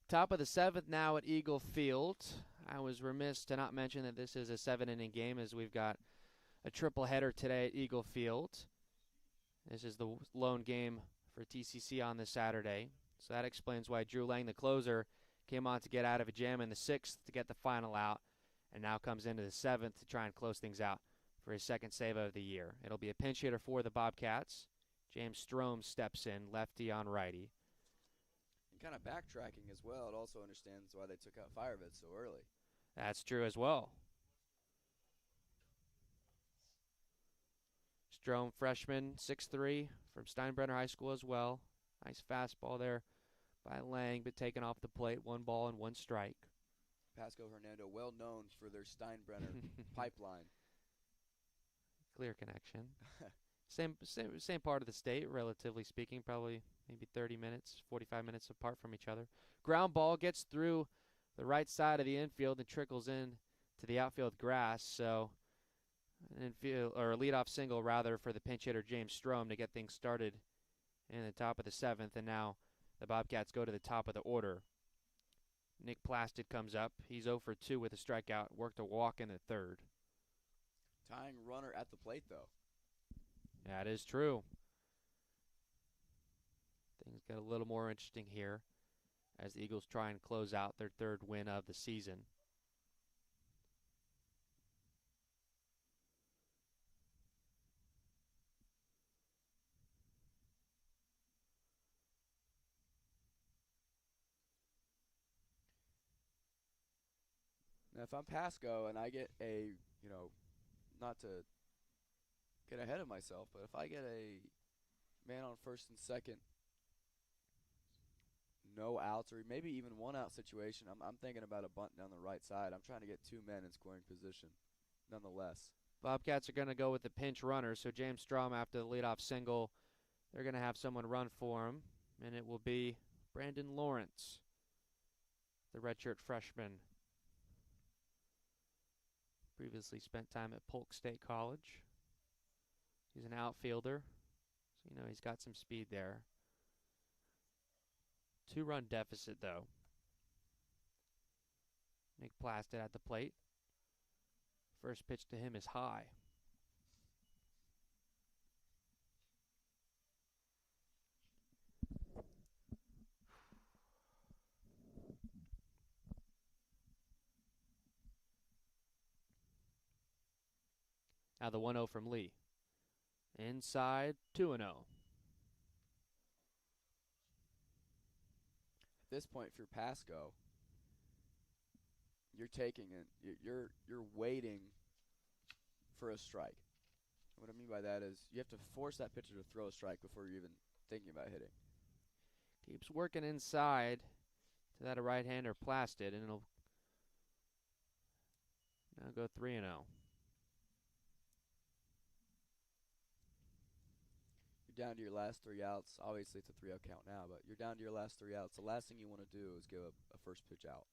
Speaker 1: Top of the 7th now at Eagle Field. I was remiss to not mention that this is a 7-inning game, as we've got a triple header today at Eagle Field. This is the lone game for TCC on this Saturday. So that explains why Drew Lang, the closer, came on to get out of a jam in the 6th to get the final out, and now comes into the 7th to try and close things out for his second save of the year. It'll be a pinch hitter for the Bobcats. James Strome steps in, lefty on righty.
Speaker 2: And kind of backtracking as well, it also understands why they took out Firevid so early.
Speaker 1: That's true as well. Strome, freshman, 6'3", from Steinbrenner High School as well. Nice fastball there by Lang, but taken off the plate. 1 ball and 1 strike.
Speaker 2: Pasco Hernando, well known for their Steinbrenner pipeline.
Speaker 1: Clear connection. Same part of the state, relatively speaking, probably maybe 30 minutes, 45 minutes apart from each other. Ground ball gets through the right side of the infield and trickles in to the outfield grass. So an infield, or a leadoff single rather, for the pinch hitter James Strome to get things started in the top of the 7th, and now the Bobcats go to the top of the order. Nick Plasted comes up. He's 0 for 2 with a strikeout. Worked a walk in the 3rd.
Speaker 2: Tying runner at the plate, though.
Speaker 1: That is true. Things get a little more interesting here as the Eagles try and close out their 3rd win of the season.
Speaker 2: Now, if I'm Pasco and I get a, not to get ahead of myself, but if I get a man on first and second, no outs, or maybe even 1 out situation, I'm thinking about a bunt down the right side. I'm trying to get 2 men in scoring position, nonetheless.
Speaker 1: Bobcats are going to go with the pinch runner, so James Strome, after the leadoff single, they're going to have someone run for him, and it will be Brandon Lawrence, the redshirt freshman. Previously spent time at Polk State College. He's an outfielder, so he's got some speed there. 2-run deficit, though. Nick Plasted at the plate. First pitch to him is high. Now the 1-0 from Lee. Inside, 2-0.
Speaker 2: At this point, if you're Pasco, you're taking it. You're waiting for a strike. What I mean by that is you have to force that pitcher to throw a strike before you're even thinking about hitting.
Speaker 1: Keeps working inside to that right-hander Plasted, and it'll now go 3-0.
Speaker 2: You're down to your last 3 outs. Obviously, it's a 3-out count now, but you're down to your last 3 outs. The last thing you want to do is give a first pitch out.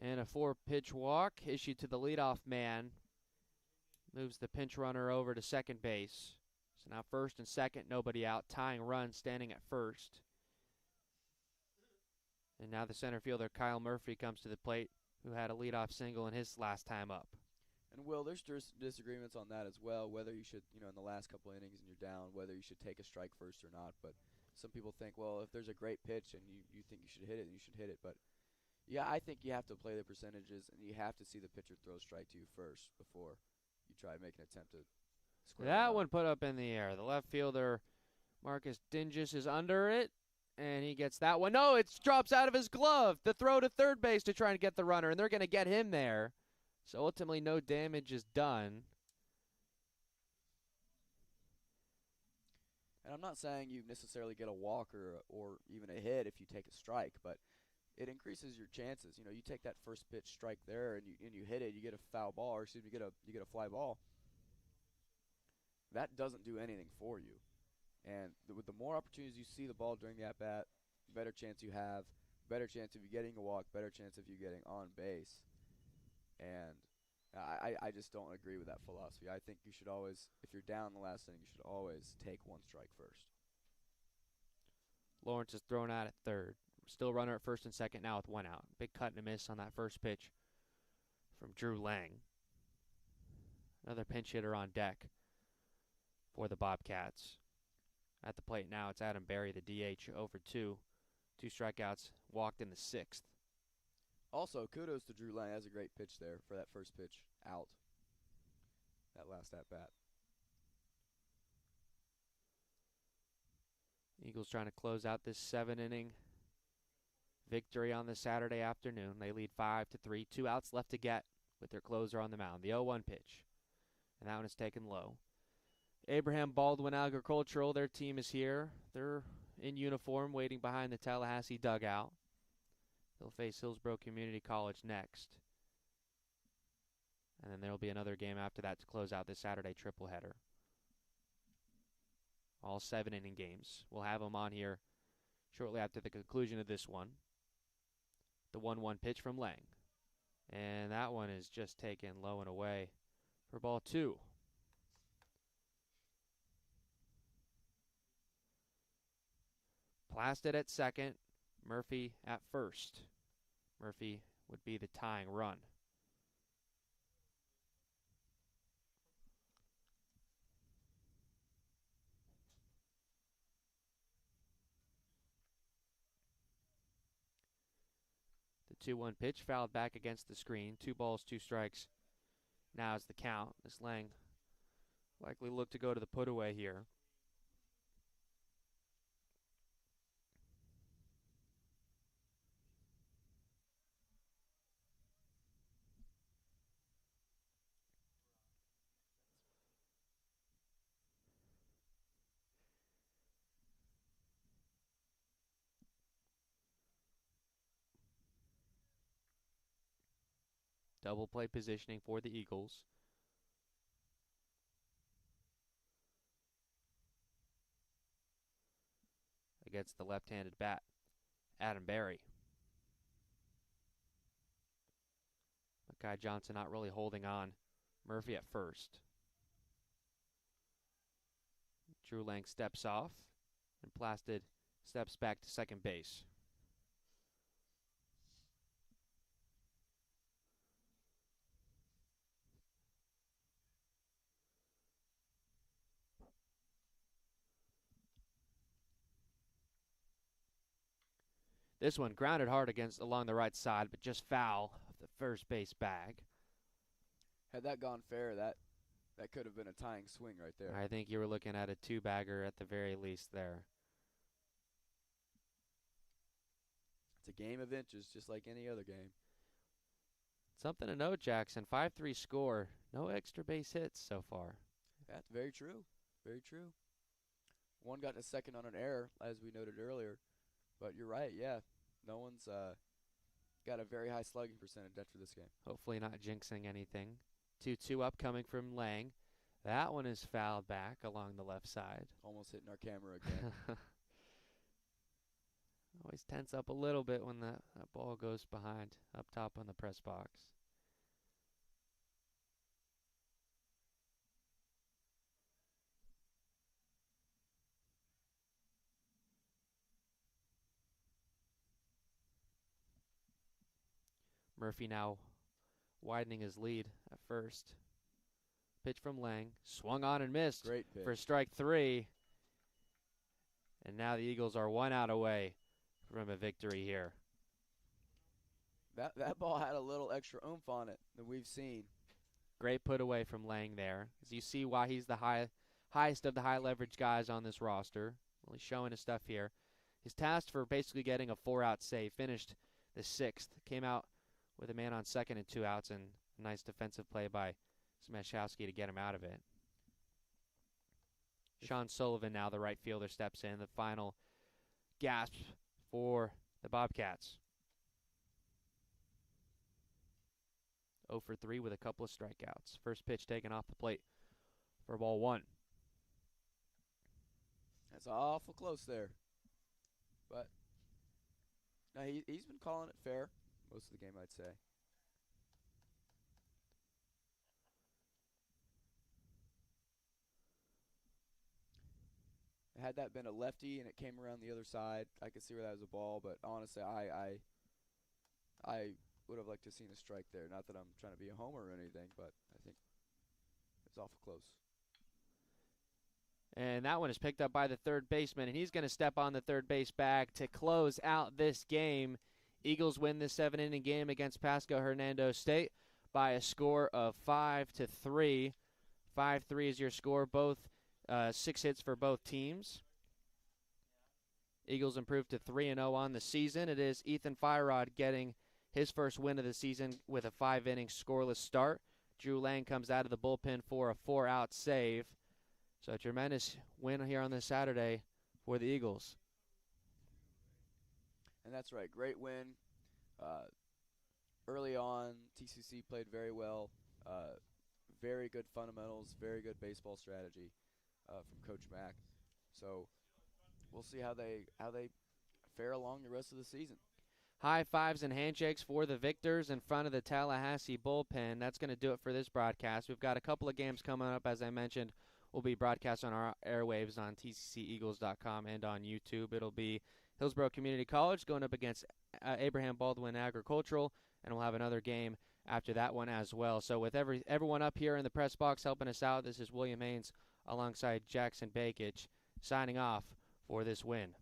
Speaker 1: And a 4-pitch walk issued to the leadoff man. Moves the pinch runner over to second base. So now first and second, nobody out. Tying run standing at first. And now the center fielder Kyle Murphy comes to the plate, who had a leadoff single in his last time up.
Speaker 2: And, Will, there's disagreements on that as well, whether you should, in the last couple innings and you're down, whether you should take a strike first or not. But some people think, well, if there's a great pitch and you think you should hit it, then you should hit it. But, yeah, I think you have to play the percentages, and you have to see the pitcher throw a strike to you first before you try to make an attempt to square
Speaker 1: That one put up in the air. The left fielder, Marcus Dingus, is under it, and he gets that one. No, it drops out of his glove. The throw to third base to try and get the runner, and they're going to get him there. So ultimately no damage is done.
Speaker 2: And I'm not saying you necessarily get a walk or even a hit if you take a strike, but it increases your chances. You take that first pitch strike there and you hit it, you get a foul ball, or excuse me, you get a fly ball. That doesn't do anything for you. And with the more opportunities you see the ball during the at-bat, better chance you have, better chance of you getting a walk, better chance of you getting on base. And I just don't agree with that philosophy. I think you should always, if you're down in the last inning, you should always take one strike first.
Speaker 1: Lawrence is thrown out at third. Still runner at first and second now with 1 out. Big cut and a miss on that first pitch from Drew Lang. Another pinch hitter on deck for the Bobcats. At the plate now, it's Adam Berry, the DH, 0 for 2. 2 strikeouts, walked in the 6th.
Speaker 2: Also, kudos to Drew Lang. That's a great pitch there for that first pitch out. That last at-bat.
Speaker 1: Eagles trying to close out this 7-inning victory on this Saturday afternoon. They lead 5-3. 2 outs left to get with their closer on the mound. The 0-1 pitch. And that one is taken low. Abraham Baldwin Agricultural, their team is here. They're in uniform waiting behind the Tallahassee dugout. They'll face Hillsborough Community College next. And then there will be another game after that to close out this Saturday tripleheader. All 7-inning games. We'll have them on here shortly after the conclusion of this one. The 1-1 pitch from Lang. And that one is just taken low and away for ball 2. Plasted at second, Murphy at first. Murphy would be the tying run. The 2-1 pitch fouled back against the screen. 2 balls, 2 strikes. Now is the count. This Lang likely look to go to the put away here. Double play positioning for the Eagles. Against the left-handed bat, Adam Berry. Mackay Johnson not really holding on. Murphy at first. Drew Lang steps off, and Plasted steps back to second base. This one grounded hard along the right side, but just foul of the first base bag.
Speaker 2: Had that gone fair, that could have been a tying swing right there.
Speaker 1: I think you were looking at a 2-bagger at the very least there.
Speaker 2: It's a game of inches, just like any other game.
Speaker 1: Something to note, Jackson. 5-3 score. No extra base hits so far.
Speaker 2: That's very true. Very true. One got to second on an error, as we noted earlier. But you're right, yeah. No one's got a very high slugging percentage after this game.
Speaker 1: Hopefully not jinxing anything. 2-2 upcoming from Lang. That one is fouled back along the left side.
Speaker 2: Almost hitting our camera again.
Speaker 1: Always tense up a little bit when that ball goes behind, up top on the press box. Murphy now widening his lead at first. Pitch from Lang. Swung on and missed.
Speaker 2: Great pitch.
Speaker 1: For strike 3. And now the Eagles are 1 out away from a victory here.
Speaker 2: That ball had a little extra oomph on it than we've seen.
Speaker 1: Great put away from Lang there. As you see why he's the highest of the high leverage guys on this roster. Really showing his stuff here. He's tasked for basically getting a 4-out save. Finished the 6th. Came out with a man on second and 2 outs, and a nice defensive play by Smashowski to get him out of it. Sean Sullivan now, the right fielder, steps in. The final gasp for the Bobcats. 0 for 3 with a couple of strikeouts. First pitch taken off the plate for ball 1.
Speaker 2: That's awful close there. But no, he's been calling it fair most of the game, I'd say. had that been a lefty and it came around the other side, I could see where that was a ball. But honestly, I would have liked to have seen a strike there. Not that I'm trying to be a homer or anything, but I think it's awful close.
Speaker 1: And that one is picked up by the third baseman, and he's going to step on the third base bag to close out this game. Eagles win this 7-inning game against Pasco Hernando State by a score of 5-3. 5-3 is your score. Both 6 hits for both teams. Eagles improved to 3-0 on the season. It is Ethan Firod getting his first win of the season with a 5-inning scoreless start. Drew Lang comes out of the bullpen for a 4-out save. So a tremendous win here on this Saturday for the Eagles.
Speaker 2: And that's right, great win. Early on, TCC played very well. Very good fundamentals, very good baseball strategy from Coach Mack. So we'll see how they fare along the rest of the season.
Speaker 1: High fives and handshakes for the victors in front of the Tallahassee bullpen. That's going to do it for this broadcast. We've got a couple of games coming up, as I mentioned. Will be broadcast on our airwaves on tcceagles.com and on YouTube. It'll be Hillsborough Community College going up against Abraham Baldwin Agricultural, and we'll have another game after that one as well. So with everyone up here in the press box helping us out, this is William Haynes alongside Jackson Bakich signing off for this win.